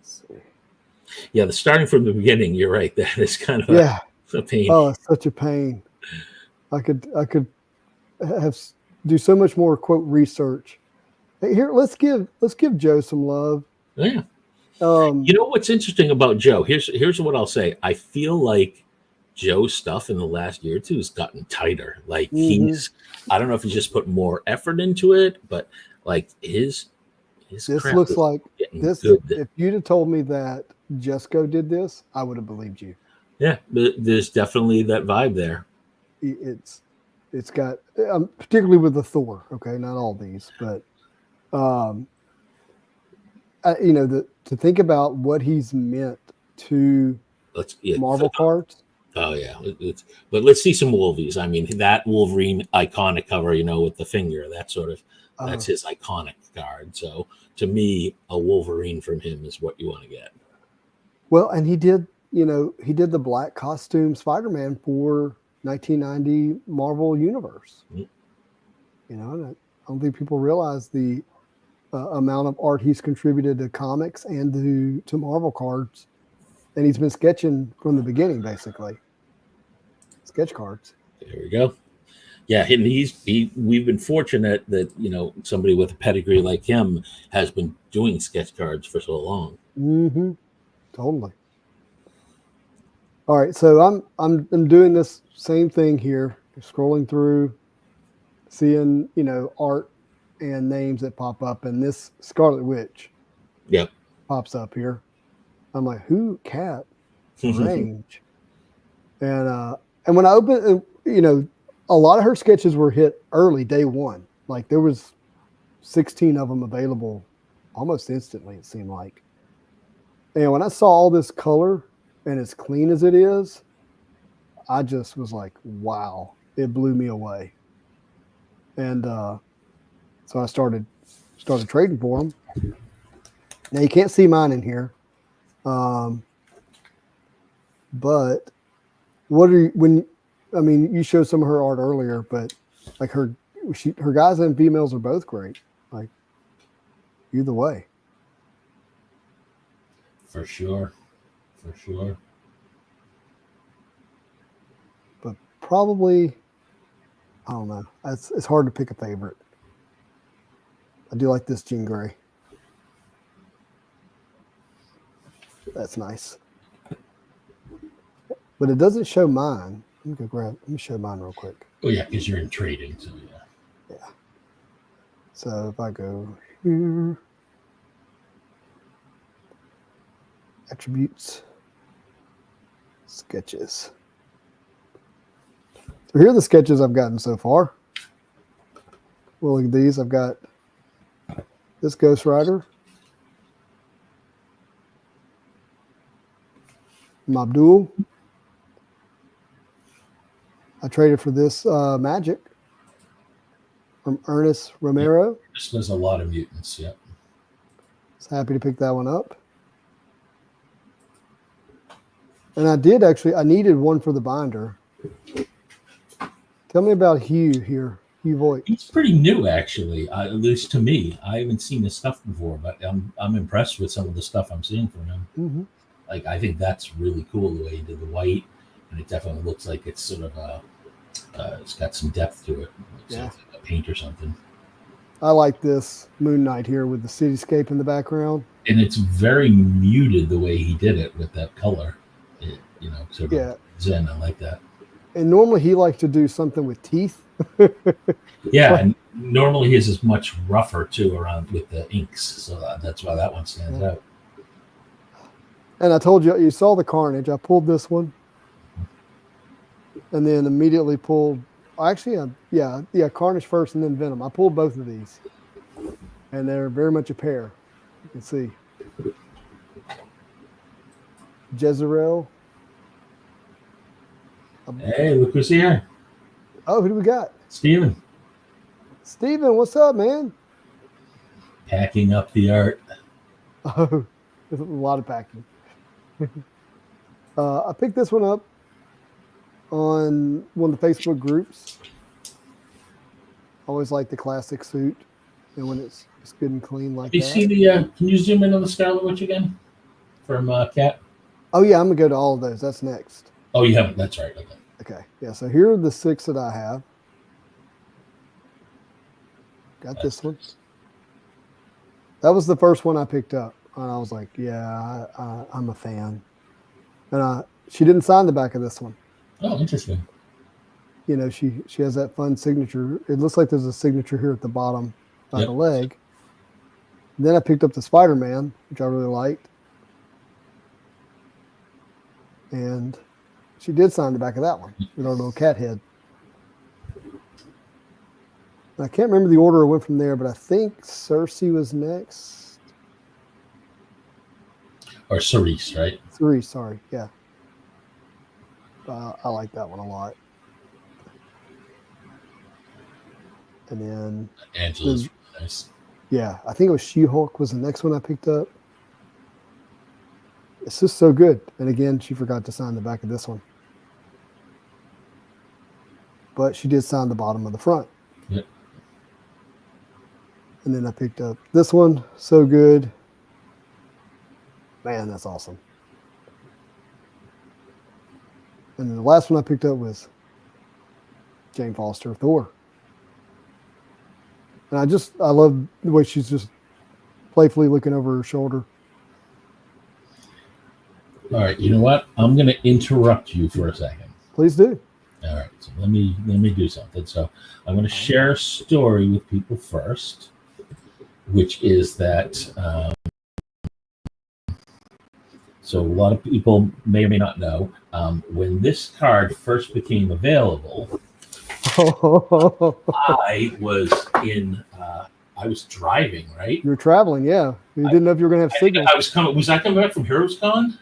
Let's see. Yeah, starting from the beginning, you're right. That is kind of a pain. Oh, it's such a pain. I could do so much more quote research. Hey, here, let's give Joe some love. Yeah. You know what's interesting about Joe? Here's what I'll say. I feel like Joe's stuff in the last year or two has gotten tighter. Like I don't know if he's just put more effort into it, but like his this looks like this. Good. If you'd have told me that Jesco did this, I would have believed you. Yeah, there's definitely that vibe there. It's got particularly with the Thor. Okay, not all these, but to think about what he's meant to Marvel cards. Oh yeah, but let's see some Wolvies. I mean, that Wolverine iconic cover, with the finger, that sort of that's his iconic card. So to me, a Wolverine from him is what you want to get. Well, and he did he did the black costume Spider-Man for 1990 Marvel Universe. Mm. And I don't think people realize the amount of art he's contributed to comics and to Marvel cards. And he's been sketching from the beginning, basically. Sketch cards. There we go. Yeah, and we've been fortunate that somebody with a pedigree like him has been doing sketch cards for so long. Mm-hmm. Totally. All right, so I'm doing this same thing here, scrolling through, seeing art and names that pop up, and this Scarlet Witch, Yep, pops up here. I'm like, who? Cat Range, and when I opened, a lot of her sketches were hit early, day one. Like there was 16 of them available almost instantly. It seemed like, and when I saw all this color and as clean as it is, I just was like, wow, it blew me away. And so I started trading for them. Now you can't see mine in here, but what are you, you showed some of her art earlier, but like her guys and females are both great. Like either way, for sure. but probably I don't know. It's hard to pick a favorite. I do like this Jean Grey. That's nice. But it doesn't show mine. Let me show mine real quick. Oh yeah, because you're in trading, so yeah. Yeah. So if I go here, attributes, sketches. So here are the sketches I've gotten so far. Well, look at these. I've got this Ghost Rider, Mabdul. I traded for this Magic from Ernest Romero. This was a lot of mutants, yep. Was happy to pick that one up. And I needed one for the binder. Tell me about Hugh here, Hugh Voigt. He's pretty new, actually, at least to me. I haven't seen his stuff before, but I'm impressed with some of the stuff I'm seeing from him. Mm-hmm. Like, I think that's really cool the way he did the white, and it definitely looks like it's sort of it's got some depth to it. Yeah. Like a paint or something. I like this Moon Knight here with the cityscape in the background. And it's very muted the way he did it with that color. Sort of zen. I like that. And normally he likes to do something with teeth. Yeah, and normally his is much rougher too around with the inks, so that's why that one stands out. And I told you saw the Carnage. I pulled this one, and then immediately pulled. Actually, Carnage first, and then Venom. I pulled both of these, and they're very much a pair. You can see Jezreel. Hey, look who's here. Oh, who do we got? Steven, what's up, man? Packing up the art. Oh, there's a lot of packing. I picked this one up on one of the Facebook groups. Always like the classic suit, and when it's good and clean like that. You see the? Can you zoom in on the Scarlet Witch again from Cat? Oh yeah, I'm gonna go to all of those. That's next. Oh, you haven't. That's right. Okay. Okay. Yeah. So here are the 6 that I have. Got this one. That was the first one I picked up, and I was like, "Yeah, I'm a fan." And she didn't sign the back of this one. Oh, interesting. She has that fun signature. It looks like there's a signature here at the bottom by the leg. And then I picked up the Spider-Man, which I really liked, and she did sign the back of that one with our little cat head. I can't remember the order it went from there, but I think Cersei was next. Or Cerise, right? Cerise, sorry. Yeah. I like that one a lot. And then Angela's nice. Yeah, I think it was She-Hulk was the next one I picked up. It's just so good. And again, she forgot to sign the back of this one. But she did sign the bottom of the front. Yep. And then I picked up this one. So good. Man, that's awesome. And then the last one I picked up was Jane Foster, Thor. And I love the way she's just playfully looking over her shoulder. All right, you know what? I'm going to interrupt you for a second. Please do. All right, so let me do something. So I'm going to share a story with people first, which is that. So a lot of people may or may not know when this card first became available. I was driving, right? You're traveling, yeah. You didn't know if you were going to have signal. Was I coming back from Heroes Con?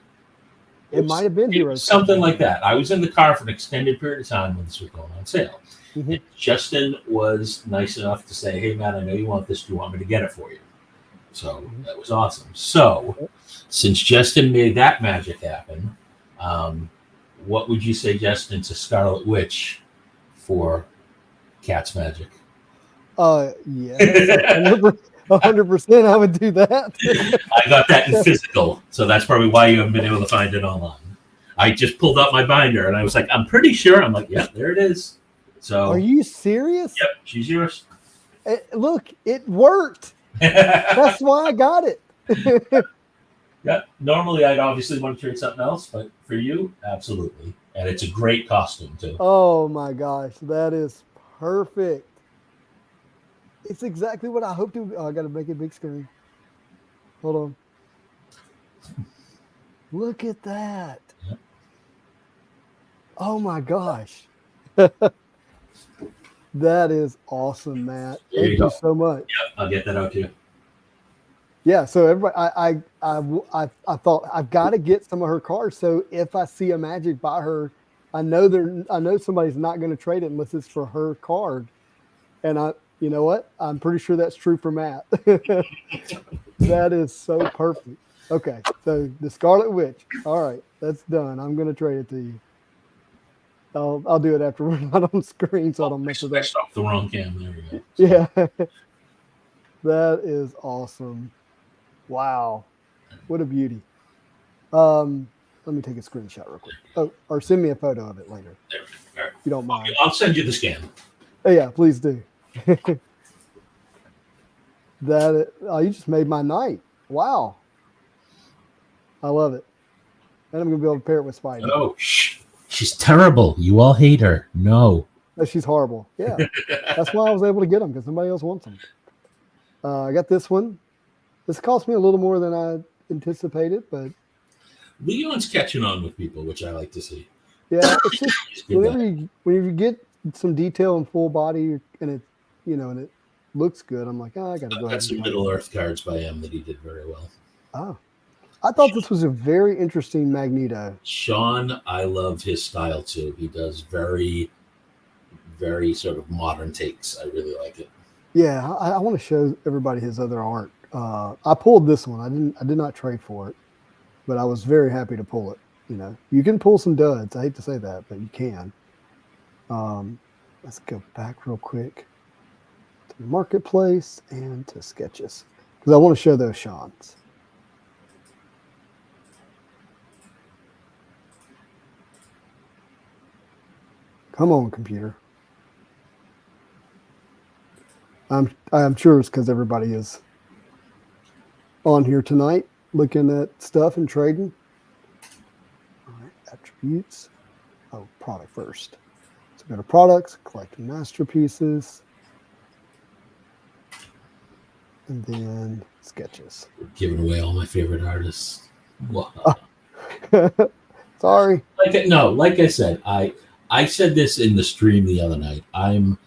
It might have been Heroes. Something like that. I was in the car for an extended period of time when this was going on sale. Mm-hmm. Justin was nice enough to say, "Hey, Matt, I know you want this. Do you want me to get it for you?" So that was awesome. So since Justin made that magic happen, what would you say, to Scarlet Witch for Cat's Magic? Yeah, 100%. I would do that. I got that in physical, so that's probably why you haven't been able to find it online. I just pulled out my binder and I was like, I'm pretty sure. I'm like, yeah, there it is. So, are you serious? Yep, she's yours. Look, it worked. That's why I got it. Yeah, normally I'd obviously want to trade something else, but for you, absolutely. And it's a great costume too. Oh my gosh, that is perfect. It's exactly what I hoped to. Oh, I got to make it big screen. Hold on. Look at that. Yep. Oh my gosh. That is awesome, Matt. Thank you so much. Yep, I'll get that out to you. Yeah, so everybody, I thought I've got to get some of her cards. So if I see a Magic by her, I know somebody's not going to trade it unless it's for her card. And you know what? I'm pretty sure that's true for Matt. That is so perfect. Okay, so the Scarlet Witch. All right, that's done. I'm going to trade it to you. I'll do it after we're not on screen, so I don't mess it up. I stopped the wrong cam. There we go. Yeah, that is awesome. Wow, what a beauty. Let me take a screenshot real quick. Oh, or send me a photo of it later. There we go. All right. If you don't mind. I'll send you the scan. Oh, yeah, please do. You just made my night. Wow. I love it. And I'm going to be able to pair it with Spidey. Oh, she's terrible. You all hate her. No. She's horrible. Yeah. That's why I was able to get them, because nobody else wants them. I got this one. This cost me a little more than I anticipated, but Leon's catching on with people, which I like to see. yeah, it's just whenever you get some detail in full body and it looks good, I'm like, I gotta go ahead. Got some Middle Earth cards by him that he did very well. Oh, I thought this was a very interesting Magneto. Sean, I love his style too. He does very, very sort of modern takes. I really like it. Yeah, I want to show everybody his other art. I pulled this one. I did not trade for it, but I was very happy to pull it. You can pull some duds. I hate to say that, but you can. Let's go back real quick to the marketplace and to sketches, because I want to show those Seans. Come on, computer. I'm sure it's because everybody is on here tonight looking at stuff and trading. All right, attributes. Oh, product first. So go to products, collecting masterpieces, and then sketches. We're giving away all my favorite artists. Wow. Sorry. Like I said, I said this in the stream the other night. I'm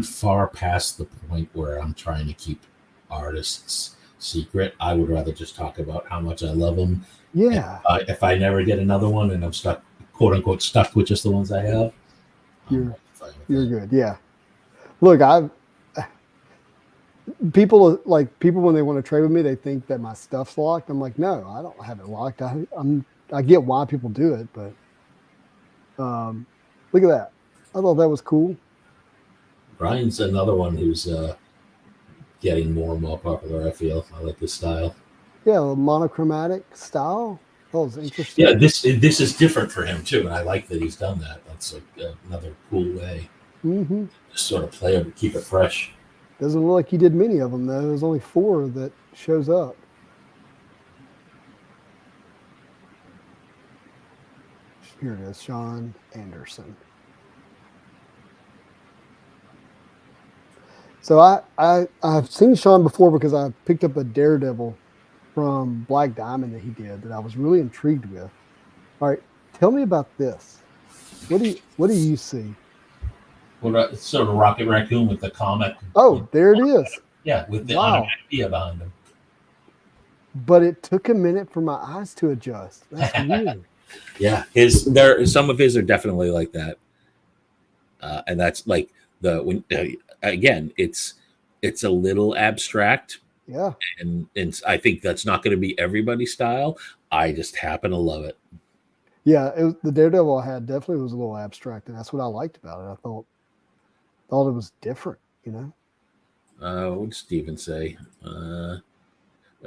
far past the point where I'm trying to keep artists secret. I would rather just talk about how much I love them. Yeah. If I never get another one and I'm stuck, quote unquote, stuck with just the ones I have, you're good. Yeah. Look, people when they want to trade with me, they think that my stuff's locked. I'm like, no, I don't have it locked. I get why people do it, but look at that. I thought that was cool. Brian's another one who's getting more and more popular. I feel I like his style. Yeah, a monochromatic style. That was interesting. Yeah, this is different for him too, and I like that he's done that. That's like another cool way Mm-hmm. to sort of play it, but keep it fresh. Doesn't look like he did many of them though. There's only 4 that shows up. Here it is, Sean Anderson. So I've seen Sean before because I picked up a Daredevil from Black Diamond that he did that I was really intrigued with. All right, tell me about this. What do you see? What sort of Rocket Raccoon with the comic? Oh, there it is. Yeah, with the Wow. idea behind him. But it took a minute for my eyes to adjust. That's weird. Yeah, some of his are definitely like that, and that's like again, it's a little abstract, Yeah. and I think that's not going to be everybody's style. I just happen to love it. Yeah, the Daredevil I had definitely was a little abstract, and that's what I liked about it. I thought it was different, you know. What did Steven say?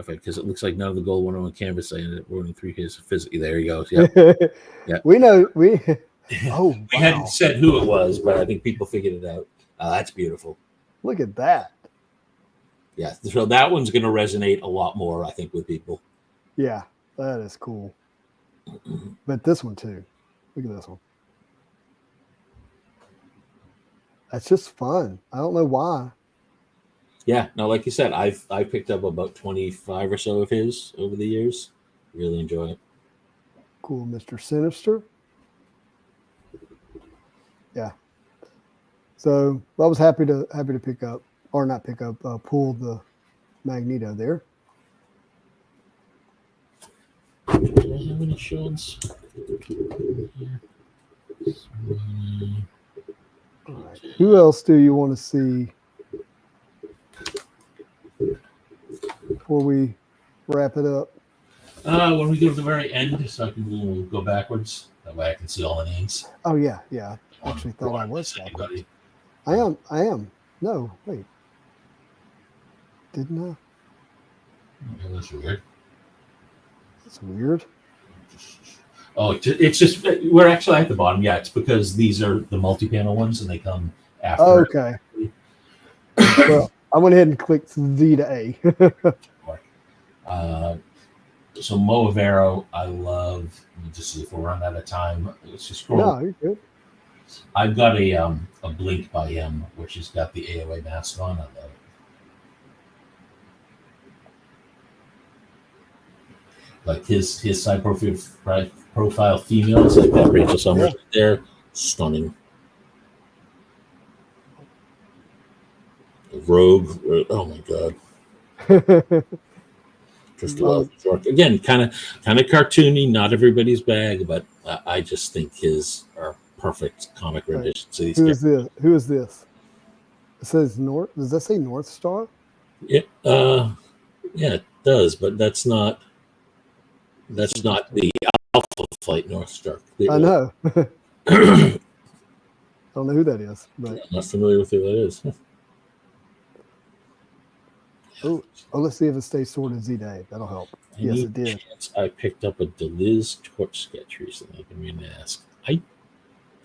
Because it looks like none of the gold went on canvas, saying that running through his physically. There he goes. Yeah, yeah. We know we. Oh, we wow. hadn't said who it was, but I think people figured it out. That's beautiful. Look at that. Yeah, so that one's going to resonate a lot more, I think, with people. Yeah, that is cool. But this one too. Look at this one. That's just fun. I don't know why. Yeah, no, like you said, I picked up about 25 or so of his over the years. Really enjoy it. Cool, Mr. Sinister. Yeah. So I was happy to pick up, or not pick up, pull the Magneto there. Do I have any shows? All right. Who else do you want to see before we wrap it up? When we go to the very end, so I can go backwards. That way I can see all the names. Oh yeah, yeah. I actually thought I was. Anybody. I am. No, wait. Didn't I? Yeah, that's weird. That's weird. Oh, it's just we're actually at the bottom. Yeah, it's because these are the multi-panel ones, and they come after. Oh, okay. Well, I went ahead and clicked Z to A. So Mo Avero, I love. Let me just see if we'll run out of time. Let's just scroll. No, you're good. I've got a Blink by him, which has got the AOA mask on. I love it. Like his side profile females, like that Rachel Summers right there, stunning. Rogue, oh my god. Just love again, kind of cartoony, not everybody's bag, but I just think his are perfect comic renditions. Right. Who is this? It says North. Does that say North Star? Yeah, it does, but that's not the Alpha Flight North Star. I know. I don't know who that is, but I'm not familiar with who that is. Oh, let's see if it stays sorted Z Day. That'll help. Yes, it did. I picked up a Deliz torch sketch recently. I've been meaning to ask.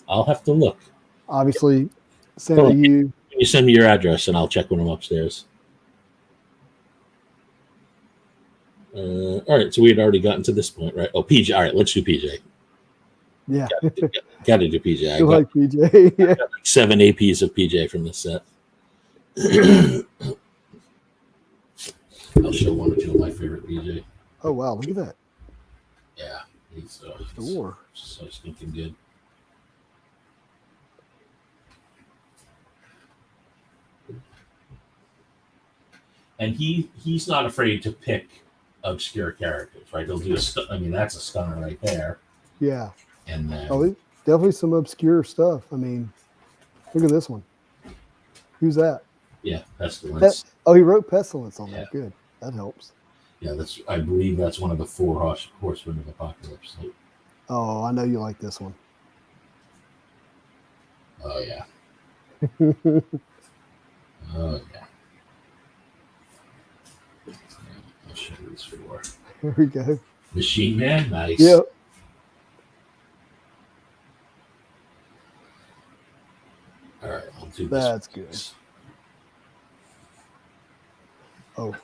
I'll have to look. Obviously, send to you. You send me your address and I'll check when I'm upstairs. All right, so we had already gotten to this point, right? Oh, PJ. All right, let's do PJ. Yeah. Got to do PJ. I like PJ. Yeah. I got like 7 APs of PJ from this set. I'll show 1 or 2 of my favorite PJ. Oh wow, look at that. Yeah, he's Door. so stinking good. And he's not afraid to pick obscure characters, right? He'll do that's a stunner right there. Yeah. And then definitely some obscure stuff. I mean, look at this one. Who's that? Yeah, Pestilence. Oh, he wrote Pestilence on Yeah. there. Good. That helps. Yeah, I believe that's one of the four horsemen of apocalypse. So, Oh, I know you like this one. oh yeah. Oh yeah. I'll show you these four. Here we go. Machine Man, nice. Yep. All right, I'll do this. That's good. Oh.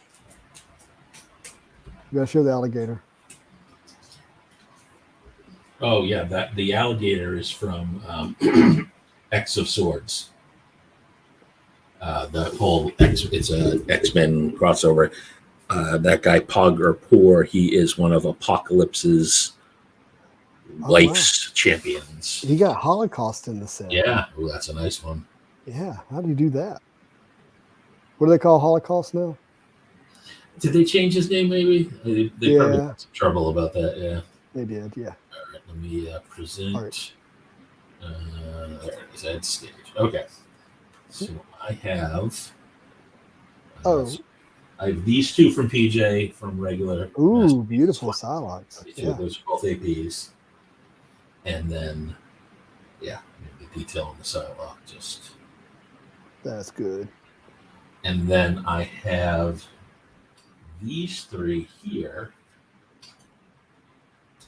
You gotta show the alligator. Oh yeah, that the alligator is from X of Swords. The whole it's a X-Men crossover. That guy Pog or Poor, he is one of Apocalypse's life's champions. He got Holocaust in the set. Yeah, ooh, that's a nice one. Yeah. How do you do that? What do they call Holocaust now? Did they change his name? Maybe they probably Yeah. had some trouble about that. Yeah. They did. Yeah. All right, let me present. All right. There it is. Add stage. Okay. So I have. Oh. I have these two from PJ from regular. Ooh, Masterpiece. beautiful Psylocke. Two of those are both APs. And then, yeah, the detail on the Psylocke just. That's good. And then I have these three here,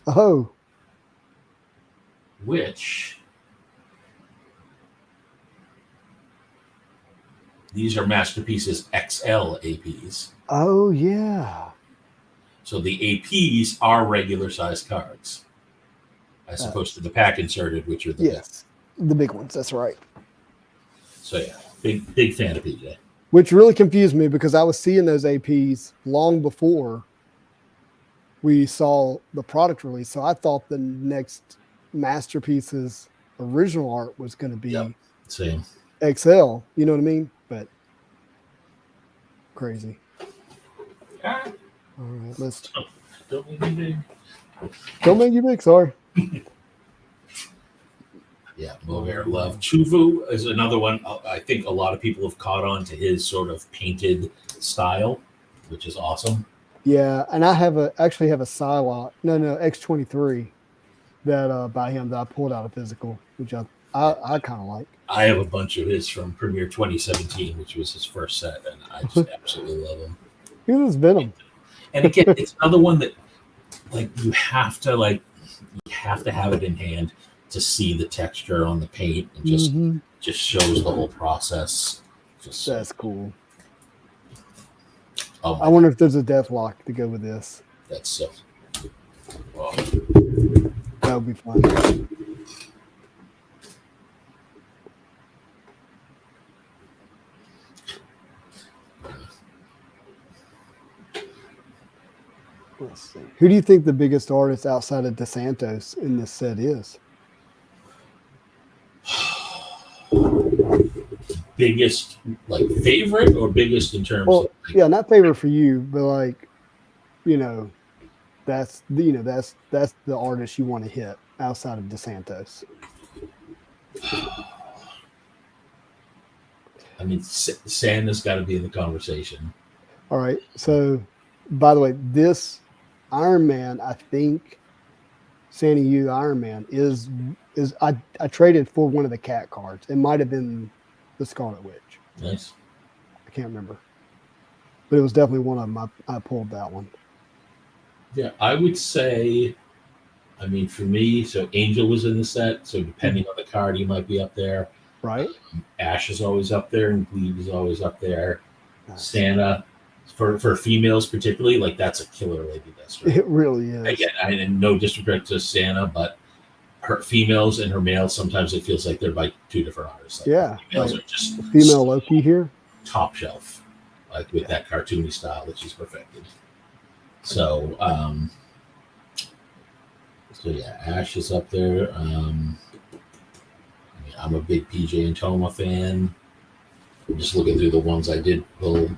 Oh. which these are Masterpieces XL APs. Oh yeah. So the APs are regular sized cards, as opposed to the pack inserted, which are the Yes. The big ones. That's right. So yeah, big fan of PJ. Which really confused me because I was seeing those APs long before we saw the product release. So I thought the next Masterpieces original art was going to be Yep. Same. XL. You know what I mean? But crazy. All right, let's Don't make me big. don't make you big. Sorry. Yeah, Mover Love. Chuvu is another one. I think a lot of people have caught on to his sort of painted style, which is awesome. Yeah, and I actually have a Psylocke. No, X23 that by him that I pulled out a physical, which I kind of like. I have a bunch of his from Premiere 2017, which was his first set, and I just absolutely love him. He was Venom. And again, it's another one that you have to have it in hand to see the texture on the paint, and just shows the whole process. That's cool. Oh, I wonder if there's a Deathlock to go with this. That's so. Wow. That would be fun. Let's see. Who do you think the biggest artist outside of DeSantos in this set is? Biggest favorite or biggest in terms of yeah, not favorite for you, but that's the artist you want to hit outside of DeSantos. I mean, Santa's got to be in the conversation. All right. So, by the way, this Iron Man, I think Sandy U Iron Man is I traded for one of the cat cards. It might have been the Scarlet Witch. Nice. I can't remember, but it was definitely one of them. I pulled that one. Yeah, I would say. I mean, for me, so Angel was in the set, so depending on the card, he might be up there. Right. Ash is always up there, and Glebe is always up there. Nice. Santa, for females particularly, that's a killer Lady Deathstroke. It really is. Again, and no disrespect to Santa, but her females and her males, sometimes it feels like they're by two different artists. Yeah, females are just female Loki here. Top shelf, with that cartoony style that she's perfected. So, yeah, Ash is up there. I'm a big PJ and Toma fan. I'm just looking through the ones I did pull.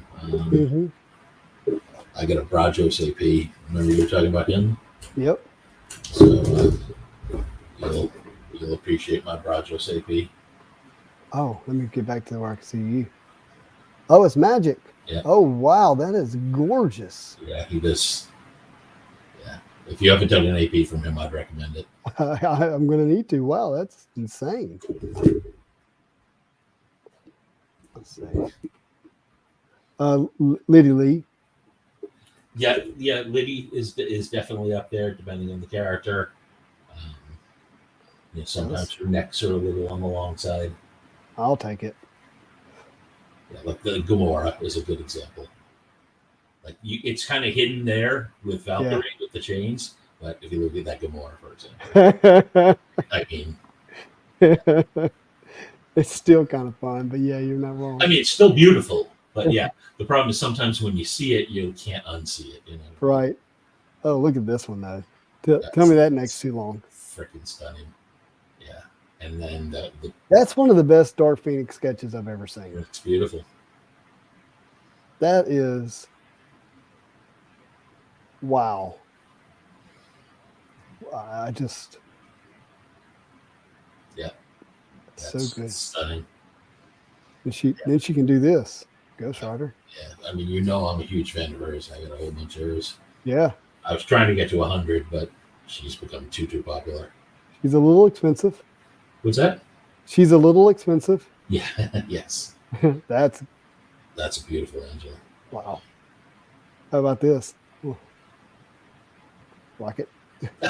I got a Brajos AP. Remember you were talking about him? Yep. So you'll appreciate my Brajos AP. Oh, let me get back to where I can see you. Oh, it's magic. Yeah. Oh, wow. That is gorgeous. Yeah, he does. Yeah. If you haven't done an AP from him, I'd recommend it. I'm going to need to. Wow, that's insane. Let's see. Liddy Lee. Yeah, Liddy is definitely up there, depending on the character. Sometimes her necks are a little on the long side. I'll take it. Yeah, like the Gamora is a good example. Like it's kind of hidden there with Valkyrie with the chains, but if you look at that Gamora, for example, I mean, it's still kind of fun, but yeah, you're not wrong. I mean, it's still beautiful, but yeah, the problem is sometimes when you see it, you can't unsee it. Right. Oh, look at this one though. Tell me that next too long. Freaking stunning. Yeah, and then that's one of the best Dark Phoenix sketches I've ever seen. It's beautiful. That is, wow. I just, yeah, so good, stunning. And then she can do this, Ghost Rider. Yeah, I mean, I'm a huge fan of hers. I got a whole bunch of hers. Yeah, I was trying to get to 100, but she's become too popular. She's a little expensive. What's that? She's a little expensive. Yeah. Yes. That's a beautiful Angela. Wow. How about this? Like it.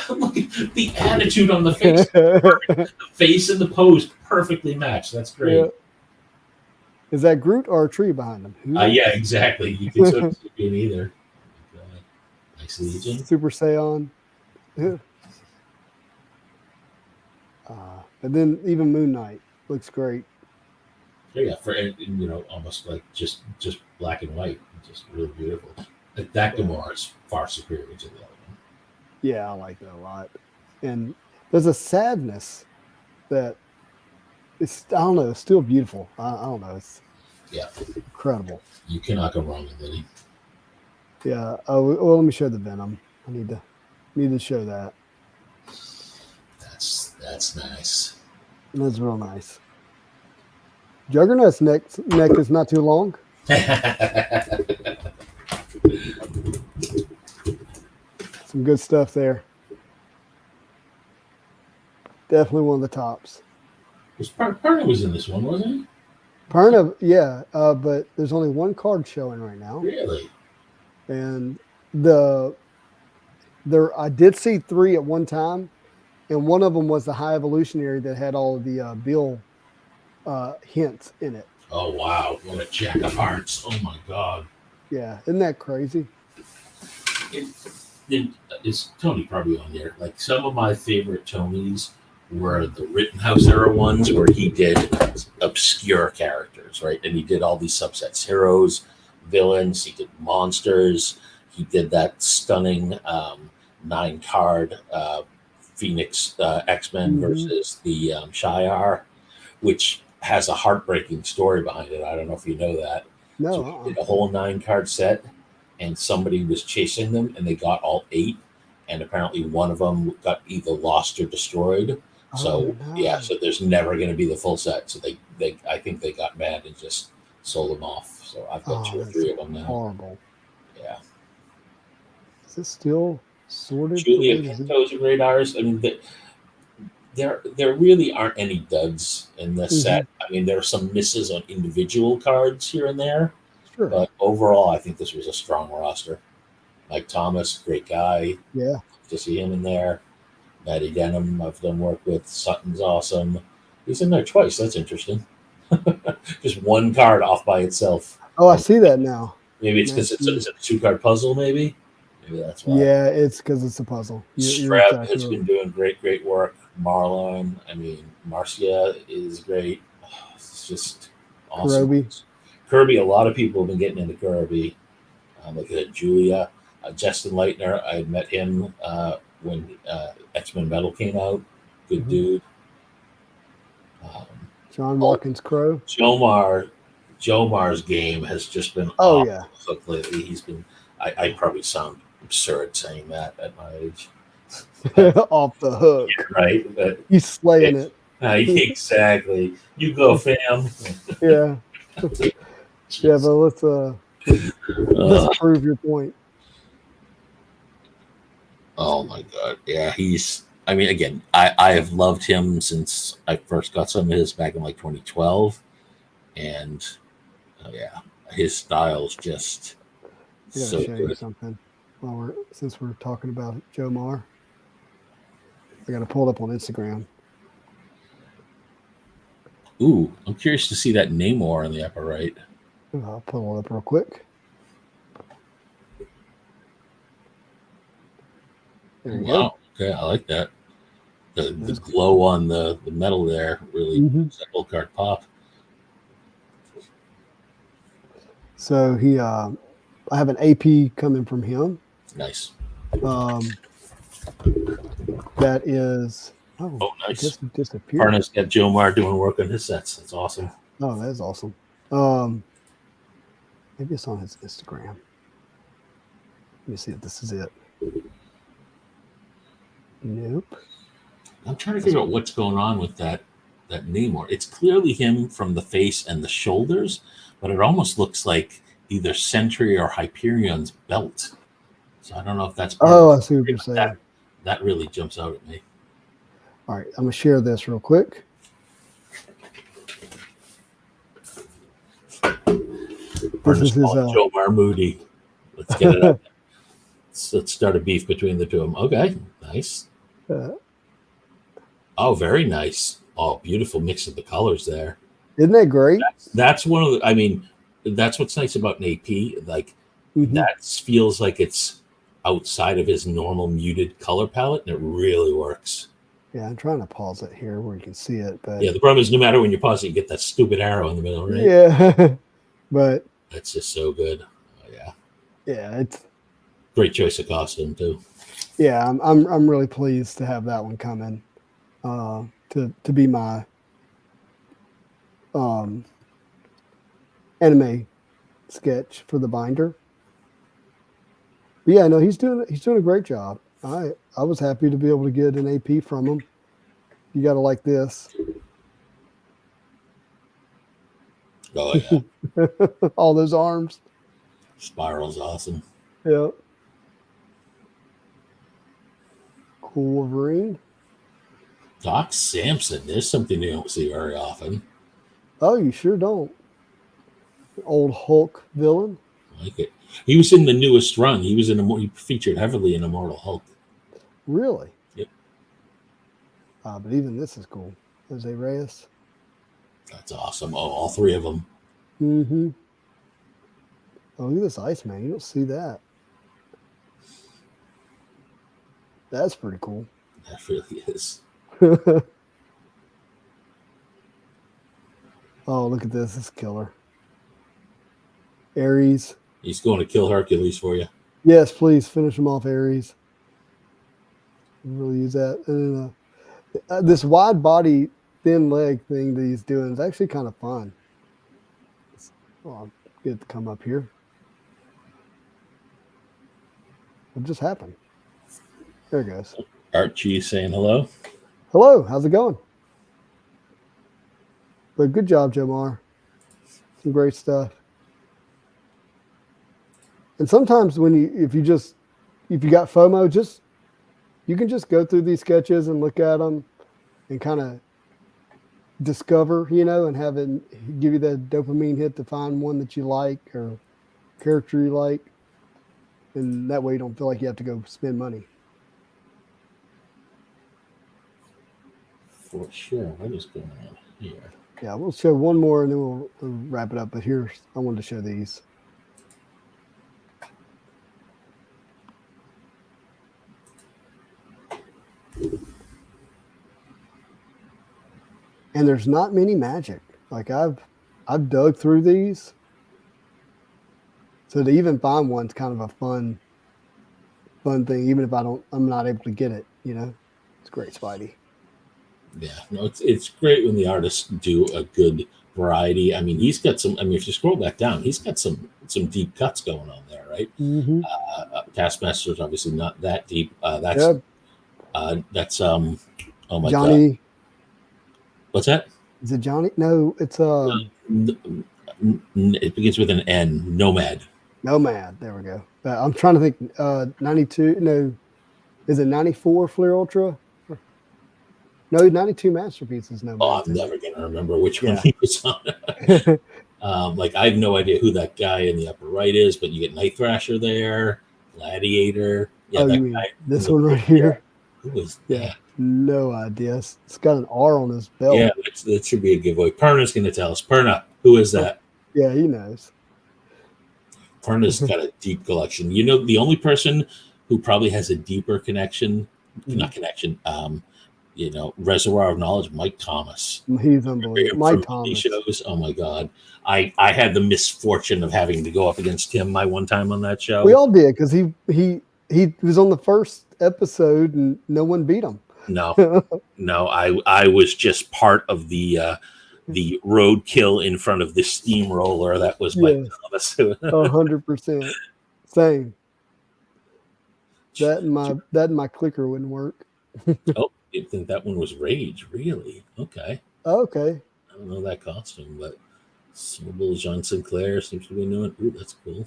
Look at the attitude on the face. The face and the pose perfectly matched. That's great. Yeah. Is that Groot or a tree behind him? Yeah, exactly. You can sort of see it either. Nice Legion. Super Saiyan. Yeah. And then even Moon Knight looks great. Yeah, for almost like just black and white, just really beautiful. That Gamora is far superior to the other one. Yeah, I like that a lot. And there's a sadness that it's, I don't know, it's still beautiful. I don't know, it's incredible. You cannot go wrong with Liddy. Yeah. Oh, well, let me show the Venom. I need to show that. That's nice. That's real nice. Juggernaut's neck is not too long. Some good stuff there. Definitely one of the tops. Perna was in this one, wasn't he? Perna, yeah, but there's only one card showing right now. Really? And I did see 3 at one time, and one of them was the High Evolutionary that had all of the Bill hints in it. Oh wow! What a jack of hearts! Oh my god! Yeah, isn't that crazy? Is Tony probably on there? Like some of my favorite Tonys were the Rittenhouse era ones, where he did obscure characters, right? And he did all these subsets: heroes, villains. He did monsters. He did that stunning 9-card Phoenix X-Men versus the Shi'ar, which has a heartbreaking story behind it. I don't know if you know that. No. So he did a whole 9-card set, and somebody was chasing them, and they got all 8, and apparently one of them got either lost or destroyed. So there's never going to be the full set. So they I think they got mad and just sold them off. So I've got 2 or 3 of them now. Horrible. Yeah. Is it still sorted? Julia Pinto's a great artist. I mean, there really aren't any duds in this set. I mean, there are some misses on individual cards here and there. Sure. But overall, I think this was a strong roster. Mike Thomas, great guy. Yeah. To see him in there. Matty Denham, I've done work with. Sutton's awesome. He's in there twice. That's interesting. Just one card off by itself. Oh, I see that now. Maybe it's because it's a 2-card puzzle, maybe? Maybe that's why. Yeah, it's because it's a puzzle. Streb has been doing great work. Marlon, I mean, Marcia is great. It's just awesome. Kirby, a lot of people have been getting into Kirby. Like Julia. Justin Leitner, I met him when X-Men Metal came out. Good dude. John Watkins Crow. Jomar's game has just been hook lately. He's been. I probably sound absurd saying that at my age. Off the hook. Yeah, right. But he's slaying it. Exactly. You go, fam. Yeah. Yeah, but let's prove your point. Oh my god. Yeah, I mean, again, I have loved him since I first got some of his back in like 2012. And yeah, his style's just I gotta so show you good. something since we're talking about Joe Mar. I gotta pull it up on Instagram. Ooh, I'm curious to see that Namor on the upper right. I'll pull it up real quick. There you go. Okay, I like that. The glow on the metal there really makes that whole card pop. So I have an AP coming from him. Nice. That is Nice. Just disappeared. Parna's got Joe Mar doing work on his sets. That's awesome. Oh, that is awesome. Maybe it's on his Instagram. Let me see if this is it. Nope. I'm trying to figure out what's going on with that Namor. It's clearly him from the face and the shoulders, but it almost looks like either Sentry or Hyperion's belt. So I don't know if that's I see what you're saying. That really jumps out at me. All right, I'm gonna share this real quick. This is his Joe Mar Moody. Let's get it up. Let's start a beef between the two of them. Okay, nice. Oh, very nice. Oh, beautiful mix of the colors there. Isn't that great? That's one of the. I mean, that's what's nice about an AP. Like that feels like it's outside of his normal muted color palette, and it really works. Yeah, I'm trying to pause it here where you can see it, but yeah, the problem is no matter when you pause it, you get that stupid arrow in the middle, right? Yeah, but that's just so good. Oh, yeah, it's great choice of costume too. Yeah, I'm really pleased to have that one coming. To be my anime sketch for the binder. But yeah, no, he's doing a great job. I was happy to be able to get an AP from him. You got to like this. Oh yeah. All those arms. Spiral's awesome. Yeah. Cool Wolverine. Doc Samson. There's something you don't see very often. Oh, you sure don't. Old Hulk villain. I like it. He was in the newest run. He featured heavily in Immortal Hulk. Really? Yep. But even this is cool. Jose Reyes. That's awesome. Oh, all three of them. Mm-hmm. Oh, look at this Iceman. You don't see that. That's pretty cool. That really is. Oh, look at this. This is killer. Ares. He's going to kill Hercules for you. Yes, please finish him off, Ares. Really use that. And this wide body, thin leg thing that he's doing is actually kind of fun. I'll get it to come up here. What just happened? There it goes. Archie saying hello. Hello, how's it going? But good job, Jomar. Some great stuff. And sometimes if you got FOMO, you can just go through these sketches and look at them and kind of discover, and have it give you that dopamine hit to find one that you like or character you like. And that way you don't feel like you have to go spend money. For sure. What is going on here? Yeah, we'll show one more and then we'll wrap it up. But I wanted to show these. And there's not many magic. Like I've dug through these. So to even find one's kind of a fun thing, even if I'm not able to get it, It's great, Spidey. Yeah, no, it's great when the artists do a good variety. I mean, he's got some. I mean, if you scroll back down, he's got some deep cuts going on there, right? Mm-hmm. Taskmaster's obviously not that deep. Oh my Johnny. God. What's that? Is it Johnny? No, it's It begins with an N. Nomad. Nomad. There we go. I'm trying to think. 92. No, is it 94 Fleer Ultra? No, 92 Masterpieces. Nomad. Oh, I'm never gonna remember which one Yeah. he was on. Like I have no idea who that guy in the upper right is, but you get Night Thrasher there, Gladiator. Yeah, Oh, that you mean guy. this one right here? Who was Yeah. that? No idea. It's got an R on his belt. Yeah, that should be a giveaway. Perna's gonna tell us. Perna, who is that? Yeah, he knows. Perna's got a deep collection. You know, the only person who probably has a deeper connection, not connection, you know, reservoir of knowledge, Mike Thomas. He's unbelievable. Mike From Thomas. shows. Oh my God. I had the misfortune of having to go up against him my one time on that show. We all did because he was on the first episode and no one beat him. No, I was just part of the roadkill in front of the steamroller. That was Mike Thomas. 100%. Same. That and my clicker wouldn't work. Oh, you think that one was Rage? Really? Okay. Okay. I don't know that costume, but Sobel John Sinclair seems to be doing. Ooh, that's cool.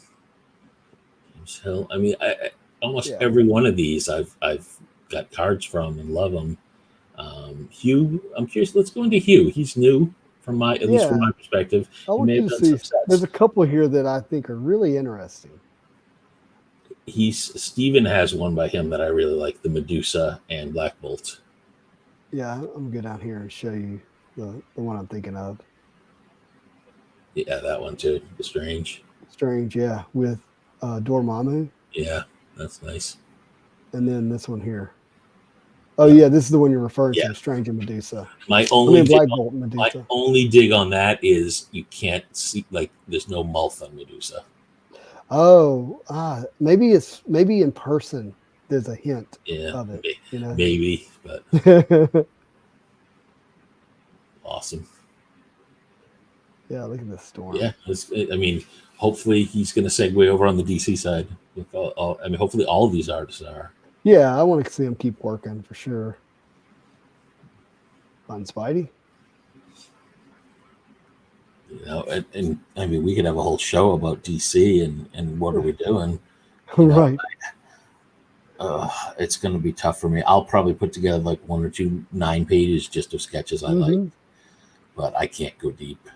James Hill. I mean, I almost every one of these I've got cards from and love them. Hugh, I'm curious. Let's go into Hugh. He's new from at least from my perspective. I want you to see. There's a couple here that I think are really interesting. Steven has one by him that I really like, the Medusa and Black Bolt. Yeah, I'm gonna go down here and show you the one I'm thinking of. Yeah, that one too. The Strange, yeah, with Dormammu. Yeah, that's nice. And then this one here. Oh yeah, this is the one you're referring to, Strange and Medusa. My only dig on that is you can't see, like, there's no mouth on Medusa. Oh, maybe in person there's a hint of it. You know? Maybe, but awesome. Yeah, look at this storm. Yeah, I mean, hopefully he's going to segue over on the DC side. I mean, hopefully all of these artists are. Yeah, I want to see him keep working for sure. On Spidey. You know, and I mean, we could have a whole show about DC and what are we doing? Right. It's going to be tough for me. I'll probably put together like 1 or 2 9 pages just of sketches I like, but I can't go deep.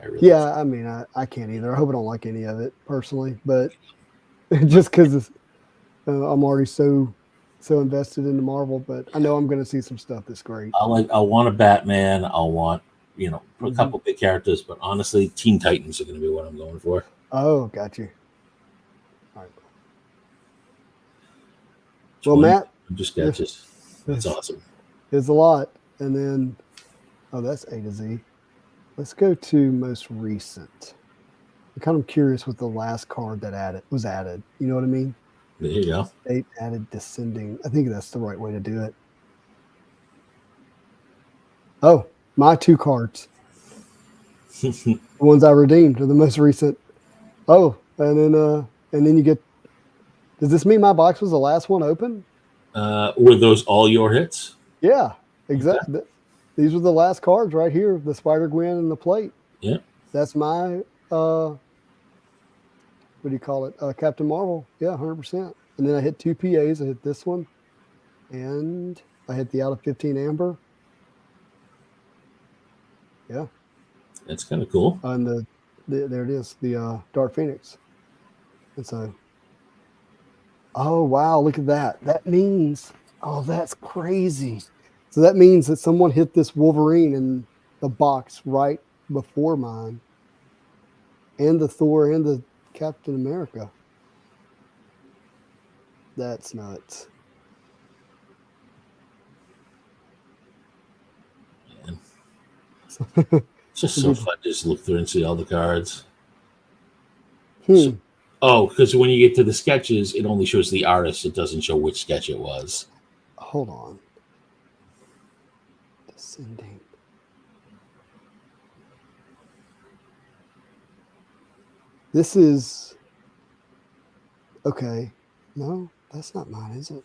I mean, I can't either. I hope I don't like any of it personally, but just because I'm already so invested into Marvel, but I know I'm going to see some stuff that's great. I'll want a Batman. I'll want, you know, a couple big characters, but honestly, Teen Titans are going to be what I'm going for. Oh, got you. All right. Well, Matt, just sketches. That's awesome. There's a lot, and then that's A to Z. Let's go to most recent. I'm kind of curious with the last card that was added. You know what I mean? There you go. They added Descending. I think that's the right way to do it. Oh, my 2 cards. The ones I redeemed are the most recent. Oh, and then you get. Does this mean my box was the last one open? Were those all your hits? Yeah, exactly. Okay. These were the last cards right here, the Spider-Gwen and the plate. Yeah. That's my, what do you call it? Captain Marvel. Yeah, 100%. And then I hit 2 PAs. I hit this one. And I hit the out of 15 Amber. Yeah. That's kind of cool. And there it is, the Dark Phoenix. And so, oh, wow, look at that. That means, that's crazy. So that means that someone hit this Wolverine in the box right before mine, and the Thor and the Captain America. That's nuts. Man. It's just so fun to just look through and see all the cards. Because when you get to the sketches, it only shows the artist. It doesn't show which sketch it was. Hold on. Descending. This is okay. No, that's not mine, is it?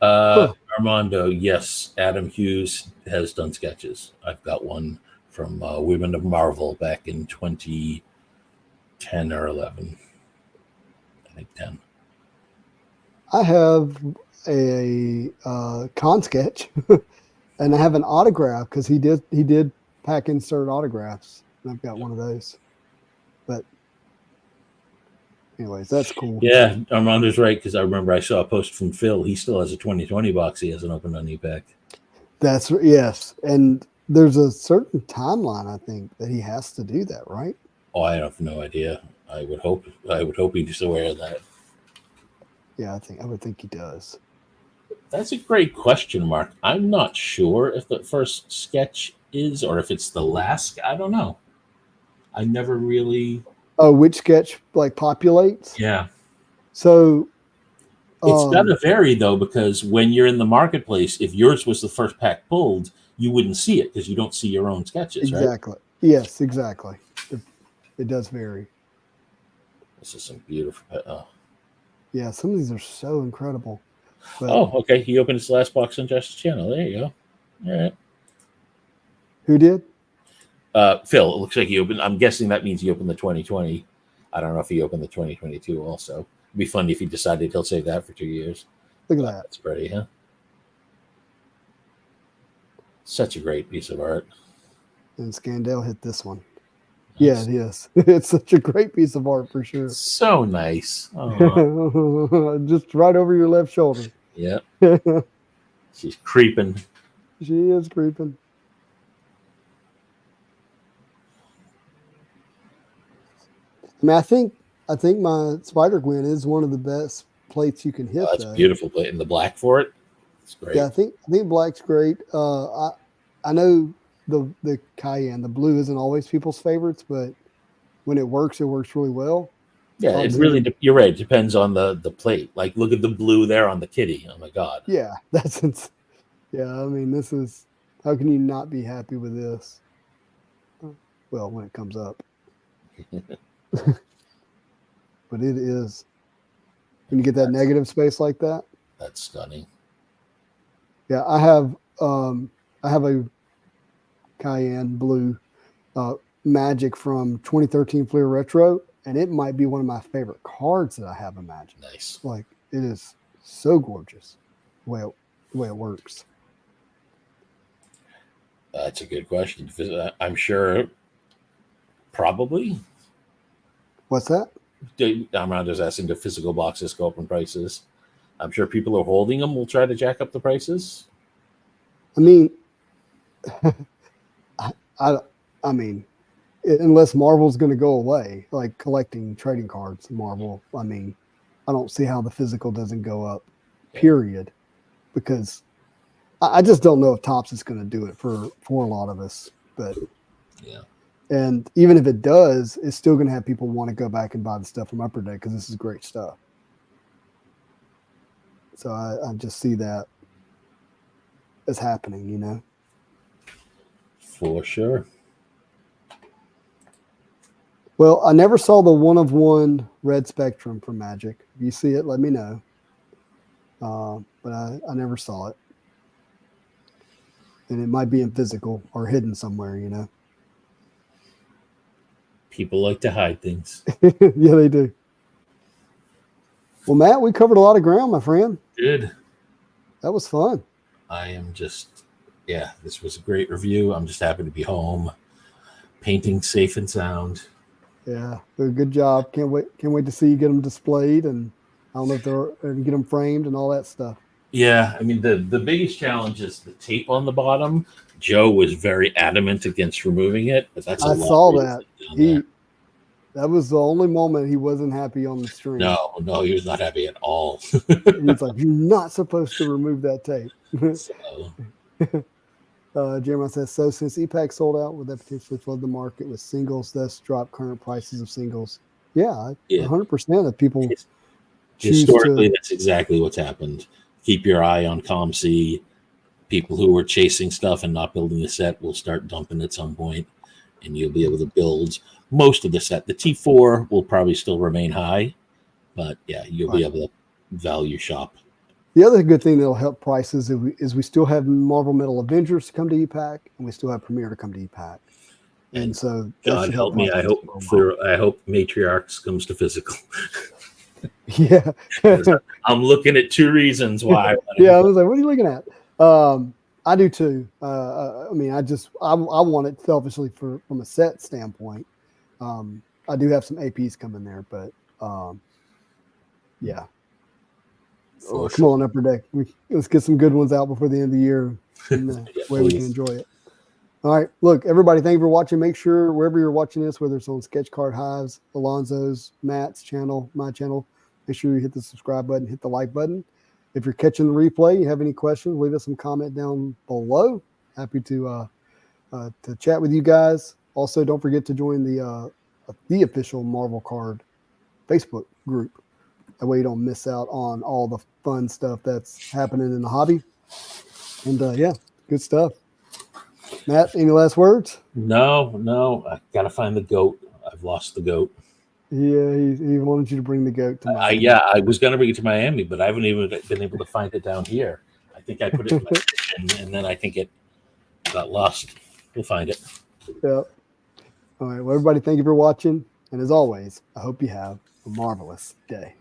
Armando, yes, Adam Hughes has done sketches. I've got one from Women of Marvel back in 2010 or 11. I think 10. I have a con sketch, and I have an autograph because he did pack insert autographs, and I've got one of those. But anyways, that's cool. Yeah, Armando's right, because I remember I saw a post from Phil. He still has a 2020 box he hasn't opened on ePack. That's yes, and there's a certain timeline I think that he has to do that, right? Oh, I have no idea. I would hope he's aware of that. Yeah, I would think he does. That's a great question, Mark. I'm not sure if the first sketch is or if it's the last. I don't know. I never really. Oh, which sketch like populates? Yeah. So it's got to vary though, because when you're in the marketplace, if yours was the first pack pulled, you wouldn't see it because you don't see your own sketches, right? Exactly. Yes, exactly. It does vary. This is some beautiful. Yeah, some of these are so incredible. But oh, okay. He opened his last box on Justice Channel. There you go. All right. Who did? Phil. It looks like he opened. I'm guessing that means he opened the 2020. I don't know if he opened the 2022 also. It'd be funny if he decided he'll save that for 2 years. Look at that. That's pretty, huh? Such a great piece of art. And Scandale hit this one. Nice. Yeah, it is. It's such a great piece of art for sure. So nice. Just right over your left shoulder. Yeah. She's creeping. She is creeping. I mean, I think my Spider-Gwen is one of the best plates you can hit. Oh, that's beautiful plate. And the black for it. It's great. Yeah, I think black's great. I know the cayenne, the blue isn't always people's favorites, but when it works really well. Yeah, it really. You're right. It depends on the plate. Like, look at the blue there on the kitty. Oh my God. Yeah, yeah. I mean, this is. How can you not be happy with this? Well, when it comes up. But it is. When you get that negative space like that. That's stunning. Yeah, I have a cayenne blue Magic from 2013 Fleer Retro, and it might be one of my favorite cards that I have in Magic. Nice. Like, it is so gorgeous the way it works. That's a good question. I'm sure probably. What's that? I'm just asking, the physical boxes go up in prices. I'm sure people are holding them will try to jack up the prices. I mean, I mean, unless Marvel's going to go away, like collecting trading cards, Marvel. I mean, I don't see how the physical doesn't go up. Period, because I just don't know if Topps is going to do it for a lot of us. But yeah. And even if it does, it's still going to have people want to go back and buy the stuff from Upper Deck because this is great stuff. So I just see that as happening, you know? For sure. Well, I never saw the 1-of-1 red Spectrum for Magic. If you see it, let me know. But I never saw it. And it might be in physical or hidden somewhere, you know? People like to hide things. Yeah, they do. Well, Matt, we covered a lot of ground, my friend. Good. That was fun. I am just, this was a great review. I'm just happy to be home, painting safe and sound. Yeah, good job. Can't wait to see you get them displayed, and I don't know if they're get them framed and all that stuff. Yeah, I mean the biggest challenge is the tape on the bottom. Joe was very adamant against removing it, but that's I saw that. That was the only moment he wasn't happy on the stream. No, he was not happy at all. He's like, "You're not supposed to remove that tape." Jeremiah says, so since ePack sold out, would that potentially flood the market with singles, thus drop current prices of singles? Yeah, 100% of people. Historically, that's exactly what's happened. Keep your eye on ComC. People who were chasing stuff and not building the set will start dumping at some point, and you'll be able to build most of the set. The T4 will probably still remain high, but you'll be able to value shop. The other good thing that'll help prices is we still have Marvel Metal Avengers to come to ePack, and we still have Premiere to come to ePack. And so that God should help me. I Marvelous hope for a while. I hope Matriarchs comes to physical. Yeah. I'm looking at 2 reasons why. Yeah, I was like, what are you looking at? I do too. I mean, I want it selfishly from a set standpoint. I do have some APs coming there, but yeah. Come on, Upper Deck. Let's get some good ones out before the end of the year. And Yeah, way we can please. enjoy it. All right. Look, everybody, thank you for watching. Make sure wherever you're watching this, whether it's on Sketch Card Hives, Alonzo's, Matt's channel, my channel, make sure you hit the subscribe button, hit the like button. If you're catching the replay, you have any questions, leave us some comment down below. Happy to chat with you guys. Also, don't forget to join the official Marvel Card Facebook group. That way you don't miss out on all the fun stuff that's happening in the hobby. And yeah, good stuff. Matt, any last words? No. I gotta find the goat. I've lost the goat. Yeah, he wanted you to bring the goat to Miami. Yeah, I was gonna bring it to Miami, but I haven't even been able to find it down here. I think I put it in my kitchen, and then I think it got lost. We'll find it. Yeah. All right. Well, everybody, thank you for watching. And as always, I hope you have a marvelous day.